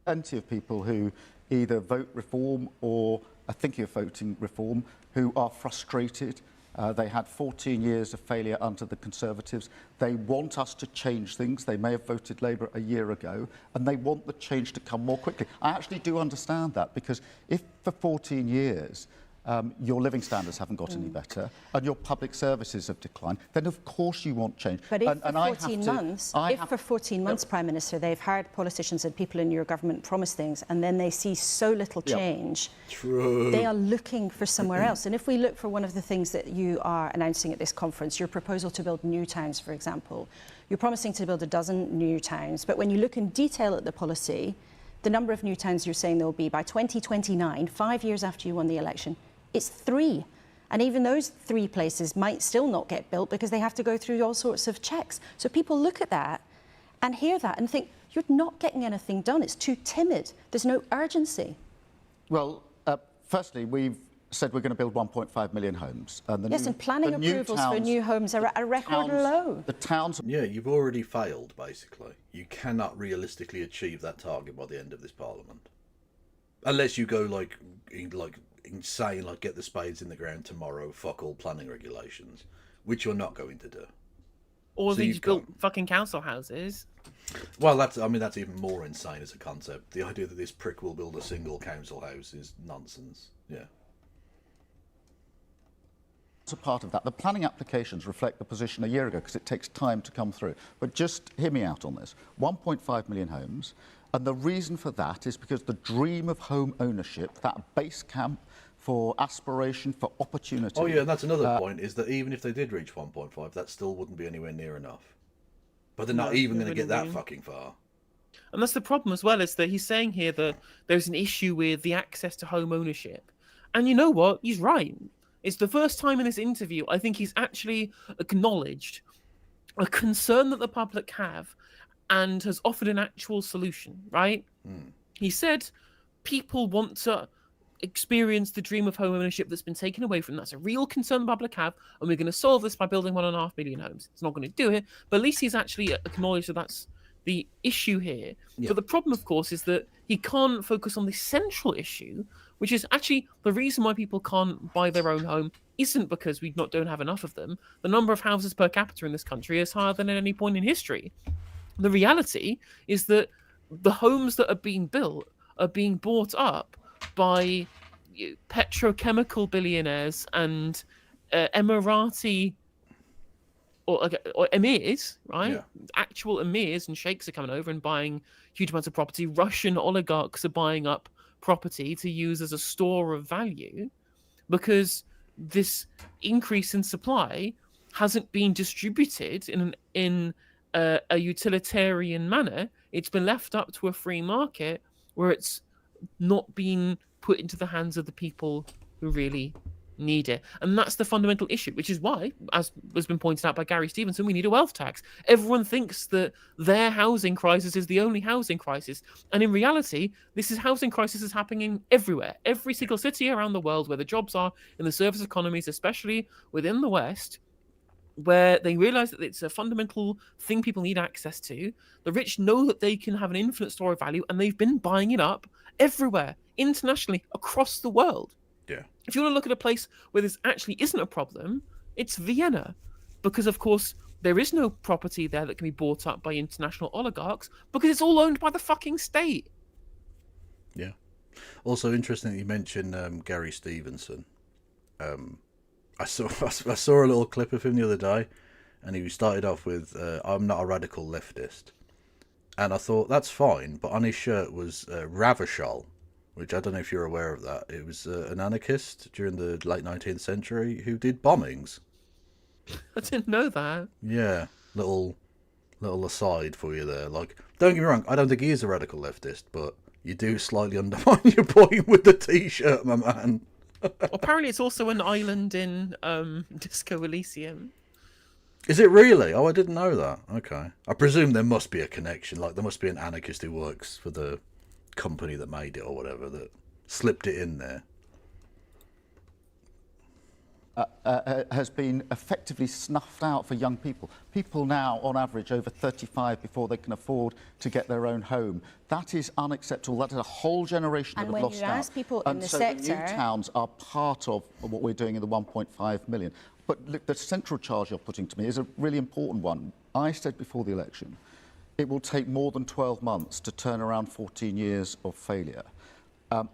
Plenty of people who either vote reform or are thinking of voting reform who are frustrated. They had 14 years of failure under the Conservatives. They want us to change things. They may have voted Labour a year ago, and they want the change to come more quickly. I actually do understand that, because if for 14 years your living standards haven't got any better and your public services have declined, then of course you want change. But if for 14 months, Prime Minister, they've hired politicians and people in your government promise things, and then they see so little change, they are looking for somewhere else. And if we look for one of the things that you are announcing at this conference, your proposal to build new towns, for example, you're promising to build a dozen new towns, but when you look in detail at the policy, the number of new towns you're saying there will be by 2029, 5 years after you won the election, it's 3. And even those 3 places might still not get built because they have to go through all sorts of checks. So people look at that and hear that and think, you're not getting anything done. It's too timid. There's no urgency. Well, firstly, we've said we're going to build 1.5 million homes. And Yes, and planning approvals for new homes are at a record low. The towns... Yeah, you've already failed, basically. You cannot realistically achieve that target by the end of this parliament. Unless you go, like insane, like get the spades in the ground tomorrow, fuck all planning regulations, which you're not going to do. Or So they you've just built fucking council houses. Well, that's even more insane as a concept. The idea that this prick will build a single council house is nonsense. Yeah. As a part of that, the planning applications reflect the position a year ago because it takes time to come through. But just hear me out on this. 1.5 million homes. And the reason for that is because the dream of home ownership, that base camp for aspiration, for opportunity... Oh, yeah, and that's another point, is that even if they did reach 1.5, that still wouldn't be anywhere near enough. But they're not even going to get that fucking far. And that's the problem as well, is that he's saying here that there's an issue with the access to home ownership. And you know what? He's right. It's the first time in this interview I think he's actually acknowledged a concern that the public have and has offered an actual solution, right? He said people want to experience the dream of home ownership that's been taken away from them. That's a real concern the public have, and we're going to solve this by building 1.5 million homes. It's not going to do it, but at least he's actually acknowledged that that's the issue here. Yeah. But the problem, of course, is that he can't focus on the central issue, which is actually the reason why people can't buy their own home isn't because we don't have enough of them. The number of houses per capita in this country is higher than at any point in history. The reality is that the homes that are being built are being bought up by petrochemical billionaires and Emirati or emirs, right? Yeah. Actual emirs and sheikhs are coming over and buying huge amounts of property. Russian oligarchs are buying up property to use as a store of value because this increase in supply hasn't been distributed in a utilitarian manner. It's been left up to a free market where it's not been put into the hands of the people who really need it. And that's the fundamental issue, which is why, as has been pointed out by Gary Stevenson, we need a wealth tax. Everyone thinks that their housing crisis is the only housing crisis. And in reality, this is housing crisis is happening everywhere. Every single city around the world where the jobs are in the service economies, especially within the West, where they realize that it's a fundamental thing people need access to. The rich know that they can have an infinite store of value, and they've been buying it up everywhere, internationally, across the world. Yeah. If you want to look at a place where this actually isn't a problem, it's Vienna. Because, of course, there is no property there that can be bought up by international oligarchs because it's all owned by the fucking state. Yeah. Also, interesting that you mentioned Gary Stevenson. I saw a little clip of him the other day, and he started off with, I'm not a radical leftist. And I thought, that's fine, but on his shirt was Ravachol, which I don't know if you're aware of that. It was an anarchist during the late 19th century who did bombings. I didn't know that. Yeah, little aside for you there. Like, don't get me wrong, I don't think he is a radical leftist, but you do slightly undermine your point with the T-shirt, my man. Apparently it's also an island in Disco Elysium. Is it really? Oh, I didn't know that. Okay. I presume there must be a connection. Like, there must be an anarchist who works for the company that made it or whatever that slipped it in there. Has been effectively snuffed out for young people. People now, on average, over 35 before they can afford to get their own home. That is unacceptable. That is a whole generation that have lost out. And when you ask people in the sector... the new towns are part of what we're doing in the 1.5 million. But look, the central charge you're putting to me is a really important one. I said before the election, it will take more than 12 months to turn around 14 years of failure.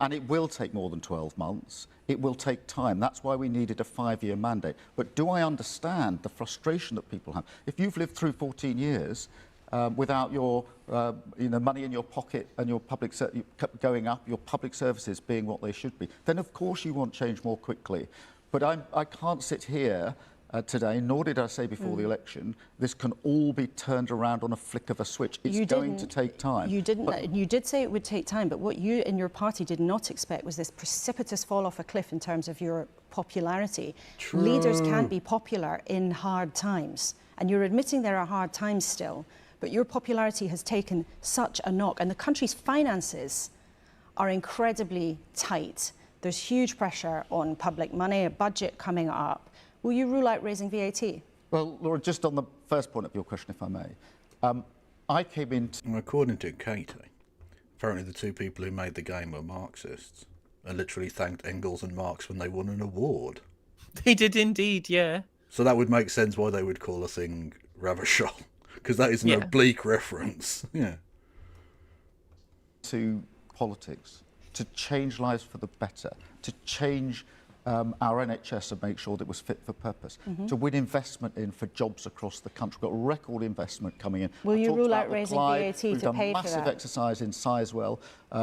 And it will take more than 12 months. It will take time. That's why we needed a 5-year mandate. But do I understand the frustration that people have? If you've lived through 14 years without your money in your pocket and your public going up, your public services being what they should be, then of course you want change more quickly. But I can't sit here today, nor did I say before the election, this can all be turned around on a flick of a switch. It's going to take time. You didn't. You did say it would take time, but what you and your party did not expect was this precipitous fall off a cliff in terms of your popularity. True. Leaders can't be popular in hard times, and you're admitting there are hard times still, but your popularity has taken such a knock, and the country's finances are incredibly tight. There's huge pressure on public money, a budget coming up. Will you rule out raising VAT? Well, Laura, just on the first point of your question, if I may, I came into... According to Katie, apparently the two people who made the game were Marxists and literally thanked Engels and Marx when they won an award. They did indeed, yeah. So that would make sense why they would call a thing Ravachol, because that is an oblique reference. Yeah. To politics, to change lives for the better, to change our NHS and make sure that it was fit for purpose, to win investment in for jobs across the country. We've got record investment coming in. Will you rule out raising VAT to pay for that? We've done massive exercise in Sizewell,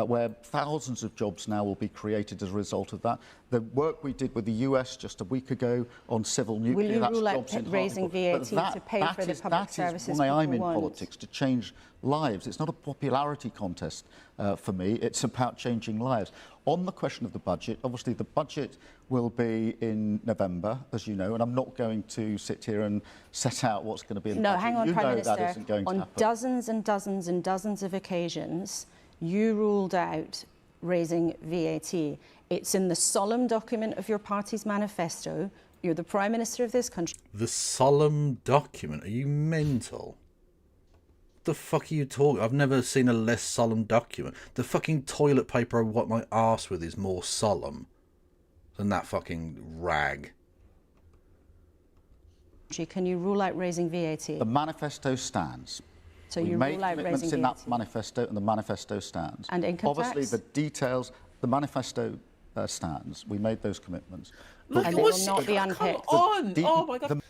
where thousands of jobs now will be created as a result of that. The work we did with the US just a week ago on civil nuclear, will you rule out raising VAT to pay for the public services people want? That is why I'm in politics, to change lives. It's not a popularity contest for me. It's about changing lives. On the question of the budget, obviously the budget will be in November, as you know, and I'm not going to sit here and set out what's going to be in the budget. No, hang on, Prime Minister. That isn't going to happen. On dozens and dozens and dozens of occasions, you ruled out raising VAT. It's in the solemn document of your party's manifesto. You're the Prime Minister of this country. The solemn document? Are you mental? The fuck are you talking? I've never seen a less solemn document. The fucking toilet paper I wipe my arse with is more solemn than that fucking rag. Can you rule out raising VAT? The manifesto stands. So you rule out raising VAT? in that manifesto, and the manifesto stands. And income tax? Obviously, the details, the manifesto stands. We made those commitments. Look, and they will not be unpicked. Come on! Oh my God!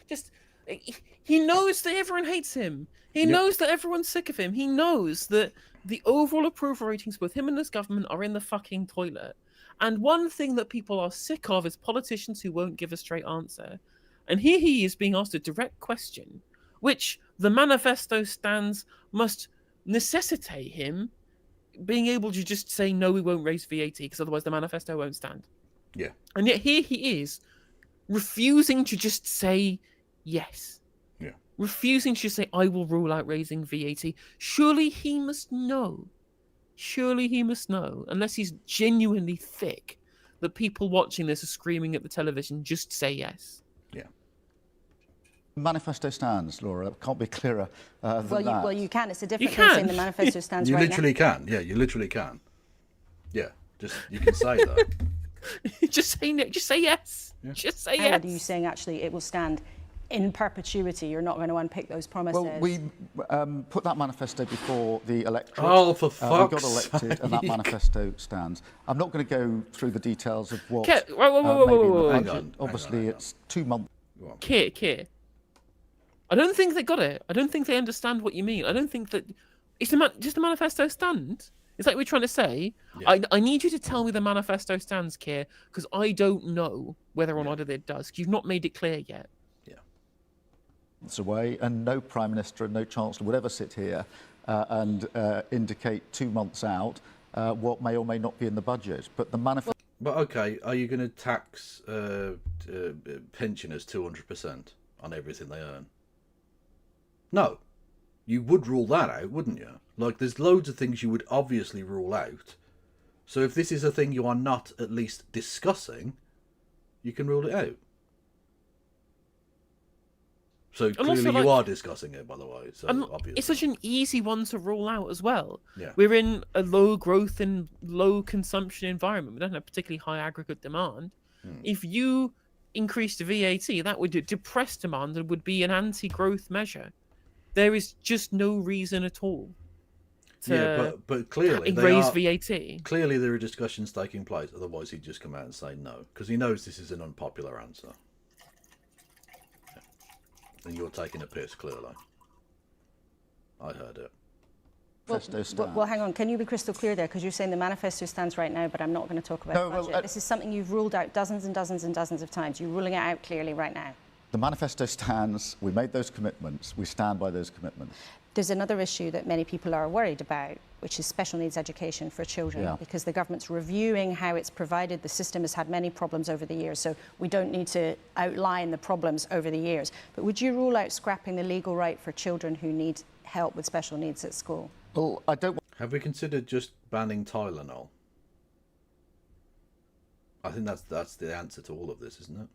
He knows that everyone hates him. He knows that everyone's sick of him. He knows that the overall approval ratings, both him and his government, are in the fucking toilet. And one thing that people are sick of is politicians who won't give a straight answer. And here he is being asked a direct question, which the manifesto stands must necessitate him being able to just say, no, we won't raise VAT, because otherwise the manifesto won't stand. Yeah. And yet here he is, refusing to just say yes. Yeah. Refusing to just say, I will rule out raising VAT. Surely he must know. Surely he must know, unless he's genuinely thick, that people watching this are screaming at the television, just say yes. Yeah. Manifesto stands, Laura. It can't be clearer than that. Well, you can. It's a different thing saying the manifesto stands right now. You literally can. Yeah, you literally can. Yeah, you can say that. Just say yes. Yeah. Just say yes. Howard, are you saying actually it will stand in perpetuity? You're not going to unpick those promises? Well, we put that manifesto before the electorate. Oh, for fuck's sake. We got elected, and that manifesto stands. I'm not going to go through the details of what whoa. Hang on. Obviously, it's 2 months. Keir. I don't think they got it. I don't think they understand what you mean. I don't think that... It's just the manifesto stand. It's like we're trying to say, I need you to tell me the manifesto stands, Keir, because I don't know whether or not it does. You've not made it clear yet. It's away, and no Prime Minister and no Chancellor would ever sit here and indicate 2 months out what may or may not be in the budget. But the manifesto... But okay, are you going to tax pensioners 200% on everything they earn? No. You would rule that out, wouldn't you? Like, there's loads of things you would obviously rule out. So if this is a thing you are not at least discussing, you can rule it out. So clearly you are discussing it, by the way. So obviously. It's such an easy one to rule out as well. Yeah. We're in a low growth and low consumption environment. We don't have particularly high aggregate demand. If you increase the VAT, that would depress demand and would be an anti-growth measure. There is just no reason at all to but clearly raise VAT. Clearly there are discussions taking place. Otherwise he'd just come out and say no, because he knows this is an unpopular answer. And you're taking a piss, clearly. I heard it. Well, hang on. Can you be crystal clear there? Because you're saying the manifesto stands right now, but I'm not going to talk about the budget. This is something you've ruled out dozens and dozens and dozens of times. You're ruling it out clearly right now. The manifesto stands. We made those commitments. We stand by those commitments. There's another issue that many people are worried about, which is special needs education for children, because the government's reviewing how it's provided. The system has had many problems over the years, so we don't need to outline the problems over the years. But would you rule out scrapping the legal right for children who need help with special needs at school? Well, I don't... Have we considered just banning Tylenol? I think that's the answer to all of this, isn't it?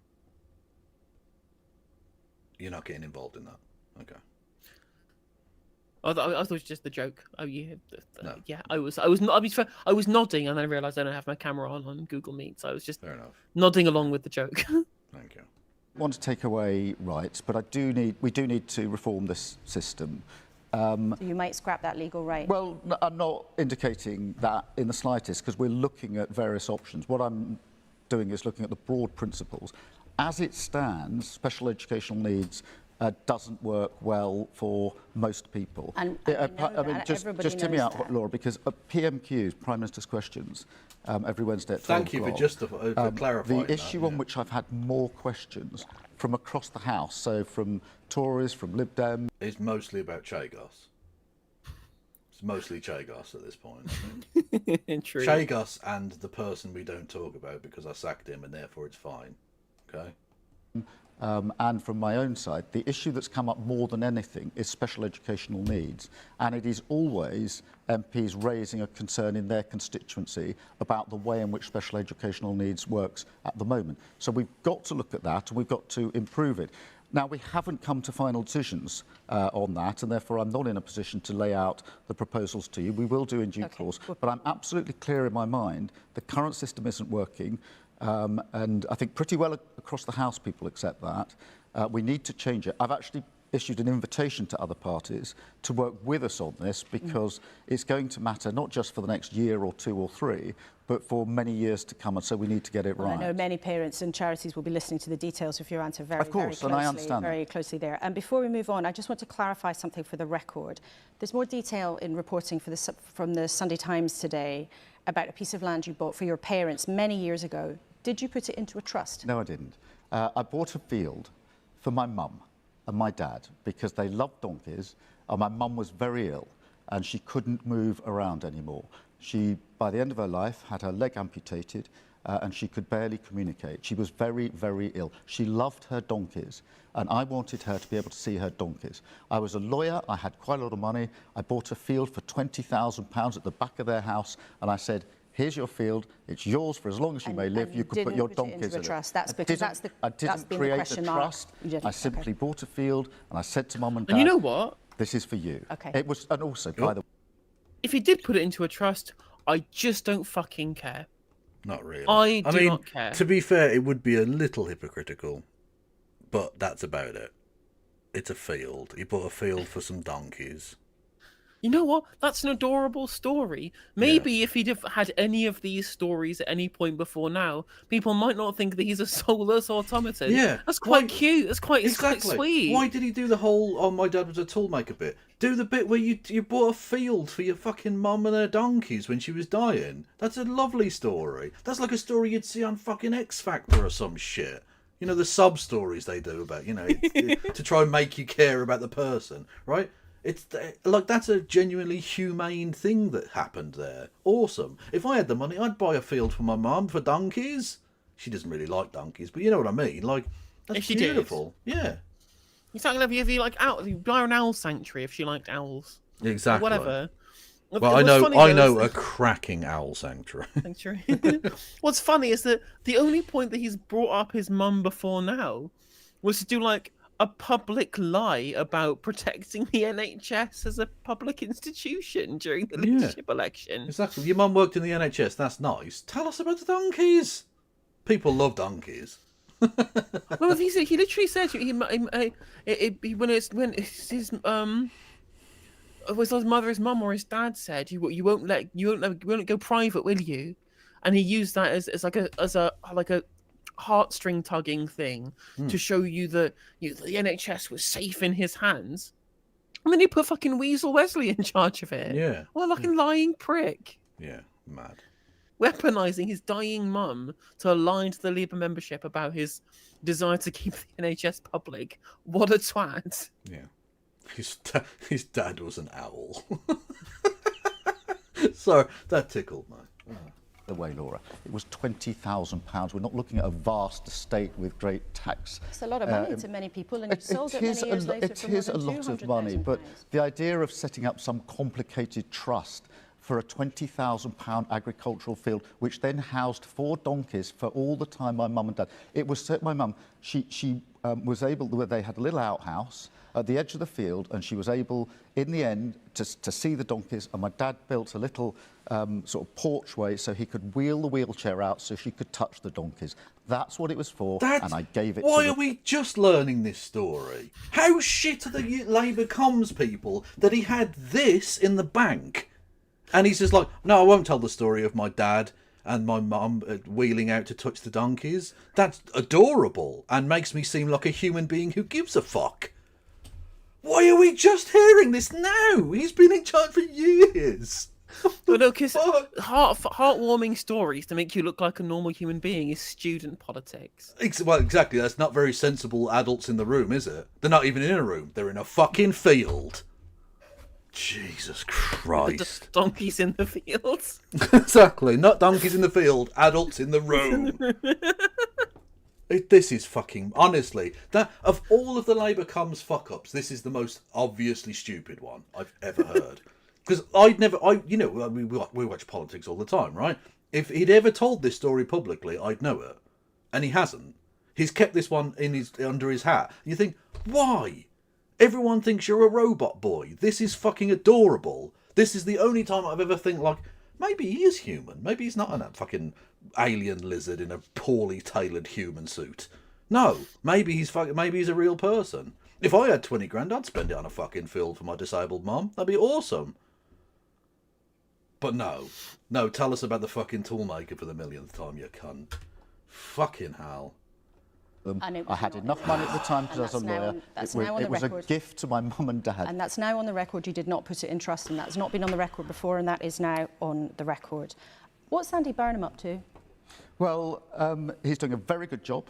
You're not getting involved in that. Okay. I thought it was just the joke. Oh, yeah, No. yeah. I was nodding, and then I realised I don't have my camera on Google Meet, so I was just Fair enough. nodding along with the joke. Thank you. I want to take away rights, but we do need to reform this system. So you might scrap that legal right. Well, I'm not indicating that in the slightest, because we're looking at various options. What I'm doing is looking at the broad principles. As it stands, special educational needs doesn't work well for most people. And just hear me out, Laura, because PMQs, Prime Minister's Questions, every Wednesday at 12 Thank you o'clock, for clarifying the issue on which I've had more questions from across the House, so from Tories, from Lib Dem. It's mostly about Chagos. It's mostly Chagos at this point. True. Chagos and the person we don't talk about because I sacked him and therefore it's fine. Okay? And from my own side, the issue that's come up more than anything is special educational needs. And it is always MPs raising a concern in their constituency about the way in which special educational needs works at the moment. So we've got to look at that and we've got to improve it. Now, we haven't come to final decisions on that, and therefore I'm not in a position to lay out the proposals to you. We will do in due course. But I'm absolutely clear in my mind the current system isn't working. And I think pretty well across the House people accept that. We need to change it. I've actually issued an invitation to other parties to work with us on this because it's going to matter not just for the next year or two or three, but for many years to come, and so we need to get it right. I know many parents and charities will be listening to the details of your answer very closely there. And before we move on, I just want to clarify something for the record. There's more detail in reporting from the Sunday Times today about a piece of land you bought for your parents many years ago. Did you put it into a trust? No, I didn't. I bought a field for my mum and my dad because they loved donkeys, and my mum was very ill and she couldn't move around anymore. She, by the end of her life, had her leg amputated and she could barely communicate. She was very, very ill. She loved her donkeys, and I wanted her to be able to see her donkeys. I was a lawyer, I had quite a lot of money. I bought a field for £20,000 at the back of their house, and I said, here's your field, it's yours for as long as you may live. You could put your donkeys in it. That's because I didn't create a trust. I simply bought a field, and I said to Mum and Dad, and you know what? This is for you. Okay. It was, and also, by the way, if he did put it into a trust, I just don't fucking care. Not really. I do not care. To be fair, it would be a little hypocritical, but that's about it. It's a field. He bought a field for some donkeys. You know what? That's an adorable story. Maybe if he'd have had any of these stories at any point before now, people might not think that he's a soulless automaton. Yeah. That's quite cute. That's quite, exactly. It's quite sweet. Why did he do the whole, oh, my dad was a toolmaker bit? Do the bit where you bought a field for your fucking mum and her donkeys when she was dying. That's a lovely story. That's like a story you'd see on fucking X Factor or some shit. You know, the sub-stories they do about, you know, to try and make you care about the person, right? It's like, that's a genuinely humane thing that happened there. Awesome. If I had the money, I'd buy a field for my mum for donkeys. She doesn't really like donkeys, but you know what I mean. Like, that's beautiful. Yeah. You're talking about if you like owls, you buy an owl sanctuary if she liked owls. Exactly. Or whatever. Well, I know a cracking owl sanctuary. What's funny is that the only point that he's brought up his mum before now was to do like a public lie about protecting the NHS as a public institution during the leadership election. Exactly. Your mum worked in the NHS. That's nice. Tell us about the donkeys. People love donkeys. Well, he literally said when his mum or his dad said you won't go private, will you? And he used that as a heartstring tugging thing to show you that the NHS was safe in his hands. And then he put fucking Weasel Wesley in charge of it. Yeah. Well, like a lying prick. Yeah, mad. Weaponising his dying mum to lie to the Labour membership about his desire to keep the NHS public. What a twat. Yeah. His dad was an owl. Sorry, that tickled me. the way, Laura, it was £20,000. We're not looking at a vast estate with great tax. It's a lot of money to many people, and you sold it many years later for more than It is a lot of money, but the idea of setting up some complicated trust for a £20,000 agricultural field, which then housed 4 donkeys for all the time my mum and dad. It was my mum. She was able. They had a little outhouse at the edge of the field, and she was able, in the end, to see the donkeys. And my dad built a little sort of porchway so he could wheel the wheelchair out so she could touch the donkeys. That's what it was for, and I gave it to Why are we just learning this story? How shit are the Labour comms people that he had this in the bank? And he's just like, no, I won't tell the story of my dad and my mum wheeling out to touch the donkeys. That's adorable and makes me seem like a human being who gives a fuck. Why are we just hearing this now? He's been in charge for years. Well, no, because heartwarming stories to make you look like a normal human being is student politics. Well, exactly. That's not very sensible adults in the room, is it? They're not even in a room. They're in a fucking field. Jesus Christ. The donkeys in the fields. Exactly. Not donkeys in the field, adults in the room. This is fucking... Honestly, that of all of the Labour comms fuck-ups, this is the most obviously stupid one I've ever heard. Because we watch politics all the time, right? If he'd ever told this story publicly, I'd know it. And he hasn't. He's kept this one under his hat. And you think, why? Everyone thinks you're a robot boy. This is fucking adorable. This is the only time I've ever think like, maybe he is human. Maybe he's not a fucking alien lizard in a poorly tailored human suit. No, maybe he's a real person. If I had 20 grand, I'd spend it on a fucking field for my disabled mum. That'd be awesome. But no, tell us about the fucking toolmaker for the millionth time, you cunt. Fucking hell. I had enough money at the time because I was a lawyer. It was a gift to my mum and dad. And that's now on the record. You did not put it in trust, and that's not been on the record before, and that is now on the record. What's Andy Burnham up to? Well, he's doing a very good job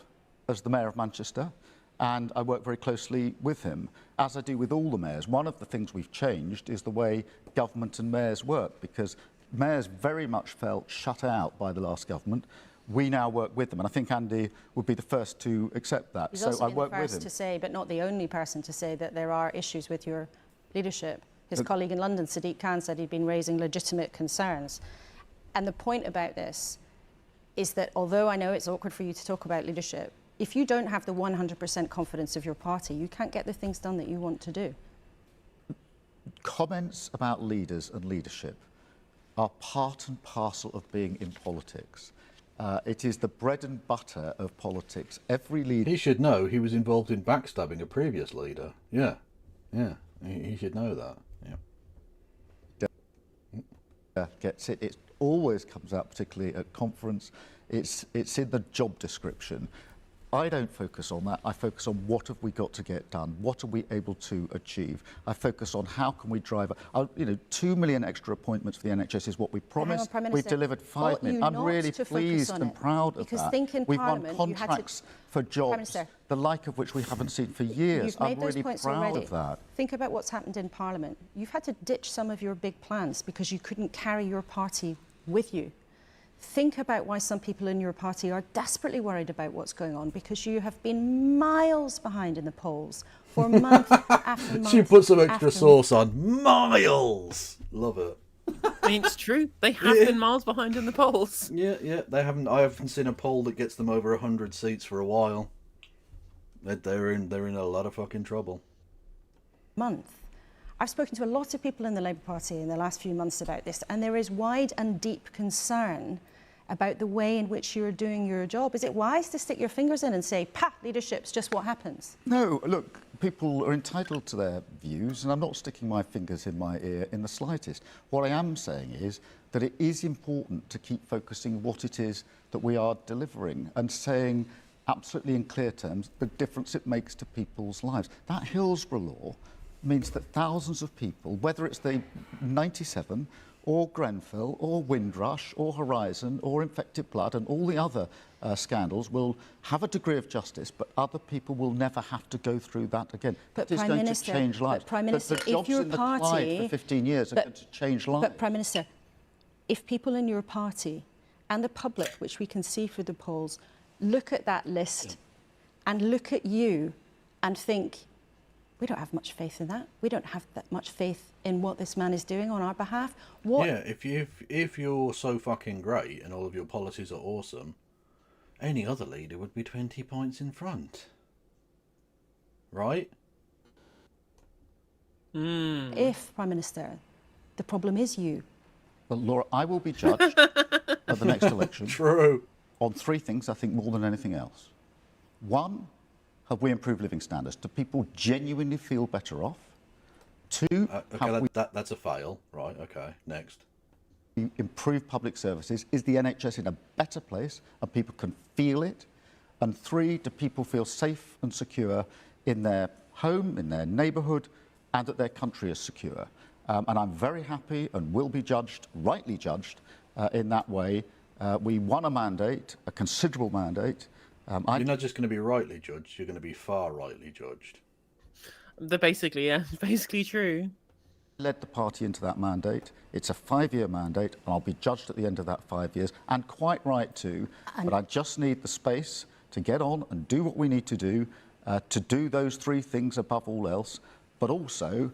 as the Mayor of Manchester, and I work very closely with him, as I do with all the mayors. One of the things we've changed is the way government and mayors work, because mayors very much felt shut out by the last government. We now work with them, and I think Andy would be the first to accept that. He's so also I been work the with first him. to say, but not the only person to say, that there are issues with your leadership. His colleague in London, Sadiq Khan, said he'd been raising legitimate concerns. And the point about this is that although I know it's awkward for you to talk about leadership, if you don't have the 100% confidence of your party, you can't get the things done that you want to do. Comments about leaders and leadership are part and parcel of being in politics. It is the bread and butter of politics. Every leader... He should know he was involved in backstabbing a previous leader. Yeah. He should know that. Yeah. Gets it. It always comes out, particularly at conference. It's in the job description. I don't focus on that. I focus on what have we got to get done? What are we able to achieve? I focus on how can we drive... 2 million extra appointments for the NHS is what we promised. We've delivered 5 million. I'm really pleased and proud of that. We've won contracts for jobs, the like of which we haven't seen for years. I'm really proud of that. Think about what's happened in Parliament. You've had to ditch some of your big plans because you couldn't carry your party with you. Think about why some people in your party are desperately worried about what's going on, because you have been miles behind in the polls for month after month. She put some extra sauce on. Miles! Love it. I mean, it's true. They have been miles behind in the polls. Yeah, they haven't. I haven't seen a poll that gets them over 100 seats for a while. They're in a lot of fucking trouble. I've spoken to a lot of people in the Labour Party in the last few months about this, and there is wide and deep concern about the way in which you're doing your job. Is it wise to stick your fingers in and say, leadership's just what happens? No, look, people are entitled to their views, and I'm not sticking my fingers in my ear in the slightest. What I am saying is that it is important to keep focusing what it is that we are delivering and saying absolutely in clear terms the difference it makes to people's lives. That Hillsborough law means that thousands of people, whether it's the 97 or Grenfell or Windrush or Horizon or infected blood and all the other scandals, will have a degree of justice, but other people will never have to go through that again. But it is going to change lives. But Prime Minister, the jobs in the Clyde for 15 years are going to change lives. But Prime Minister, if people in your party and the public, which we can see through the polls, look at that list and look at you and think, We don't have much faith in that. We don't have that much faith in what this man is doing on our behalf. What? Yeah, if you're so fucking great and all of your policies are awesome, any other leader would be 20 points in front. Right? If, Prime Minister, the problem is you. Well, Laura, I will be judged at the next election. True. On three things, I think, more than anything else. One, have we improved living standards? Do people genuinely feel better off? Two, have we that's a fail. Right, okay, next. improved public services? Is the NHS in a better place and people can feel it? And three, do people feel safe and secure in their home, in their neighbourhood, and that their country is secure? And I'm very happy and will be judged, rightly judged, in that way. We won a mandate, a considerable mandate. You're not just going to be rightly judged, you're going to be far rightly judged. Basically, yeah, basically true. Led the party into that mandate. It's a 5-year mandate, and I'll be judged at the end of that 5 years, and quite right too. But I just need the space to get on and do what we need to do those three things above all else, but also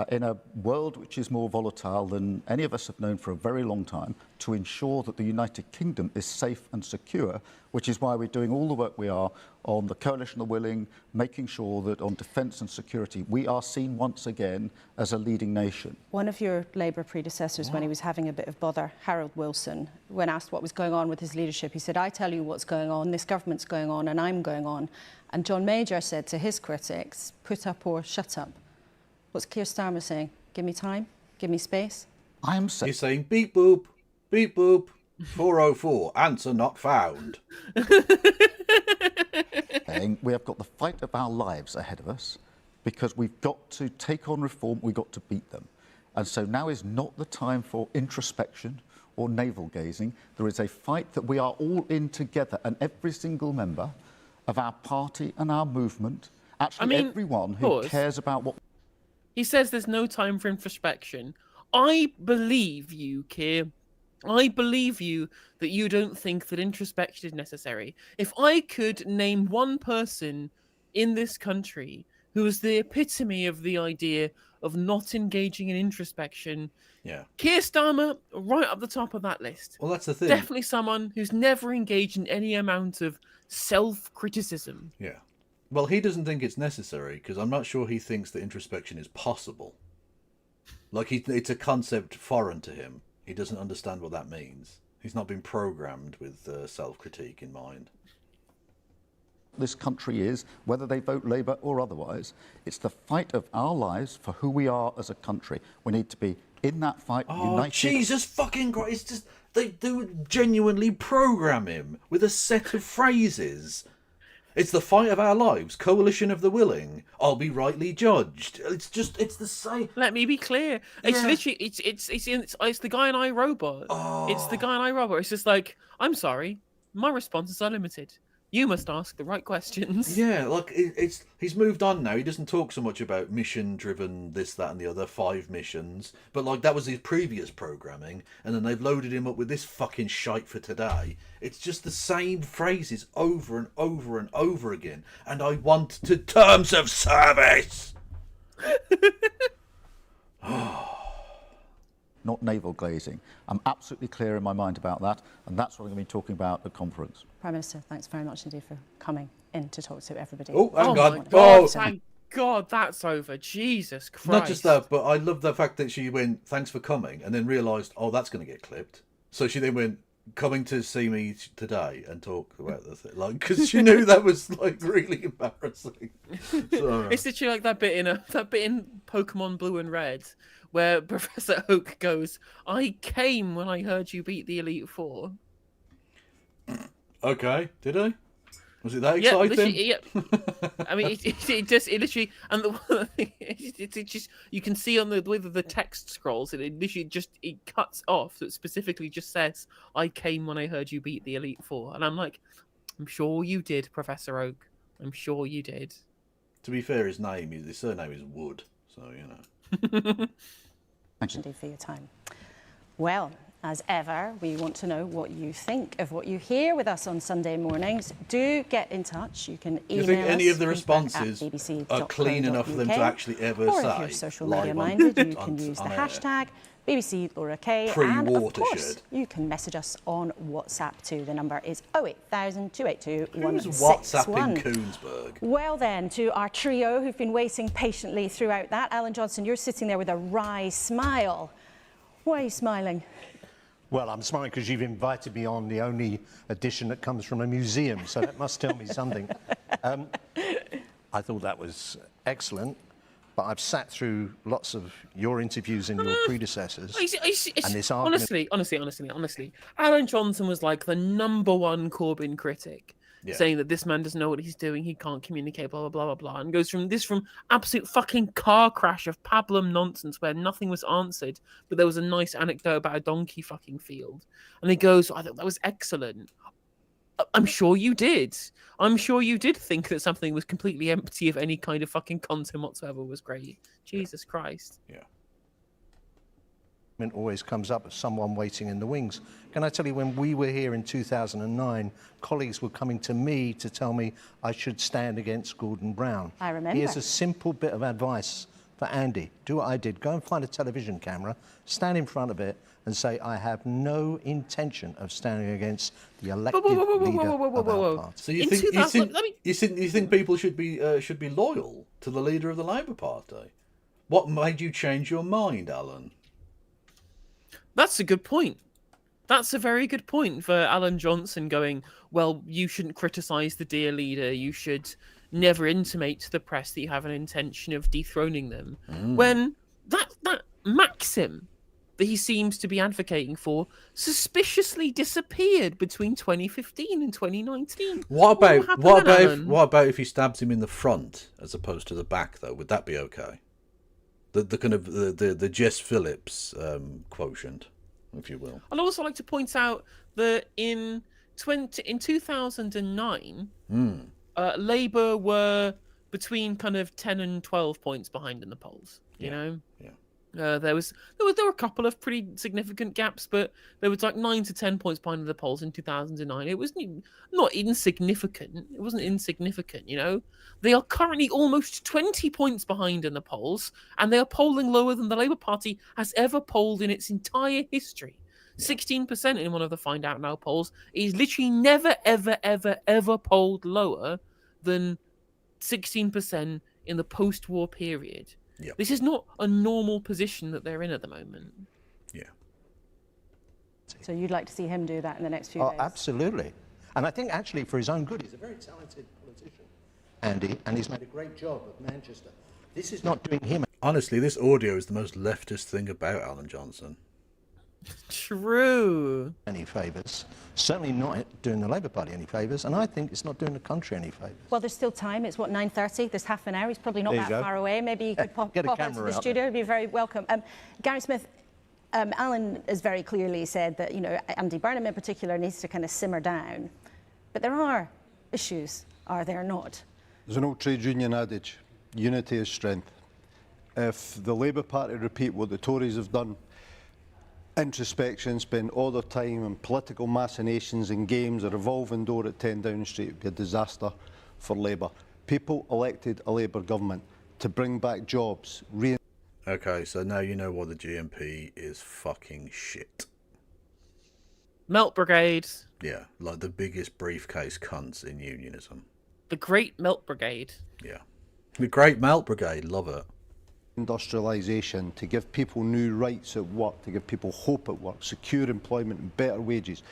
in a world which is more volatile than any of us have known for a very long time, to ensure that the United Kingdom is safe and secure, which is why we're doing all the work we are on the Coalition of the Willing, making sure that on defence and security we are seen once again as a leading nation. One of your Labour predecessors, when he was having a bit of bother, Harold Wilson, when asked what was going on with his leadership, he said, I tell you what's going on, this government's going on and I'm going on. And John Major said to his critics, put up or shut up. What's Keir Starmer saying? Give me time, give me space. He's saying beep boop, 404, answer not found. We have got the fight of our lives ahead of us because we've got to take on reform, we've got to beat them. And so now is not the time for introspection or navel gazing. There is a fight that we are all in together, and every single member of our party and our movement, actually everyone who cares about what... He says there's no time for introspection. I believe you, Keir. I believe you that you don't think that introspection is necessary. If I could name one person in this country who is the epitome of the idea of not engaging in introspection, Keir Starmer, right up the top of that list. Well, that's the thing. Definitely someone who's never engaged in any amount of self-criticism. Yeah. Well, he doesn't think it's necessary because I'm not sure he thinks that introspection is possible. Like, it's a concept foreign to him. He doesn't understand what that means. He's not been programmed with self-critique in mind. This country is, whether they vote Labour or otherwise, it's the fight of our lives for who we are as a country. We need to be in that fight, united. Jesus fucking Christ. It's just, they do genuinely program him with a set of phrases. It's the fight of our lives, coalition of the willing. I'll be rightly judged. It's the same. Let me be clear. It's literally, it's the guy in iRobot. It's the guy in iRobot. It's just like, I'm sorry, my responses are limited. You must ask the right questions. Yeah, like he's moved on now. He doesn't talk so much about mission-driven this, that, and the other 5 missions. But like that was his previous programming, and then they've loaded him up with this fucking shite for today. It's just the same phrases over and over and over again. And I want to terms of service. Not navel glazing. I'm absolutely clear in my mind about that, and that's what I'm going to be talking about at conference. Prime Minister, thanks very much indeed for coming in to talk to everybody. Oh, hang on. My God, thank God that's over. Jesus Christ. Not just that, but I love the fact that she went, thanks for coming, and then realised, oh, that's going to get clipped. So she then went, coming to see me today and talk about the thing, like, because she knew that was like really embarrassing. So, it's literally like that bit in Pokemon Blue and Red where Professor Oak goes, I came when I heard you beat the Elite Four. Okay, did I? Was it that exciting? Yeah. I mean, it literally, and the thing it just, you can see on the way that the text scrolls, it literally it cuts off. So it specifically just says, I came when I heard you beat the Elite Four. And I'm like, I'm sure you did, Professor Oak. I'm sure you did. To be fair, his surname is Wood, so, you know. Thank you for your time. Well, as ever, we want to know what you think of what you hear with us on Sunday mornings. Do get in touch. You can email us. Do you think any of the responses bbc.co.uk, are clean enough for them to actually ever or say? if you're social media minded, you can use the hashtag BBC Laura Kay. And of course, you can message us on WhatsApp too. The number is 08000 282 Who's 161. WhatsApping Coonsberg? Well then, to our trio who've been waiting patiently throughout that. Alan Johnson, you're sitting there with a wry smile. Why are you smiling? Well, I'm smiling because you've invited me on the only edition that comes from a museum, so that must tell me something. I thought that was excellent, but I've sat through lots of your interviews and your predecessors, and this argument... Honestly, Alan Johnson was like the #1 Corbyn critic, saying that this man doesn't know what he's doing, he can't communicate, blah, blah, blah, blah, blah, and goes from absolute fucking car crash of pablum nonsense where nothing was answered, but there was a nice anecdote about a donkey fucking field. And he goes, I thought that was excellent. I'm sure you did. I'm sure you did think that something was completely empty of any kind of fucking content whatsoever was great. Jesus Christ. Yeah. Always comes up as someone waiting in the wings. Can I tell you, when we were here in 2009, colleagues were coming to me to tell me I should stand against Gordon Brown. I remember. Here's a simple bit of advice for Andy. Do what I did. Go and find a television camera, stand in front of it and say, I have no intention of standing against the elected leader of our party. So you think people should be loyal to the leader of the Labour Party? What made you change your mind, Alan? That's a good point. That's a very good point for Alan Johnson going, well, you shouldn't criticise the dear leader. You should never intimate to the press that you have an intention of dethroning them. When that maxim that he seems to be advocating for suspiciously disappeared between 2015 and 2019. What about if he stabs him in the front as opposed to the back, though? Would that be okay? The kind of the Jess Phillips quotient, if you will. I'd also like to point out that in 2009, Labour were between kind of 10 and 12 points behind in the polls. You know, there were a couple of pretty significant gaps, but there was like 9 to 10 points behind in the polls in 2009. It was not insignificant. It wasn't insignificant. You know, they are currently almost 20 points behind in the polls, and they are polling lower than the Labour Party has ever polled in its entire history. 16% in one of the Find Out Now polls. He's literally never, ever, ever, ever polled lower than 16% in the post-war period. Yep. This is not a normal position that they're in at the moment. Yeah. So you'd like to see him do that in the next few days? Oh, absolutely. And I think actually for his own good, he's a very talented politician, Andy, and he's made a great job of Manchester. This is not doing him... Honestly, this audio is the most leftist thing about Alan Johnson. True. Any favours. Certainly not doing the Labour Party any favours, and I think it's not doing the country any favours. Well, there's still time. It's, 9:30? There's half an hour. He's probably not that far away. Maybe you could pop out to the studio. It'd be very welcome. Gary Smith, Alan has very clearly said that, you know, Andy Burnham in particular needs to kind of simmer down. But there are issues, are there not? There's an old trade union adage, unity is strength. If the Labour Party repeat what the Tories have done, introspection, spend all their time on political machinations and games, a revolving door at 10 Downing Street would be a disaster for Labour. People elected a Labour government to bring back jobs. Okay, so now you know why the GMP is fucking shit. Melt Brigade. Yeah, like the biggest briefcase cunts in unionism. The Great Melt Brigade. Yeah. The Great Melt Brigade, love it. Industrialisation, to give people new rights at work, to give people hope at work, secure employment and better wages.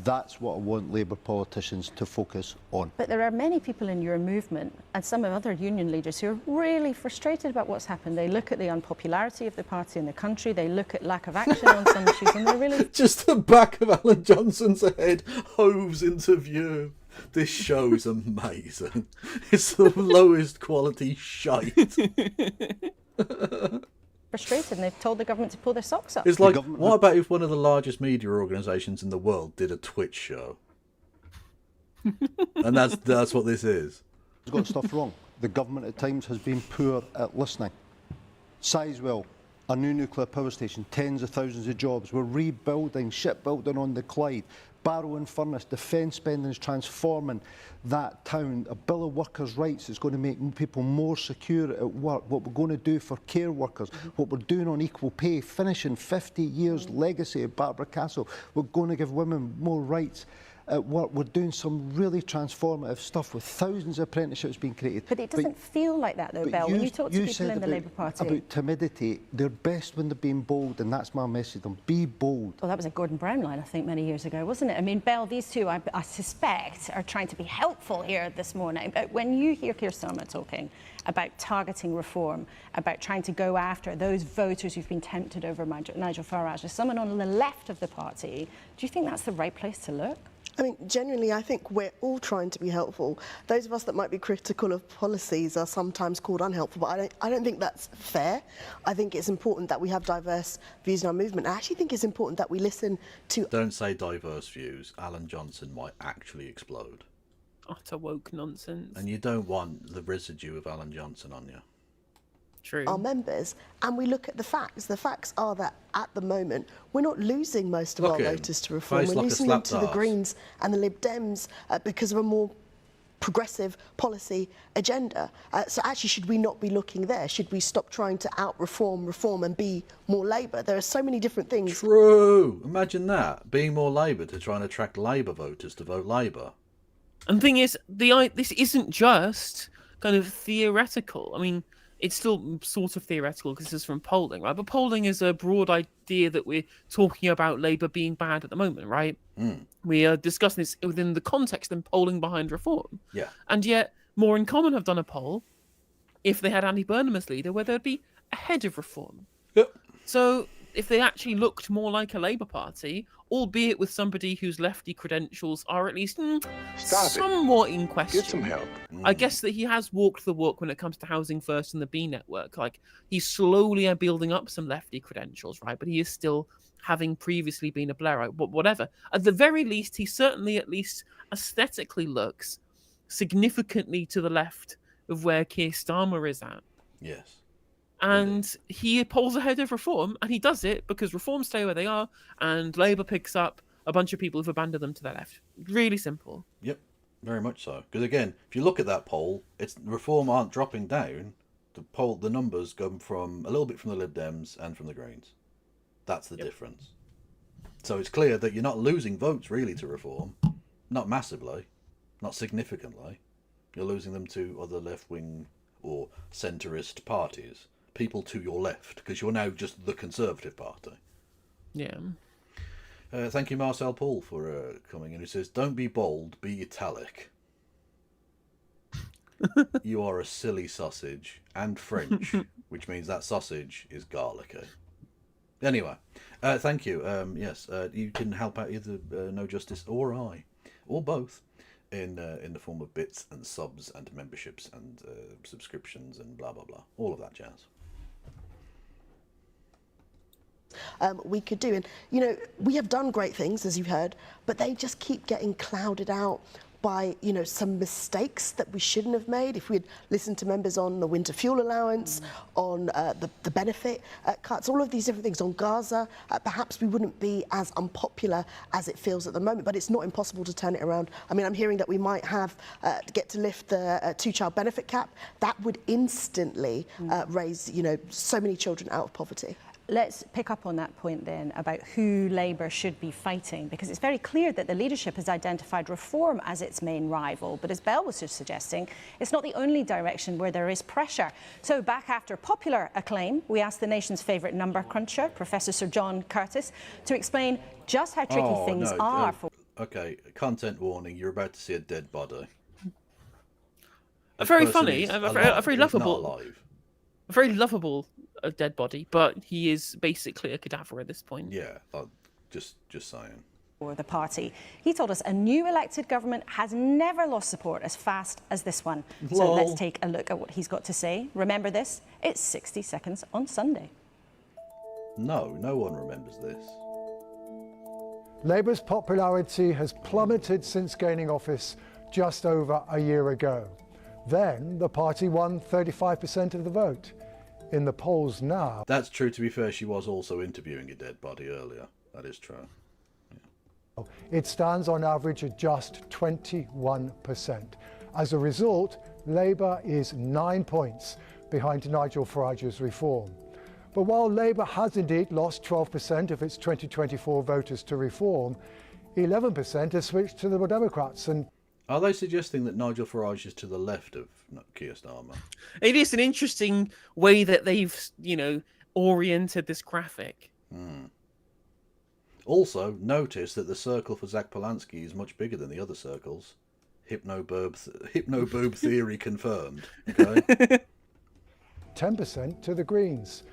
That's what I want Labour politicians to focus on. But there are many people in your movement and some of other union leaders who are really frustrated about what's happened. They look at the unpopularity of the party in the country, they look at lack of action on some issues, and they're really... Just the back of Alan Johnson's head hoves into view. This show's amazing. It's the lowest quality shite. Frustrated, and they've told the government to pull their socks up. It's like, what about if one of the largest media organisations in the world did a Twitch show? And that's what this is. It's got stuff wrong. The government at times has been poor at listening. Sizewell a new nuclear power station, tens of thousands of jobs. We're rebuilding shipbuilding on the Clyde. Barrow and Furnace, defence spending is transforming that town. A Bill of Workers' Rights is going to make people more secure at work. What we're going to do for care workers, what we're doing on equal pay, finishing 50 years legacy of Barbara Castle. We're going to give women more rights at work. We're doing some really transformative stuff with thousands of apprenticeships being created. But it doesn't feel like that, though, Belle. When you talk to people in the Labour Party about timidity, they're best when they're being bold, and that's my message to them. Be bold. Well, that was a Gordon Brown line, I think, many years ago, wasn't it? I mean, Belle, these two, I suspect, are trying to be helpful here this morning. But when you hear Keir Starmer talking about targeting reform, about trying to go after those voters who've been tempted over Nigel Farage, as someone on the left of the party, do you think that's the right place to look? I mean, genuinely, I think we're all trying to be helpful. Those of us that might be critical of policies are sometimes called unhelpful, but I don't think that's fair. I think it's important that we have diverse views in our movement. I actually think it's important that we listen to... Don't say diverse views. Alan Johnson might actually explode. Utter woke nonsense. And you don't want the residue of Alan Johnson on you. True. Our members, and we look at the facts. The facts are that at the moment we're not losing most of our voters to reform. We're losing them to the Greens and the Lib Dems because of a more progressive policy agenda. So actually, should we not be looking there? Should we stop trying to reform and be more Labour? There are so many different things. True. Imagine that, being more Labour to try and attract Labour voters to vote Labour. And the thing is, this isn't just kind of theoretical. I mean, it's still sort of theoretical because this is from polling, right? But polling is a broad idea that we're talking about Labour being bad at the moment, right? We are discussing this within the context of polling behind reform. Yeah. And yet, More in Common have done a poll, if they had Andy Burnham as leader, where they'd be ahead of reform. Yep. So if they actually looked more like a Labour Party, albeit with somebody whose lefty credentials are at least somewhat in question. Get some help. I guess that he has walked the walk when it comes to Housing First and the B Network. Like, he's slowly building up some lefty credentials, right? But he is still having previously been a Blairite, but whatever. At the very least, he certainly at least aesthetically looks significantly to the left of where Keir Starmer is at. Yes. And he polls ahead of reform, and he does it because reforms stay where they are, and Labour picks up a bunch of people who've abandoned them to their left. Really simple. Yep, very much so. Because again, if you look at that poll, it's reform aren't dropping down. The numbers come from a little bit from the Lib Dems and from the Greens. That's the difference. So it's clear that you're not losing votes really to reform, not massively, not significantly. You're losing them to other left-wing or centrist parties. People to your left, because you're now just the Conservative Party. Yeah. Thank you, Marcel Paul, for coming in. He says, "Don't be bold, be italic." You are a silly sausage, and French, which means that sausage is garlicky. Anyway, thank you. Yes, you can help out either No Justice or I, or both, in the form of bits and subs and memberships and subscriptions and blah blah blah, all of that jazz. We could do, and you know, we have done great things, as you've heard, but they just keep getting clouded out by, you know, some mistakes that we shouldn't have made. If we had listened to members on the winter fuel allowance, on the benefit cuts, all of these different things, on Gaza, perhaps we wouldn't be as unpopular as it feels at the moment, but it's not impossible to turn it around. I mean, I'm hearing that we might have get to lift the two-child benefit cap. That would instantly raise, you know, so many children out of poverty. Let's pick up on that point then about who Labour should be fighting, because it's very clear that the leadership has identified reform as its main rival. But as Belle was just suggesting, it's not the only direction where there is pressure. So back after popular acclaim, we asked the nation's favourite number cruncher, Professor Sir John Curtis, to explain just how tricky things are for... Okay, content warning, you're about to see a dead body. A very funny, a very lovable... A very lovable dead body, but he is basically a cadaver at this point. Yeah, just saying. For the party. He told us a new elected government has never lost support as fast as this one. So let's take a look at what he's got to say. Remember this, it's 60 Seconds on Sunday. No one remembers this. Labour's popularity has plummeted since gaining office just over a year ago. Then the party won 35% of the vote. in the polls now. That's true. To be fair, she was also interviewing a dead body earlier. That is true. It stands on average at just 21%. As a result, Labour is 9 points behind Nigel Farage's reform. But while Labour has indeed lost 12% of its 2024 voters to reform, 11% have switched to the Liberal Democrats. And are they suggesting that Nigel Farage is to the left of Keir Starmer? It is an interesting way that they've, oriented this graphic. Also, notice that the circle for Zach Polanski is much bigger than the other circles. Hypnoboob theory confirmed. Okay? 10% to the Greens.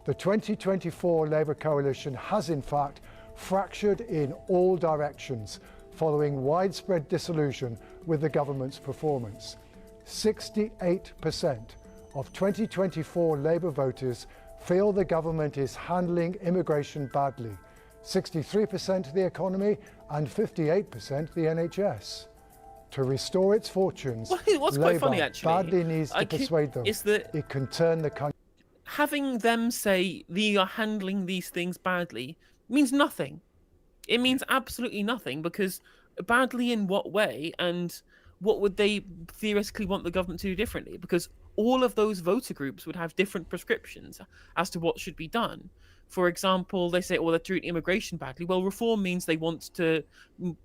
The 2024 Labour coalition has in fact fractured in all directions following widespread disillusion with the government's performance. 68% of 2024 Labour voters feel the government is handling immigration badly. 63% the economy and 58% the NHS. To restore its fortunes, What's quite Labour funny, actually, badly needs to persuade them is that it can turn the country. Having them say they are handling these things badly means nothing. It means absolutely nothing, because badly in what way, and what would they theoretically want the government to do differently? Because all of those voter groups would have different prescriptions as to what should be done. For example, they say, they're treating immigration badly. Well, reform means they want to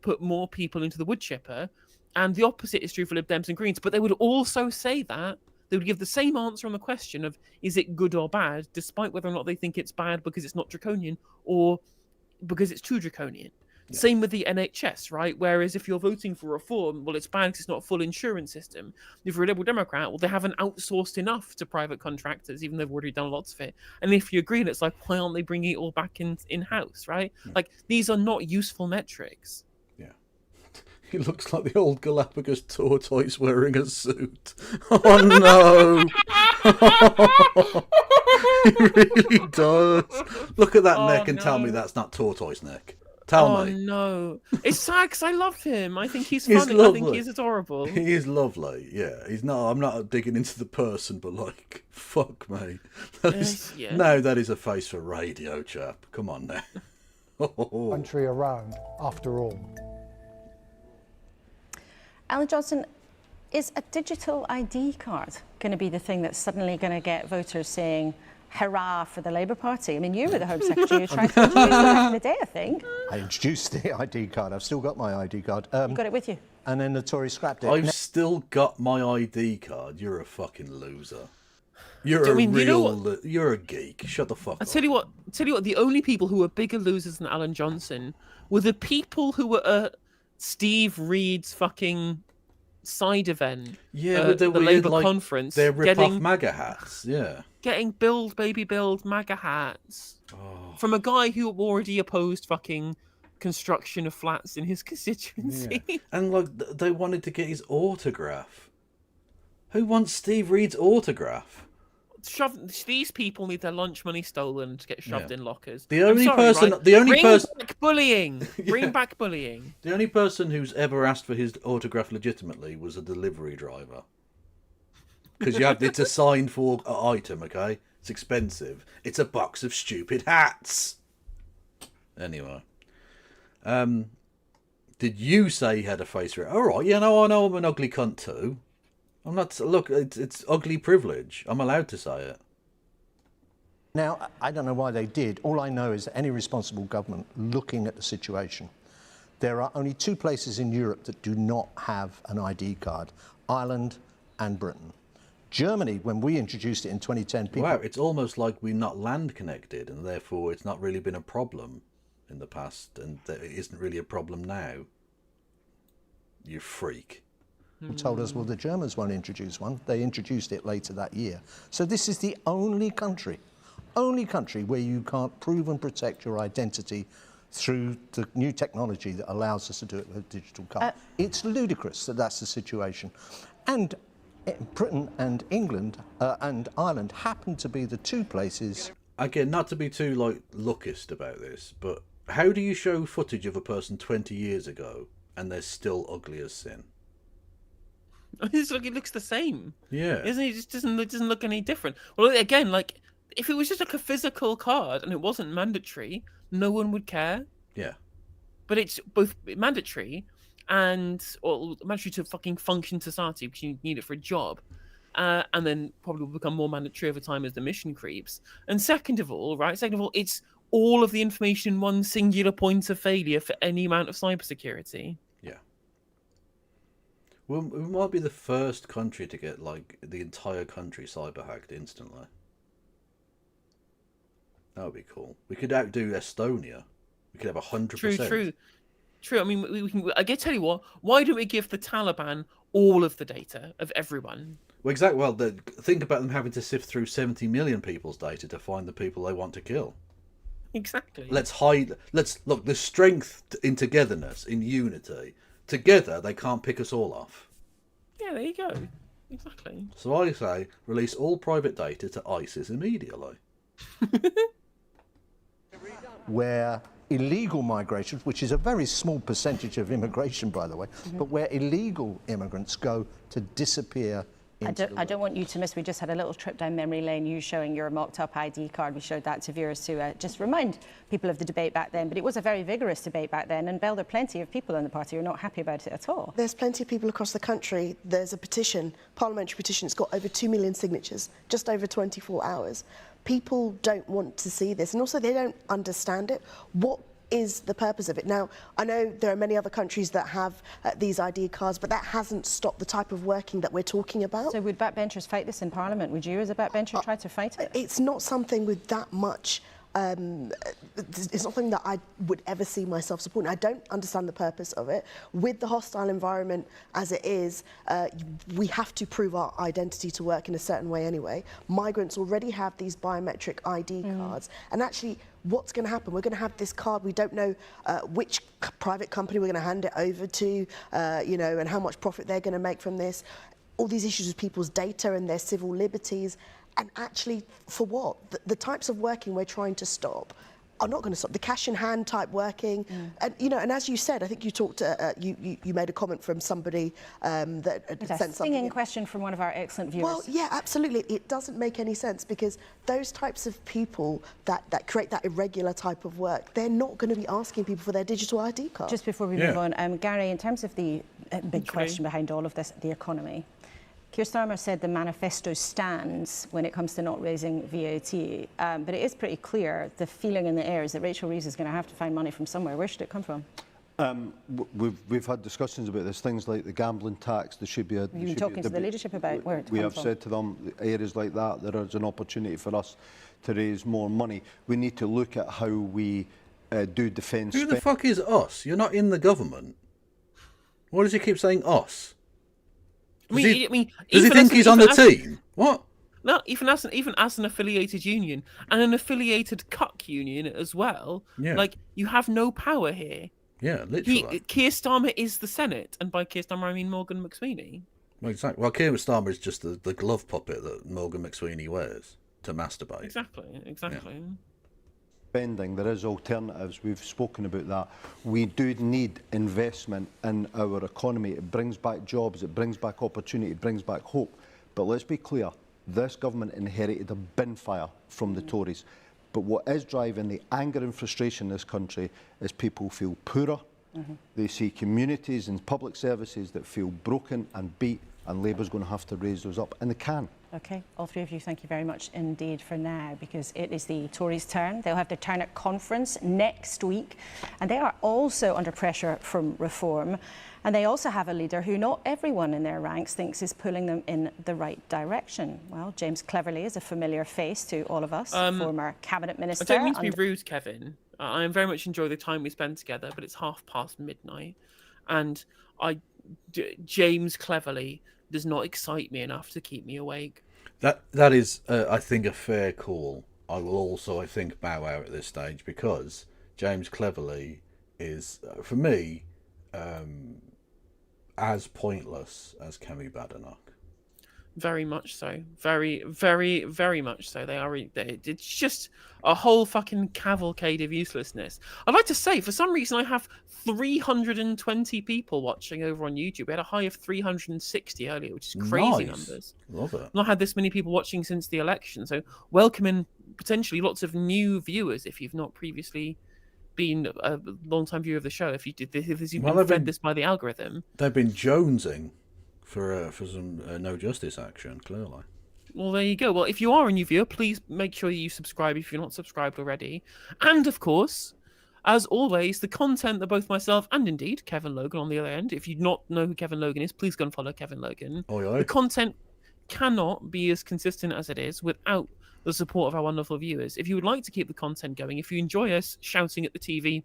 put more people into the wood chipper, and the opposite is true for Lib Dems and Greens. But they would also say that they would give the same answer on the question of, is it good or bad, despite whether or not they think it's bad because it's not draconian or because it's too draconian. Yeah. Same with the NHS, right? Whereas if you're voting for reform, well, it's bad because it's not a full insurance system. If you're a Liberal Democrat, well, they haven't outsourced enough to private contractors, even though they've already done lots of it. And if you agree, it's like, why aren't they bringing it all back in-house, right? Yeah. Like, these are not useful metrics. He looks like the old Galapagos tortoise wearing a suit. Oh no! He really does. Look at that neck and tell me that's not tortoise neck. Tell me. Oh no! It's sad because I love him. I think he's funny. I think he's adorable. He is lovely. Yeah, he's not. I'm not digging into the person, but like, fuck me. No, that is a face for radio, chap. Come on now. Country around, after all. Alan Johnson, is a digital ID card going to be the thing that's suddenly going to get voters saying, hurrah for the Labour Party? I mean, you were the Home Secretary, you tried to introduce it back in the day, I think. I introduced the ID card. I've still got my ID card. You got it with you? And then the Tories scrapped it. I've still got my ID card. You're a fucking loser. You're a geek. Shut the fuck up. I tell you what, the only people who were bigger losers than Alan Johnson were the people who were Steve Reed's fucking side event. Yeah, with the Labour conference. Their rip-off MAGA hats, yeah. Getting baby build MAGA hats from a guy who already opposed fucking construction of flats in his constituency. Yeah. And like, they wanted to get his autograph. Who wants Steve Reed's autograph? These people need their lunch money stolen to get shoved in lockers. Bring back bullying. Bring back bullying. The only person who's ever asked for his autograph legitimately was a delivery driver. Because it's a signed for item, okay? It's expensive. It's a box of stupid hats. Anyway, did you say he had a face for it? All right, I know I'm an ugly cunt too. I'm not. Look, it's ugly privilege. I'm allowed to say it. Now, I don't know why they did. All I know is that any responsible government looking at the situation, there are only two places in Europe that do not have an ID card: Ireland and Britain. Germany, when we introduced it in 2010, people... Wow, it's almost like we're not land connected, and therefore it's not really been a problem in the past, and it isn't really a problem now. You freak. Who told us, well, the Germans won't introduce one. They introduced it later that year. So this is the only country where you can't prove and protect your identity through the new technology that allows us to do it with a digital card. It's ludicrous that that's the situation. And Britain and England and Ireland happen to be the two places... Again, not to be too lookist about this, but how do you show footage of a person 20 years ago and they're still ugly as sin? It looks the same. Yeah. Isn't it? Just doesn't look any different. Well, again, if it was just like a physical card and it wasn't mandatory, no one would care. Yeah. But it's both mandatory or mandatory to fucking function society because you need it for a job. And then probably will become more mandatory over time as the mission creeps. And second of all, it's all of the information in one singular point of failure for any amount of cybersecurity. Yeah. Well, we might be the first country to get like the entire country cyber hacked instantly. That would be cool. We could outdo Estonia. We could have 100%. True. I mean, we can. I get tell you what. Why don't we give the Taliban all of the data of everyone? Well, exactly. Well, think about them having to sift through 70 million people's data to find the people they want to kill. Exactly. Let's look. The strength in togetherness, in unity. Together, they can't pick us all off. Yeah, there you go. Exactly. So I say, release all private data to ISIS immediately. Where illegal migration, which is a very small percentage of immigration, by the way, but where illegal immigrants go to disappear. I don't want you to miss, we just had a little trip down memory lane, you showing your mocked up ID card. We showed that to viewers to just remind people of the debate back then. But it was a very vigorous debate back then. And Belle, there are plenty of people in the party who are not happy about it at all. There's plenty of people across the country. There's a petition, parliamentary petition. It's got over 2 million signatures, just over 24 hours. People don't want to see this. And also they don't understand it. What is the purpose of it? Now, I know there are many other countries that have these ID cards, but that hasn't stopped the type of working that we're talking about. So would backbenchers fight this in Parliament? Would you, as a backbencher, try to fight it? It's not something with that much... it's not something that I would ever see myself supporting. I don't understand the purpose of it. With the hostile environment as it is, we have to prove our identity to work in a certain way anyway. Migrants already have these biometric ID cards. And actually, what's going to happen? We're going to have this card. We don't know which private company we're going to hand it over to, and how much profit they're going to make from this. All these issues with people's data and their civil liberties. And actually, for what? The types of working we're trying to stop are not going to stop. The cash in hand type working, and and as you said, I think you talked. You made a comment from somebody that sent something. Stinging question from one of our excellent viewers. Well, yeah, absolutely. It doesn't make any sense because those types of people that create that irregular type of work, they're not going to be asking people for their digital ID card. Just before we move on, Gary, in terms of the big question behind all of this, the economy. Keir Starmer said the manifesto stands when it comes to not raising VAT, but it is pretty clear the feeling in the air is that Rachel Reeves is going to have to find money from somewhere. Where should it come from? We've had discussions about this, things like the gambling tax. There should be a. You've been talking to the leadership about where it We comes have from. said to them, areas like that, there is an opportunity for us to raise more money. We need to look at how we do defence. Who the fuck is us? You're not in the government. Why does he keep saying us? Does he think he's on the team? What? No, even as an affiliated union and an affiliated cuck union as well. Yeah. Like, you have no power here. Yeah, literally. Keir Starmer is the Senate, and by Keir Starmer I mean Morgan McSweeney. Well, exactly. Well, Keir Starmer is just the glove puppet that Morgan McSweeney wears to masturbate. Exactly. Yeah. Spending, there is alternatives. We've spoken about that. We do need investment in our economy. It brings back jobs, it brings back opportunity, it brings back hope. But let's be clear, this government inherited a bin fire from the Tories. But what is driving the anger and frustration in this country is people feel poorer. They see communities and public services that feel broken and beat, and Labour's going to have to raise those up, and they can. OK, all three of you, thank you very much indeed for now, because it is the Tories' turn. They'll have their turn at conference next week, and they are also under pressure from reform. And they also have a leader who not everyone in their ranks thinks is pulling them in the right direction. Well, James Cleverly is a familiar face to all of us, former cabinet minister. I don't mean to be rude, Kevin. I very much enjoy the time we spend together, but it's midnight, and James Cleverly does not excite me enough to keep me awake. That is, I think, a fair call. I will also, I think, bow out at this stage because James Cleverly is, for me, as pointless as Kemi Badenoch. Very much so. Very, very, very much so. It's just a whole fucking cavalcade of uselessness. I'd like to say, for some reason, I have 320 people watching over on YouTube. We had a high of 360 earlier, which is crazy numbers. Love it. I've not had this many people watching since the election. So welcome in potentially lots of new viewers if you've not previously been a long-time viewer of the show. If you've been fed this by the algorithm, they've been jonesing for some no justice action. Clearly. Well, there you go. Well, if you are a new viewer, please make sure you subscribe if you're not subscribed already. And of course, as always, the content that both myself and indeed Kevin Logan on the other end, if you do not know who Kevin Logan is, please go and follow Kevin Logan. Oi. The content cannot be as consistent as it is without the support of our wonderful viewers. If you would like to keep the content going, if you enjoy us shouting at the TV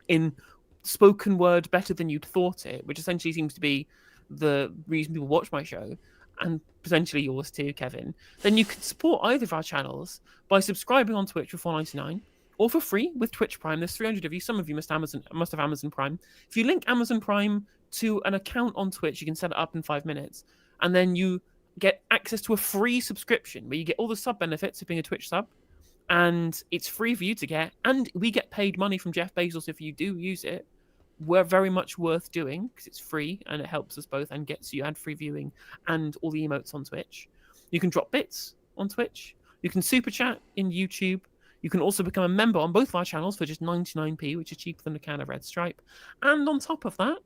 in spoken word better than you'd thought it, which essentially seems to be the reason people watch my show, and potentially yours too, Kevin, then you can support either of our channels by subscribing on Twitch for $4.99 or for free with Twitch Prime. There's 300 of you. Some of you must have Amazon Prime. If you link Amazon Prime to an account on Twitch, you can set it up in 5 minutes, and then you get access to a free subscription where you get all the sub benefits of being a Twitch sub, and it's free for you to get, and we get paid money from Jeff Bezos if you do use it. We're very much worth doing because it's free and it helps us both and gets you ad-free viewing and all the emotes on Twitch. You can drop bits on Twitch. You can super chat in YouTube. You can also become a member on both of our channels for just 99p, which is cheaper than a can of Red Stripe. And on top of that,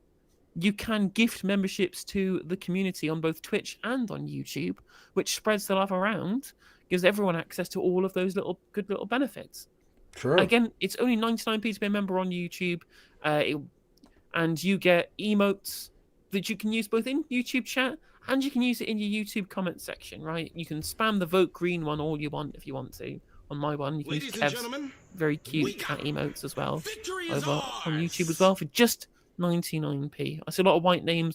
you can gift memberships to the community on both Twitch and on YouTube, which spreads the love around, gives everyone access to all of those good little benefits. True. Again, it's only 99p to be a member on YouTube. And you get emotes that you can use both in YouTube chat and you can use it in your YouTube comment section, right? You can spam the vote green one all you want if you want to. On my one, you can use Kev's very cute cat emotes as well over on YouTube as well for just 99p. I see a lot of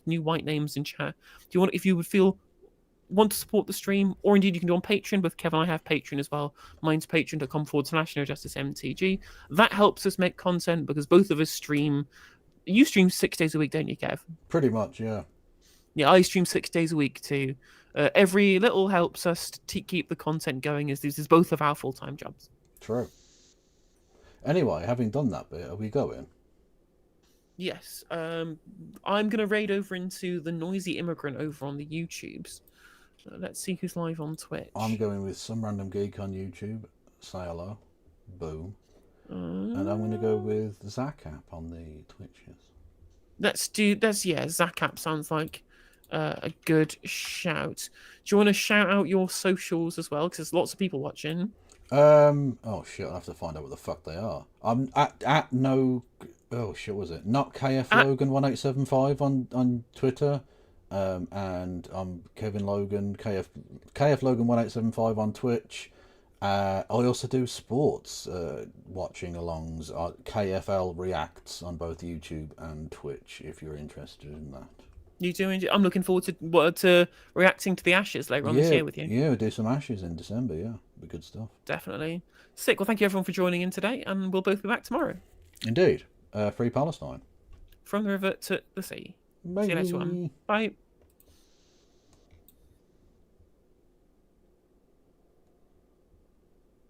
new white names in chat. Do you want, if you would want to support the stream, or indeed you can do on Patreon. Both Kevin and I have Patreon as well. Mine's patreon.com/NoJusticeMTG. That helps us make content because both of us stream. You stream 6 days a week, don't you, Kev? Pretty much, yeah. Yeah, I stream 6 days a week too. Every little helps us to keep the content going, as this is both of our full-time jobs. True. Anyway, having done that bit, are we going? Yes. I'm going to raid over into the Noisy Immigrant over on the YouTubes. Let's see who's live on Twitch. I'm going with some random geek on YouTube. Say hello. Boom. And I'm going to go with Zacap on the Twitches. Zacap sounds like a good shout. Do you want to shout out your socials as well? Because there's lots of people watching. Oh shit, I'll have to find out what the fuck they are. I'm at no... Oh shit, was it? Not KF Logan1875 on Twitter. And I'm Kevin Logan, KF Logan1875 on Twitch. I also do sports watching alongs. KFL Reacts on both YouTube and Twitch if you're interested in that. You doing? I'm looking forward to reacting to the Ashes later on this year with you. Yeah, we'll do some Ashes in December. Yeah, be good stuff. Definitely. Sick. Well, thank you everyone for joining in today, and we'll both be back tomorrow. Indeed. Free Palestine. From the river to the sea. Bye. See you next one. Bye.